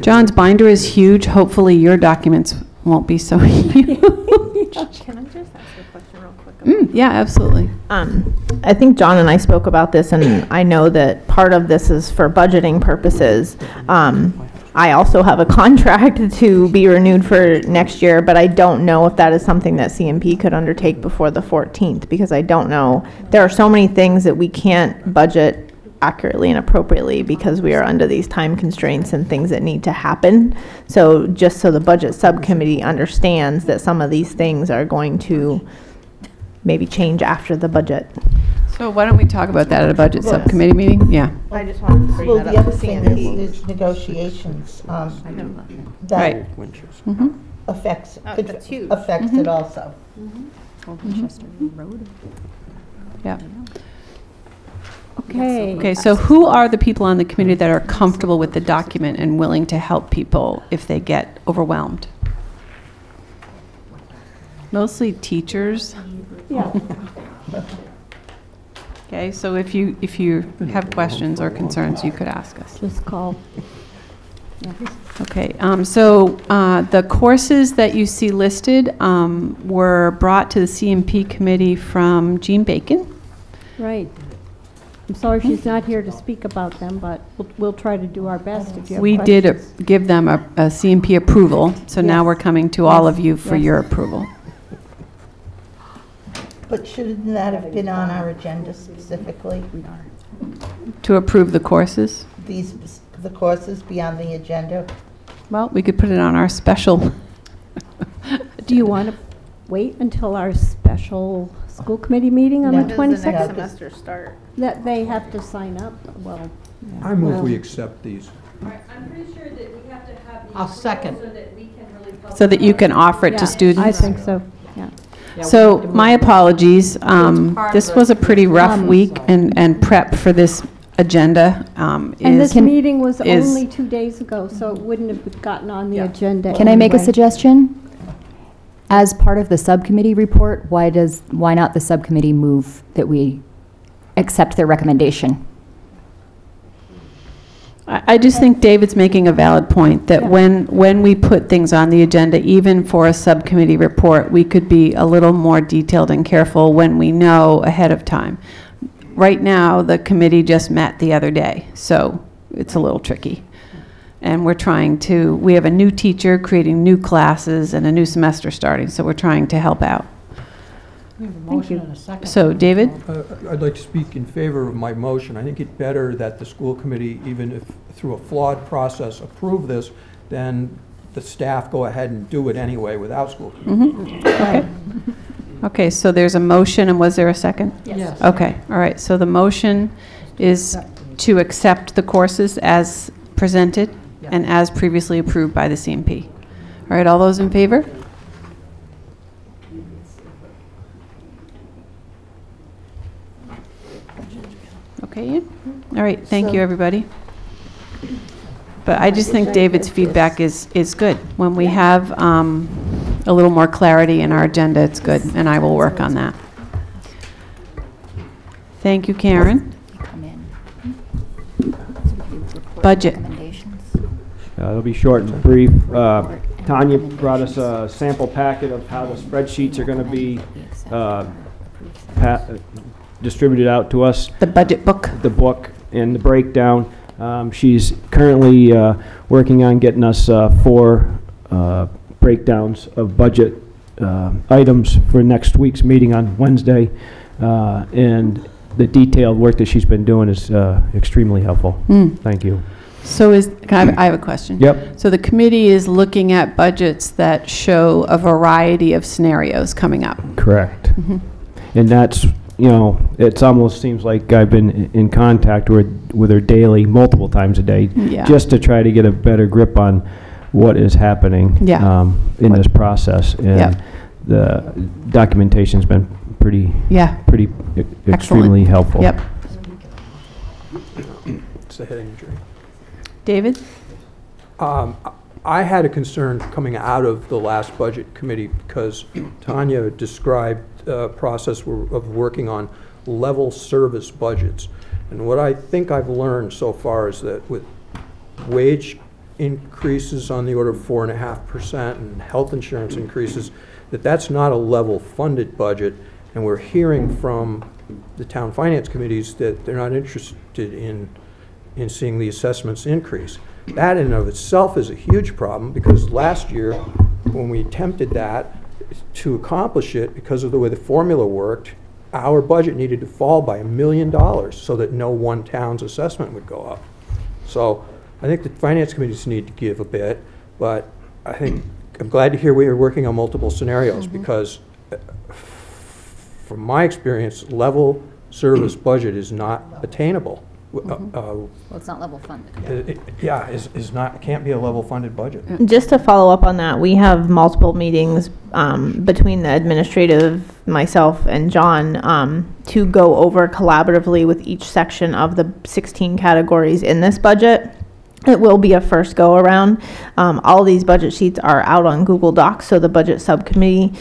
John's binder is huge. Hopefully your documents won't be so huge. Can I just ask a question real quick? Yeah, absolutely. I think John and I spoke about this, and I know that part of this is for budgeting purposes. I also have a contract to be renewed for next year, but I don't know if that is something that CMP could undertake before the 14th, because I don't know. There are so many things that we can't budget accurately and appropriately because we are under these time constraints and things that need to happen. So just so the budget subcommittee understands that some of these things are going to maybe change after the budget. So why don't we talk about that at a budget subcommittee meeting? Yeah. I just wanted to bring that up. Well, the other thing is negotiations. That affects, that's huge. affects it also. Yeah. Okay. Okay, so who are the people on the committee that are comfortable with the document and willing to help people if they get overwhelmed? Mostly teachers. Yeah. Okay, so if you have questions or concerns, you could ask us. Just call. Yeah. Okay, so the courses that you see listed were brought to the CMP committee from Jean Bacon. Right. I'm sorry she's not here to speak about them, but we'll try to do our best if you have We questions. did give them a CMP approval, so now we're coming to all of you for your approval. But shouldn't that have been on our agenda specifically? To approve the courses? The courses be on the agenda? Well, we could put it on our special. Do you want to wait until our special school committee meeting on the 22nd? When does the next semester start? That they have to sign up, well. I move we accept these. I'm pretty sure that we have to have the I'll second. so that we can really publish. So that you can offer it Yeah, to students? I think so, yeah. So my apologies. part This of was a pretty rough Um, week and prep for this agenda. And this is- meeting was is- only 2 days ago, so it wouldn't have gotten on the agenda. Can I make a anyway. suggestion? As part of the subcommittee report, why not the subcommittee move that we accept their recommendation? I just think David's making a valid point, that when we put things on the agenda, even for a subcommittee report, we could be a little more detailed and careful when we know ahead of time. Right now, the committee just met the other day, so it's a little tricky. And we have a new teacher creating new classes and a new semester starting, so we're trying to help out. We have a motion and a second. So, David? I'd like to speak in favor of my motion. I think it's better that the school committee, even if through a flawed process, approve this, than the staff go ahead and do it anyway without school committee. Okay. Okay, so there's a motion, and was there a second? Yes. Okay, all right, so the motion is to accept the courses as presented and as previously approved by the CMP. All right, all those in favor? Okay, Ian? All right, thank you, everybody. But I just think David's feedback is good. When we have a little more clarity in our agenda, it's good, and I will work on that. Thank you, Karen. Budget. It'll be short and brief. Tanya brought us a sample packet of how the spreadsheets are going to be distributed out to us. The budget book. The book and the breakdown. She's currently working on getting us 4 breakdowns of budget items for next week's meeting on Wednesday. And the detailed work that she's been doing is extremely helpful. Thank you. So I have a question. Yep. So the committee is looking at budgets that show a variety of scenarios coming up. Correct. And that's, it almost seems like I've been in contact with her daily, multiple times a day, just to try to get a better grip on what is happening in this process. And the documentation's been pretty extremely helpful. Yep. It's the head injury. David? I had a concern coming out of the last budget committee because Tanya described a process of working on level service budgets. And what I think I've learned so far is that with wage increases on the order of 4.5% and health insurance increases, that's not a level funded budget. And we're hearing from the town finance committees that they're not interested in seeing the assessments increase. That in and of itself is a huge problem because last year when we attempted that, to accomplish it, because of the way the formula worked, our budget needed to fall by $1 million so that no one town's assessment would go up. So I think the finance committees need to give a bit, but I'm glad to hear we are working on multiple scenarios because from my experience, level service budget is not attainable. Well, it's not level funded. Can't be a level funded budget. Just to follow up on that, we have multiple meetings between the administrative, myself, and John to go over collaboratively with each section of the 16 categories in this budget. It will be a first go around. All these budget sheets are out on Google Docs, so the budget subcommittee,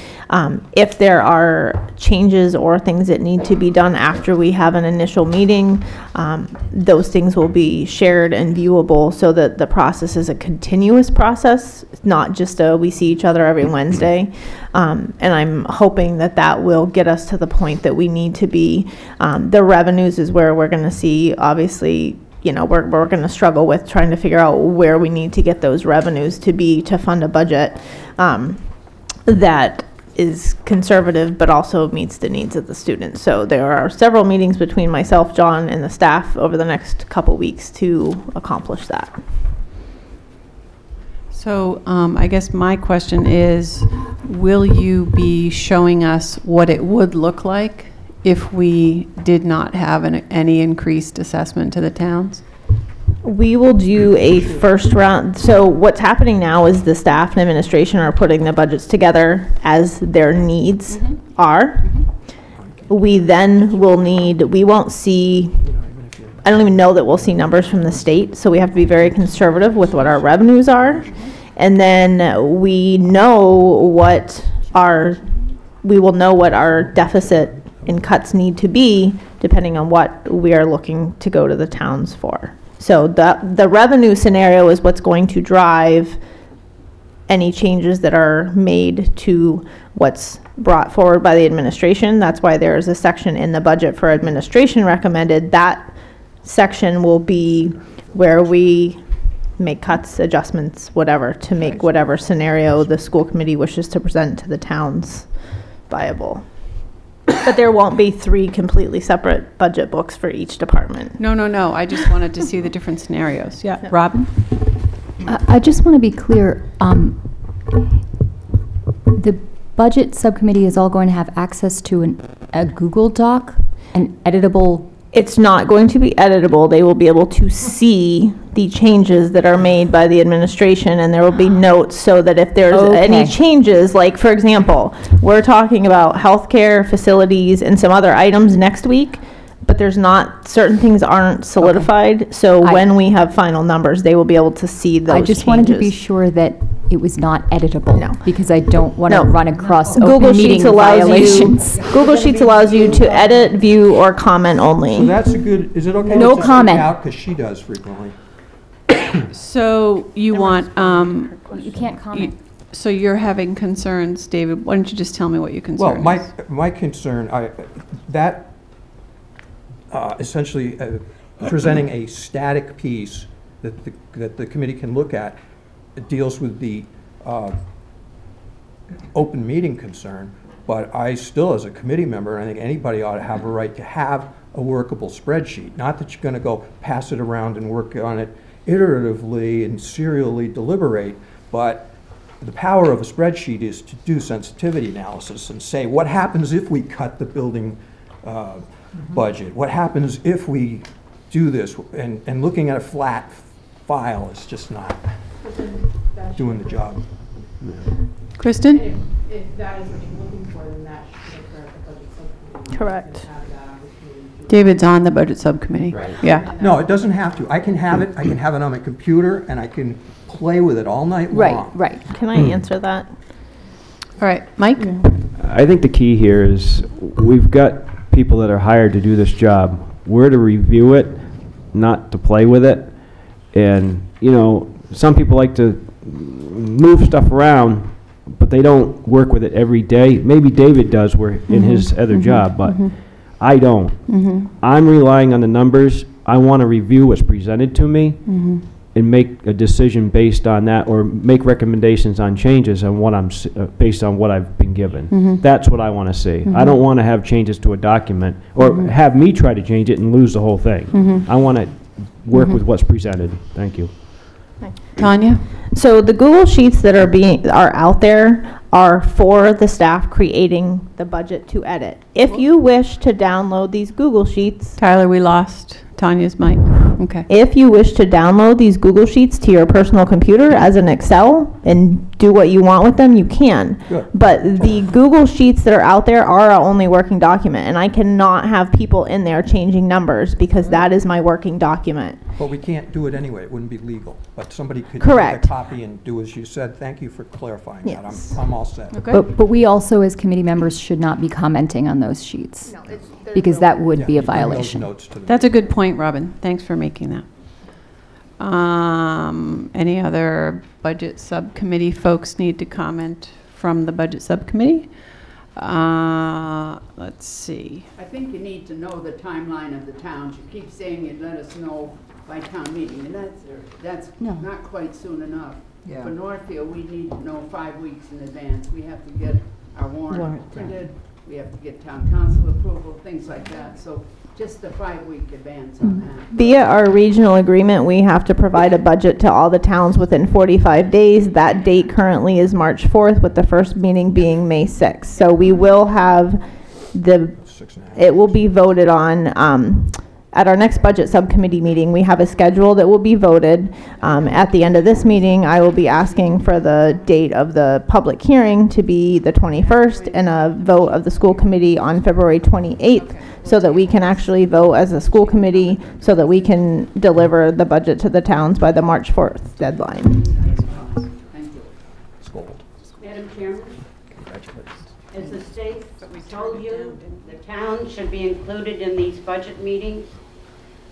if there are changes or things that need to be done after we have an initial meeting, those things will be shared and viewable so that the process is a continuous process, not just we see each other every Wednesday. And I'm hoping that will get us to the point that we need to be. The revenues is where we're going to see, obviously, we're going to struggle with trying to figure out where we need to get those revenues to fund a budget that is conservative but also meets the needs of the students. So there are several meetings between myself, John, and the staff over the next couple weeks to accomplish that. So I guess my question is, will you be showing us what it would look like if we did not have any increased assessment to the towns? We will do a first round. So what's happening now is the staff and administration are putting the budgets together as their needs are. We then will need, we won't see, I don't even know that we'll see numbers from the state, so we have to be very conservative with what our revenues are. And then we know we will know what our deficit and cuts need to be depending on what we are looking to go to the towns for. So the revenue scenario is what's going to drive any changes that are made to what's brought forward by the administration. That's why there is a section in the budget for administration recommended. That section will be where we make cuts, adjustments, whatever, to make whatever scenario the school committee wishes to present to the towns viable. But there won't be 3 completely separate budget books for each department. No, no, no. I just wanted to see the different scenarios. Yeah. Robin? I just want to be clear. The budget subcommittee is all going to have access to a Google Doc, an editable. It's not going to be editable. They will be able to see the changes that are made by the administration, and there will be notes so that if there's any changes, like for example, we're talking about healthcare facilities and some other items next week, but there's not, certain things aren't solidified. So when we have final numbers, they will be able to see those I just changes. wanted to be sure that it was not editable. No. Because I don't want to run across Google open meeting Sheets allows violations. Google Sheets allows you to edit, view, or comment only. So that's a good, is it okay? No to just comment. take out, because she does frequently. So you want, you can't comment. So you're having concerns, David. Why don't you just tell me what your concern Well, is? my concern, essentially presenting a static piece that the committee can look at, it deals with the open meeting concern, but I still, as a committee member, and I think anybody ought to have a right to have a workable spreadsheet. Not that you're going to go pass it around and work on it iteratively and serially deliberate, but the power of a spreadsheet is to do sensitivity analysis and say, what happens if we cut the building budget? What happens if we do this? And looking at a flat file is just not doing the job. Kristen? If that is what you're looking for, then that should occur at the budget subcommittee. Correct. David's on the budget subcommittee. Right. Yeah. No, it doesn't have to. I can have it. I can have it on my computer, and I can play with it all night long. Right. Can I answer that? All right, Mike? I think the key here is we've got people that are hired to do this job. We're to review it, not to play with it. And, you know, some people like to move stuff around, but they don't work with it every day. Maybe David does in his other job, but I don't. I'm relying on the numbers. I want to review what's presented to me and make a decision based on that, or make recommendations on changes on what I'm based on what I've been given. That's what I want to see. I don't want to have changes to a document or have me try to change it and lose the whole thing. I want to work with what's presented. Thank you. Tanya? So the Google Sheets that are out there are for the staff creating the budget to edit. If you wish to download these Google Sheets. Tyler, we lost Tanya's mic. Okay. If you wish to download these Google Sheets to your personal computer as an Excel and do what you want with them, you can. Good. But the Google Sheets that are out there are our only working document, and I cannot have people in there changing numbers because that is my working document. But we can't do it anyway. It wouldn't be legal. But somebody could Correct. take a copy and do as you said. Thank you for clarifying that. I'm all set. Okay. But we also, as committee members, should not be commenting on those sheets. Because that would be a violation. That's a good point, Robin. Thanks for making that. Any other budget subcommittee folks need to comment from the budget subcommittee? Let's see. I think you need to know the timeline of the towns. You keep saying you'd let us know by town meeting, and that's not quite soon enough. Yeah. For Northfield, we need to know 5 weeks in advance. We have to get our warrant printed. We have to get town council approval, things like that. So just a 5-week advance on that. Via our regional agreement, we have to provide a budget to all the towns within 45 days. That date currently is March 4th, with the first meeting being May 6th. So we will have it will be voted on at our next budget subcommittee meeting, we have a schedule that will be voted. At the end of this meeting, I will be asking for the date of the public hearing to be the 21st and a vote of the school committee on February 28th, so that we can actually vote as a school committee, so that we can deliver the budget to the towns by the March 4th deadline. Madam Chairman, as the state told you, the town should be included in these budget meetings,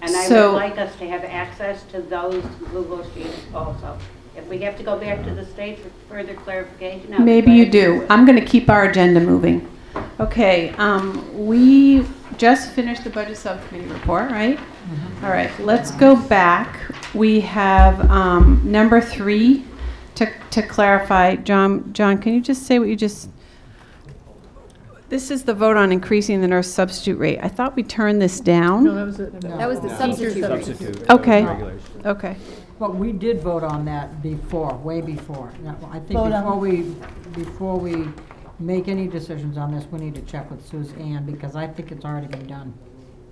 and I would like us to have access to those Google Sheets also. If we have to go back to the state for further clarification, maybe you do. I'm going to keep our agenda moving. Okay, we just finished the budget subcommittee report, right? All right, let's go back. We have number 3 to clarify. John, can you just say what you just... This is the vote on increasing the nurse substitute rate. I thought we turned this down. No, that was it. That was the substitute. Okay. Okay. But we did vote on that before, way before. I think before we make any decisions on this, we need to check with Suzanne, because I think it's already been done.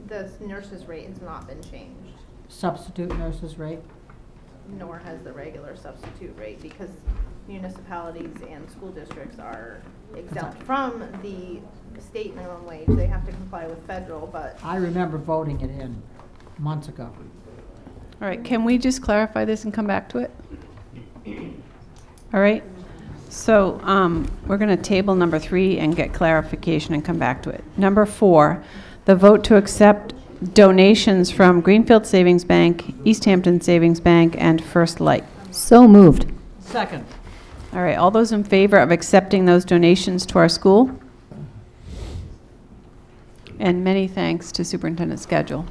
The nurses' rate has not been changed. Substitute nurses rate? Nor has the regular substitute rate, because municipalities and school districts are exempt from the state minimum wage. They have to comply with federal, but... I remember voting it in months ago. All right, can we just clarify this and come back to it? All right, so we're going to table number 3 and get clarification and come back to it. Number 4, the vote to accept donations from Greenfield Savings Bank, East Hampton Savings Bank, and First Light. So moved. Second. All right, all those in favor of accepting those donations to our school? And many thanks to Superintendent Schedule.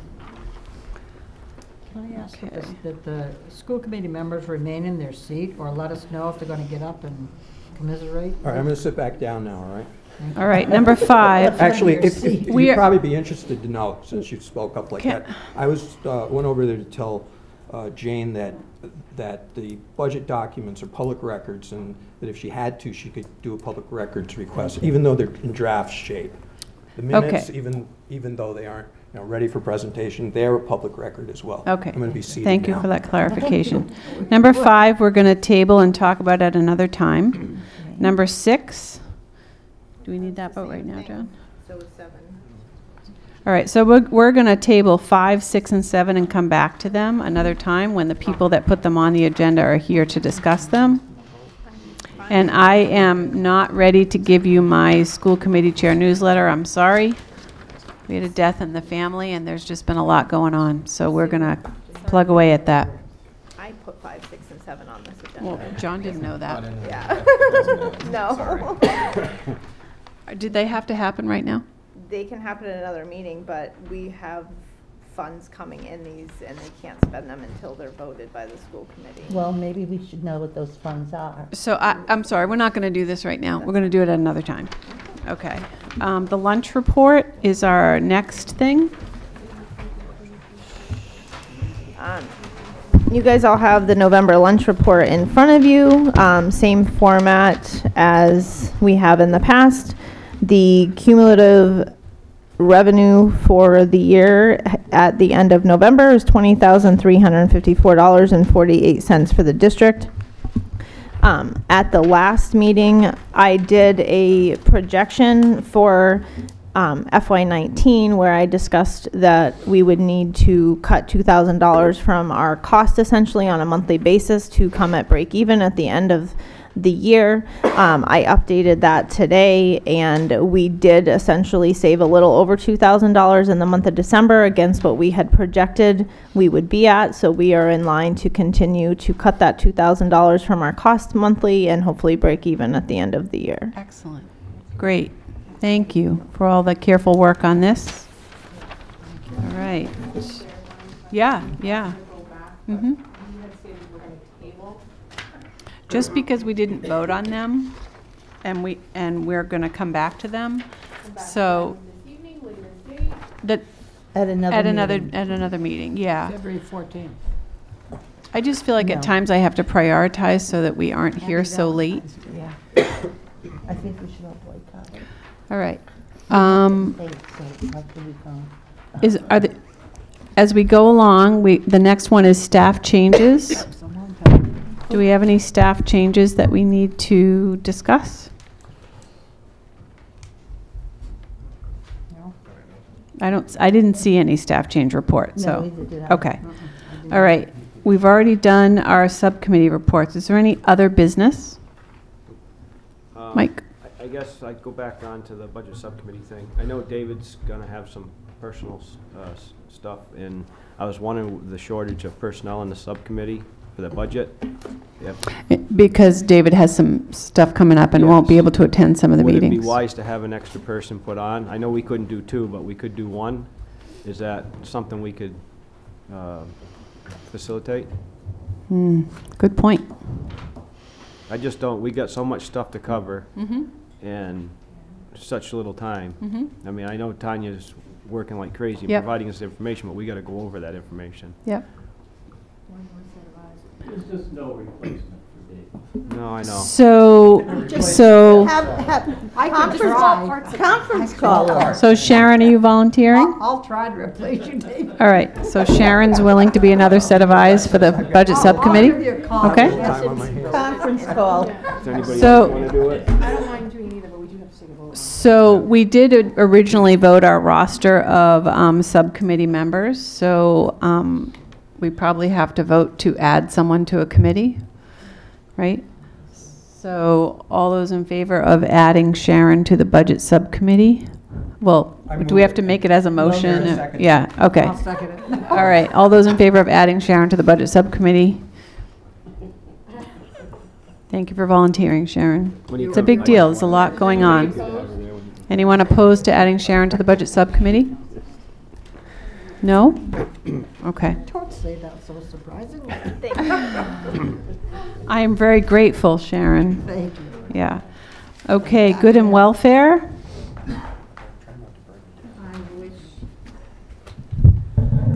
Can I ask that the school committee members remain in their seat, or let us know if they're going to get up and commiserate? All right, I'm going to sit back down now, all right? All right, number 5. Actually, you'd probably be interested to know, since you spoke up like that. I went over there to tell Jane that the budget documents are public records, and that if she had to, she could do a public records request, even though they're in draft shape. The minutes, even though they aren't ready for presentation, they're a public record as well. Okay. I'm going to be seated Thank you now. for that clarification. Number 5, we're going to table and talk about at another time. Number 6, do we need that vote right now, John? So is 7. All right, so we're going to table 5, 6, and 7 and come back to them another time when the people that put them on the agenda are here to discuss them. And I am not ready to give you my school committee chair newsletter. I'm sorry. We had a death in the family, and there's just been a lot going on. So we're going to plug away at that. I put 5, 6, and 7 on this agenda. Well, John didn't know that. Yeah. No. Did they have to happen right now? They can happen at another meeting, but we have funds coming in these, and they can't spend them until they're voted by the school committee. Well, maybe we should know what those funds are. So I'm sorry, we're not going to do this right now. We're going to do it at another time. Okay. The lunch report is our next thing. You guys all have the November lunch report in front of you. Same format as we have in the past. The cumulative revenue for the year at the end of November is $20,354.48 for the district. At the last meeting, I did a projection for FY19 where I discussed that we would need to cut $2,000 from our cost essentially on a monthly basis to come at break even at the end of the year. I updated that today, and we did essentially save a little over $2,000 in the month of December against what we had projected we would be at. So we are in line to continue to cut that $2,000 from our cost monthly and hopefully break even at the end of the year. Excellent. Great. Thank you for all the careful work on this. All right. Yeah, yeah. Mm-hmm. Just because we didn't vote on them, and we're going to come back to them, so that at another meeting, yeah. February 14th. I just feel like at times I have to prioritize so that we aren't here so late. Yeah. I think we should all boycott it. All right. as we go along, the next one is staff changes. Do we have any staff changes that we need to discuss? I didn't see any staff change report, so. neither did I. Okay. All right. We've already done our subcommittee reports. Is there any other business? Mike? I guess I'd go back on to the budget subcommittee thing. I know David's gonna have some personal stuff, and I was wondering the shortage of personnel in the subcommittee for the budget. Yep. Because David has some stuff coming up and won't be able to attend some of the meetings. Would it be wise to have an extra person put on? I know we couldn't do 2, but we could do 1. Is that something we could facilitate? Good point. I just don't, we got so much stuff to cover Mm-hmm. and such little time. Mm-hmm. I mean, I know Tanya's working like crazy, Yep. providing us information, but we got to go over that information. Yep. There's just no replacement for Dave. No, I know. So, Conference call. So Sharon, are you volunteering? I'll try to replace you, David. All right, so Sharon's willing to be another set of eyes for the budget subcommittee? I'll give you a call. Okay. Conference call. Does anybody So- else want to do it? I don't mind doing either, but we do have to take a vote. So we did originally vote our roster of subcommittee members, so we probably have to vote to add someone to a committee, right? So all those in favor of adding Sharon to the budget subcommittee? Well, do we have to make it as a motion? Yeah, okay. I'll second it. All right, all those in favor of adding Sharon to the budget subcommittee? Thank you for volunteering, Sharon. It's a big deal. There's a lot going on. Anyone opposed to adding Sharon to the budget subcommittee? No? Okay. Don't say that so surprisingly. I am very grateful, Sharon. Thank you. Yeah. Okay, good and welfare?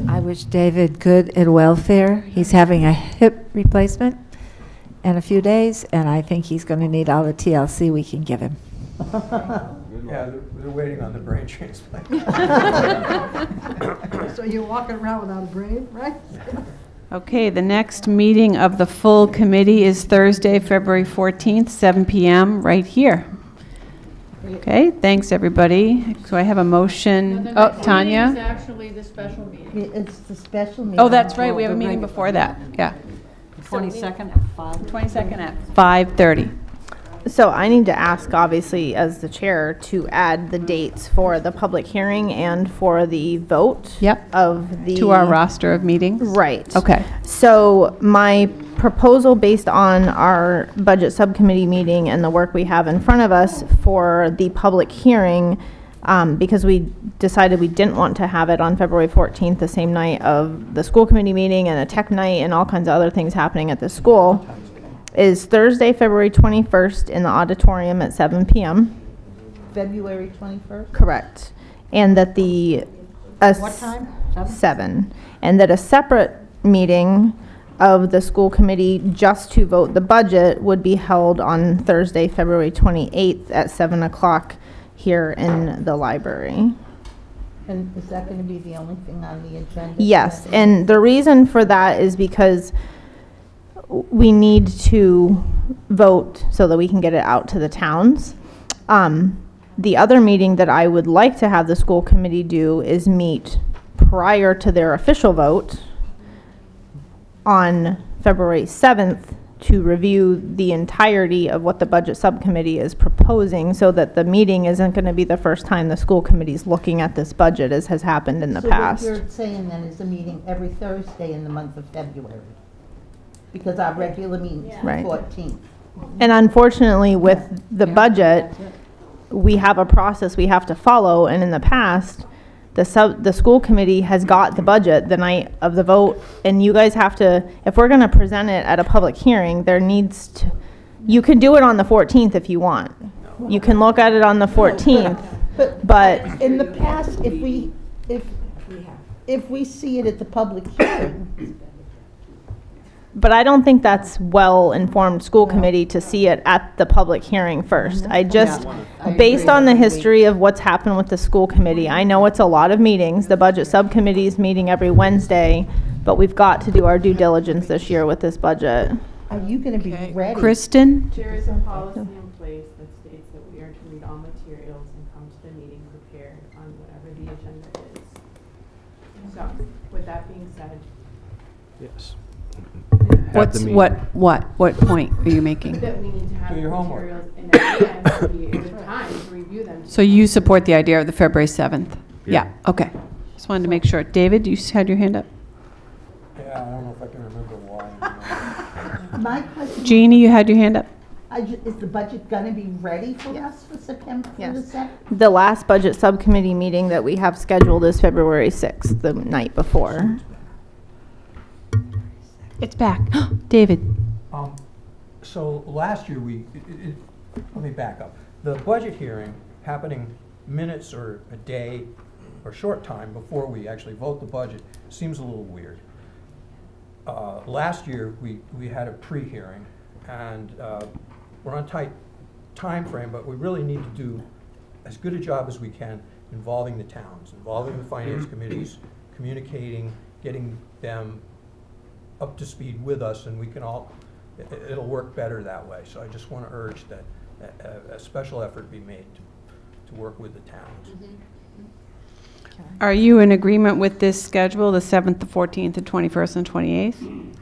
I wish David good and welfare. He's having a hip replacement in a few days, and I think he's going to need all the TLC we can give him. Yeah, they're waiting on the brain transplant. So you're walking around without a brain, right? Okay, the next meeting of the full committee is Thursday, February 14th, 7 p.m., right here. Okay, thanks, everybody. So I have a motion. Oh, Tanya? It's actually the special meeting. It's the special meeting. Oh, that's right, we have a meeting before that. Yeah. 22nd at 5. 22nd at 5:30. So I need to ask, obviously, as the chair, to add the dates for the public hearing and for the vote. Yep. Of the. To our roster of meetings? Right. Okay. So my proposal, based on our budget subcommittee meeting and the work we have in front of us for the public hearing, because we decided we didn't want to have it on February 14th, the same night of the school committee meeting and a tech night and all kinds of other things happening at the school, is Thursday, February 21st in the auditorium at 7 p.m. February 21st? Correct. And that the... What time? 7. And that a separate meeting of the school committee just to vote the budget would be held on Thursday, February 28th at 7 o'clock here in the library. And is that going to be the only thing on the agenda? Yes, and the reason for that is because we need to vote so that we can get it out to the towns. The other meeting that I would like to have the school committee do is meet prior to their official vote on February 7th to review the entirety of what the budget subcommittee is proposing, so that the meeting isn't going to be the first time the school committee is looking at this budget, as has happened in the past. So what you're saying then is a meeting every Thursday in the month of February? Because our regular meeting is the Right. 14th. And unfortunately, with the budget, we have a process we have to follow, and in the past, the school committee has got the budget the night of the vote, and you guys have to, if we're gonna present it at a public hearing, there needs to, you can do it on the 14th if you want. You can look at it on the 14th, but In the past, if we see it at the public hearing, But I don't think that's well-informed school committee to see it at the public hearing first. I just, based on the history of what's happened with the school committee, I know it's a lot of meetings. The budget subcommittee is meeting every Wednesday, but we've got to do our due diligence this year with this budget. Are you going to be ready? Kristen? There is a policy in place that states that we are to read all materials and come to the meeting prepared on whatever the agenda is. So, with that being said. Yes. What point are you making? That we need to have Do your homework. materials in advance to be able to time to review them. So you support the idea of the February 7th? Yeah. Yeah, okay. Just wanted to make sure. David, you had your hand up? Yeah, I don't know if I can remember why. My question. Jeannie, you had your hand up? Is the budget going to be ready for us for September? Yes. The last budget subcommittee meeting that we have scheduled is February 6th, the night before. It's back. David. So last year, let me back up. The budget hearing happening minutes or a day or short time before we actually vote the budget seems a little weird. Last year, we had a pre-hearing, and we're on tight time frame, but we really need to do as good a job as we can involving the towns, involving the finance committees, communicating, getting them up to speed with us, and we can all, it'll work better that way. So I just want to urge that a special effort be made to work with the towns. Are you in agreement with this schedule, the 7th, the 14th, the 21st, and 28th?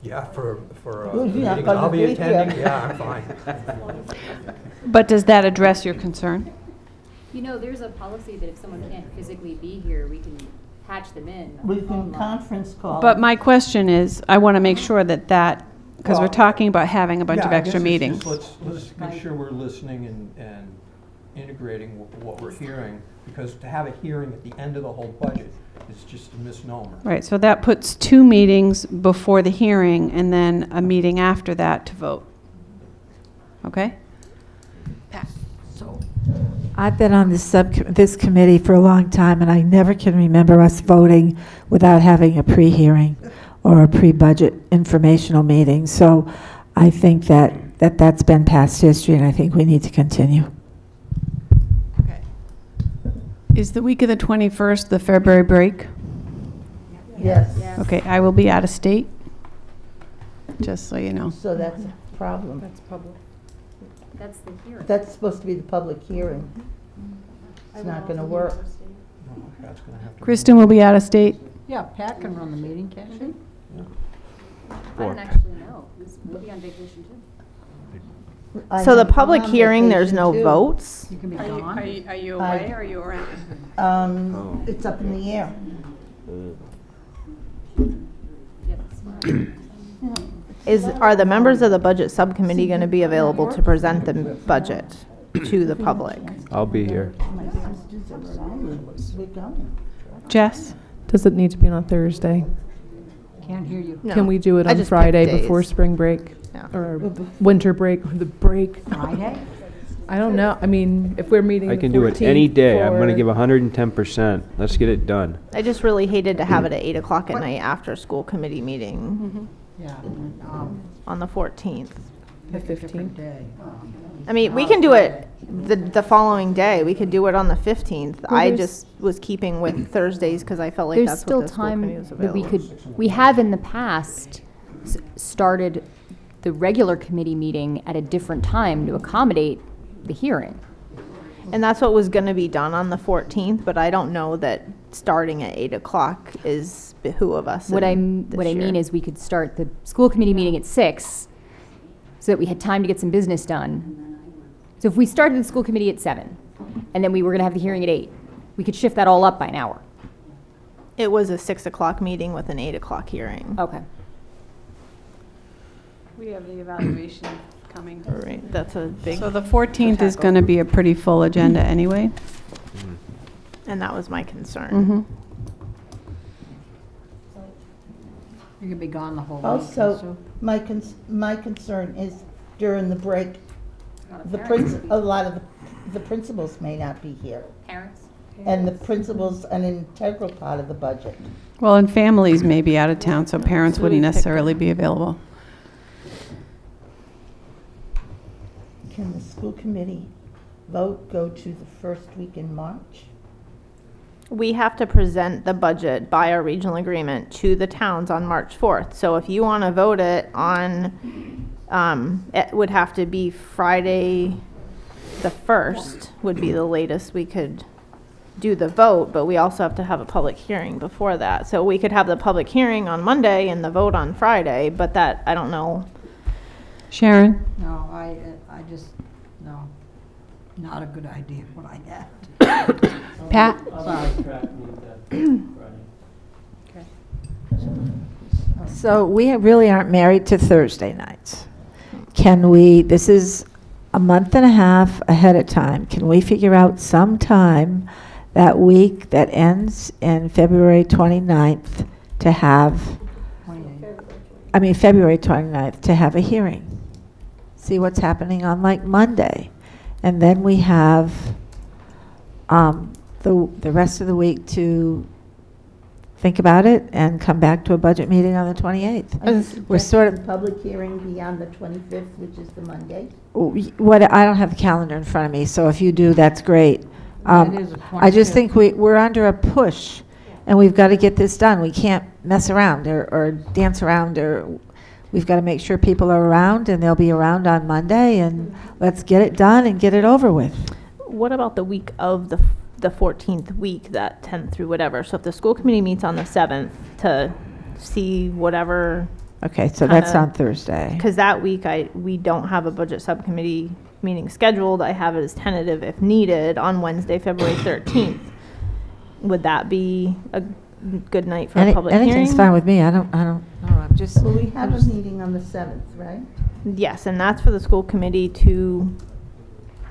Yeah, for Well, you're not meetings gonna I'll be be attending, here. yeah, I'm fine. But does that address your concern? You know, there's a policy that if someone can't physically be here, we can patch them in. We can conference call. But my question is, I want to make sure that, because we're Well, talking about having a bunch of Yeah, I guess extra it's meetings. just let's make sure we're listening and integrating what we're hearing, because to have a hearing at the end of the whole budget is just a misnomer. Right, so that puts 2 meetings before the hearing and then a meeting after that to vote. Okay? I've been on this committee for a long time, and I never can remember us voting without having a pre-hearing or a pre-budget informational meeting. So I think that's been past history, and I think we need to continue. Okay. Is the week of the 21st the February break? Yes. Okay, I will be out of state, just so you know. So that's a problem. That's public. That's the hearing. That's supposed to be the public hearing. It's not going to work. No, Pat's gonna have to- Kristen will be out of state. Yeah, Pat can run the meeting, can't she? I don't actually know. We'll be on vacation too. So the public hearing, there's no votes? You can be Are gone. you away or are you around? It's up in the air. Are the members of the budget subcommittee going to be available to present the budget to the public? I'll be here. We're going. Jess? Does it need to be on a Thursday? Can't hear you. No. Can we do it I on just Friday picked before days. spring break? Yeah. Or winter break, or the break? Friday? I don't know. I mean, if we're meeting I the can do it 14th any day. I'm going to for- give 110%. Let's get it done. I just really hated to have it at 8 o'clock at night after school committee meeting Yeah. on the 14th. The 15th. Day. I mean, we can do it the following day. We could do it on the 15th. Well, I there's- just was keeping with Thursdays because I felt like There's that's still what the school committee time was that we available. we have in the past started the regular committee meeting at a different time to accommodate the hearing. And that's what was going to be done on the 14th, but I don't know that starting at 8 o'clock is who of us. What I this mean year. is we could start the school committee meeting at 6 so that we had time to get some business done. So if we started the school committee at 7 and then we were going to have the hearing at 8, we could shift that all up by an hour. It was a 6 o'clock meeting with an 8 o'clock hearing. Okay. We have the evaluation coming. All right, that's a big. So the 14th is going to be a pretty full agenda anyway. And that was my concern. Mm-hmm. You can be gone the whole week. Also, my concern is during the break, a lot of the principals may not be here. Parents? and the principal's an integral part of the budget. Well, and families may be out of town, so parents wouldn't necessarily be available. Can the school committee vote go to the first week in March? We have to present the budget by our regional agreement to the towns on March 4th. So if you want to vote it on, it would have to be Friday the 1st would be the latest we could do the vote, but we also have to have a public hearing before that. So we could have the public hearing on Monday and the vote on Friday, but that, I don't know. Sharon? No, I just, no, not a good idea what I had. Pat? So we really aren't married to Thursday nights. Can we, this is a month and a half ahead of time, can we figure out some time that week that ends in February 29th to have, February 29th to have a hearing? See what's happening on like Monday. And then we have the rest of the week to think about it and come back to a budget meeting on the 28th. We're sort of public hearing be on the 25th, which is the Monday. What I don't have the calendar in front of me, so if you do, that's great. I just think we're under a push, and we've got to get this done. We can't mess around or dance around, or we've got to make sure people are around, and they'll be around on Monday, and let's get it done and get it over with. What about the week of the 14th week, that 10th through whatever? So if the school committee meets on the 7th to see whatever. Okay, so that's on Thursday. Because that week we don't have a budget subcommittee meeting scheduled. I have it as tentative if needed on Wednesday, February 13th. Would that be a good night for a public hearing? Anything's fine with me. I don't know. I'm just. Well, we have a meeting on the 7th, right? Yes, and that's for the school committee to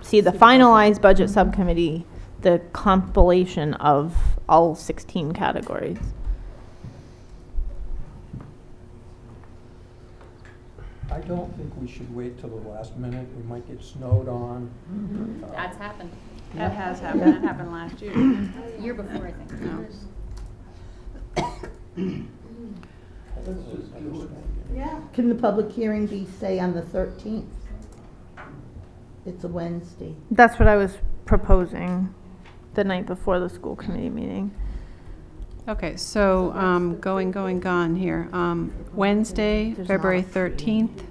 see the finalized budget subcommittee, the compilation of all 16 categories. I don't think we should wait till the last minute. We might get snowed on. That's happened. That has happened. That happened last year. Year before, I think. Yeah. Can the public hearing be, say, on the 13th? It's a Wednesday. That's what I was proposing, the night before the school committee meeting. Okay, so gone here. Wednesday, February 13th,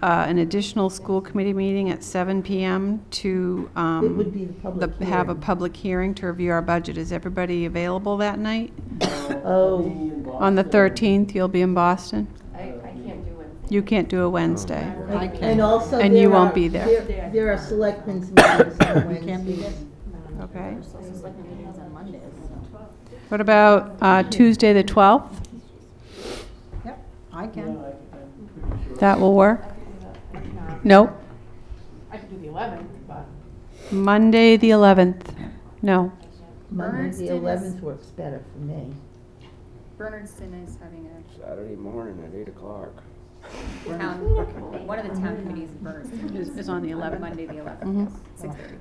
an additional school committee meeting at 7 p.m. to It would be the public have a hearing. public hearing to review our budget. Is everybody available that night? Oh. On the 13th, you'll be in Boston? I can't do it. You can't do a Wednesday. I can. And also And you won't be there. There are selectmen's meetings on Wednesdays. Okay. Meetings on Mondays. What about Tuesday, the 12th? Yep, I can. That will work? Nope. I could do the 11th, but. Monday, the 11th? No. Monday, the 11th works better for me. Bernardston is having a Saturday morning at 8 o'clock. town, one of the town committees in Bernardston is on the 11th. Monday, the 11th, Mhm. yes, 6:30.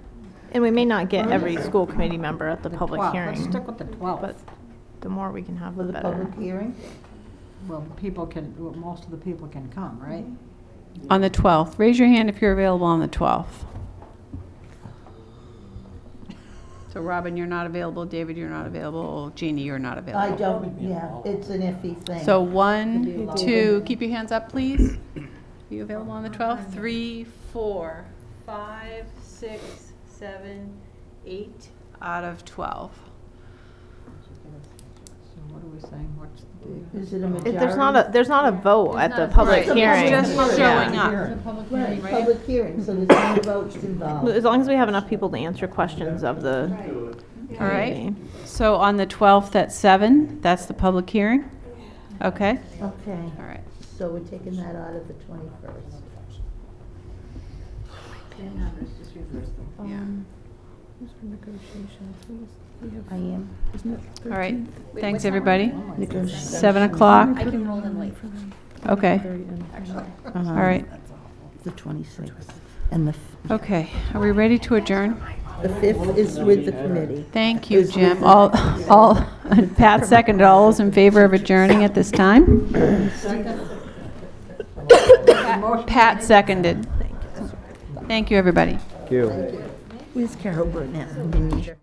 And we may not get every school committee member at the public 12th. hearing. Let's stick with the 12th. But the more we can have, the For the better. public hearing? Well, most of the people can come, right? On the 12th. Raise your hand if you're available on the 12th. So Robin, you're not available. David, you're not available. Jeannie, you're not available. I don't, yeah, it's an iffy thing. So 1, 2, keep your hands up, please. Are you available on the 12th? 3, 4, 5, 6, 7, 8 out of 12. So what are we saying? What's the date? Is it a majority? There's not a vote at the public Right. hearing. It's just showing up. Right, public hearing, so there's no votes involved. As long as we have enough people to answer questions of the. All right. So on the 12th at 7, that's the public hearing? Okay. Okay. All right. So we're taking that out of the 21st. Yeah. I am. All right. Thanks, everybody. Negotiation. 7 o'clock. I can roll in late for them. Okay. Actually. All right. The 26th. And the. Okay. Are we ready to adjourn? The 5th is with the committee. Thank you, Jim. Pat seconded. All those in favor of adjourning at this time? Pat seconded. Thank you, everybody. Thank you. Where's Carol Burnett?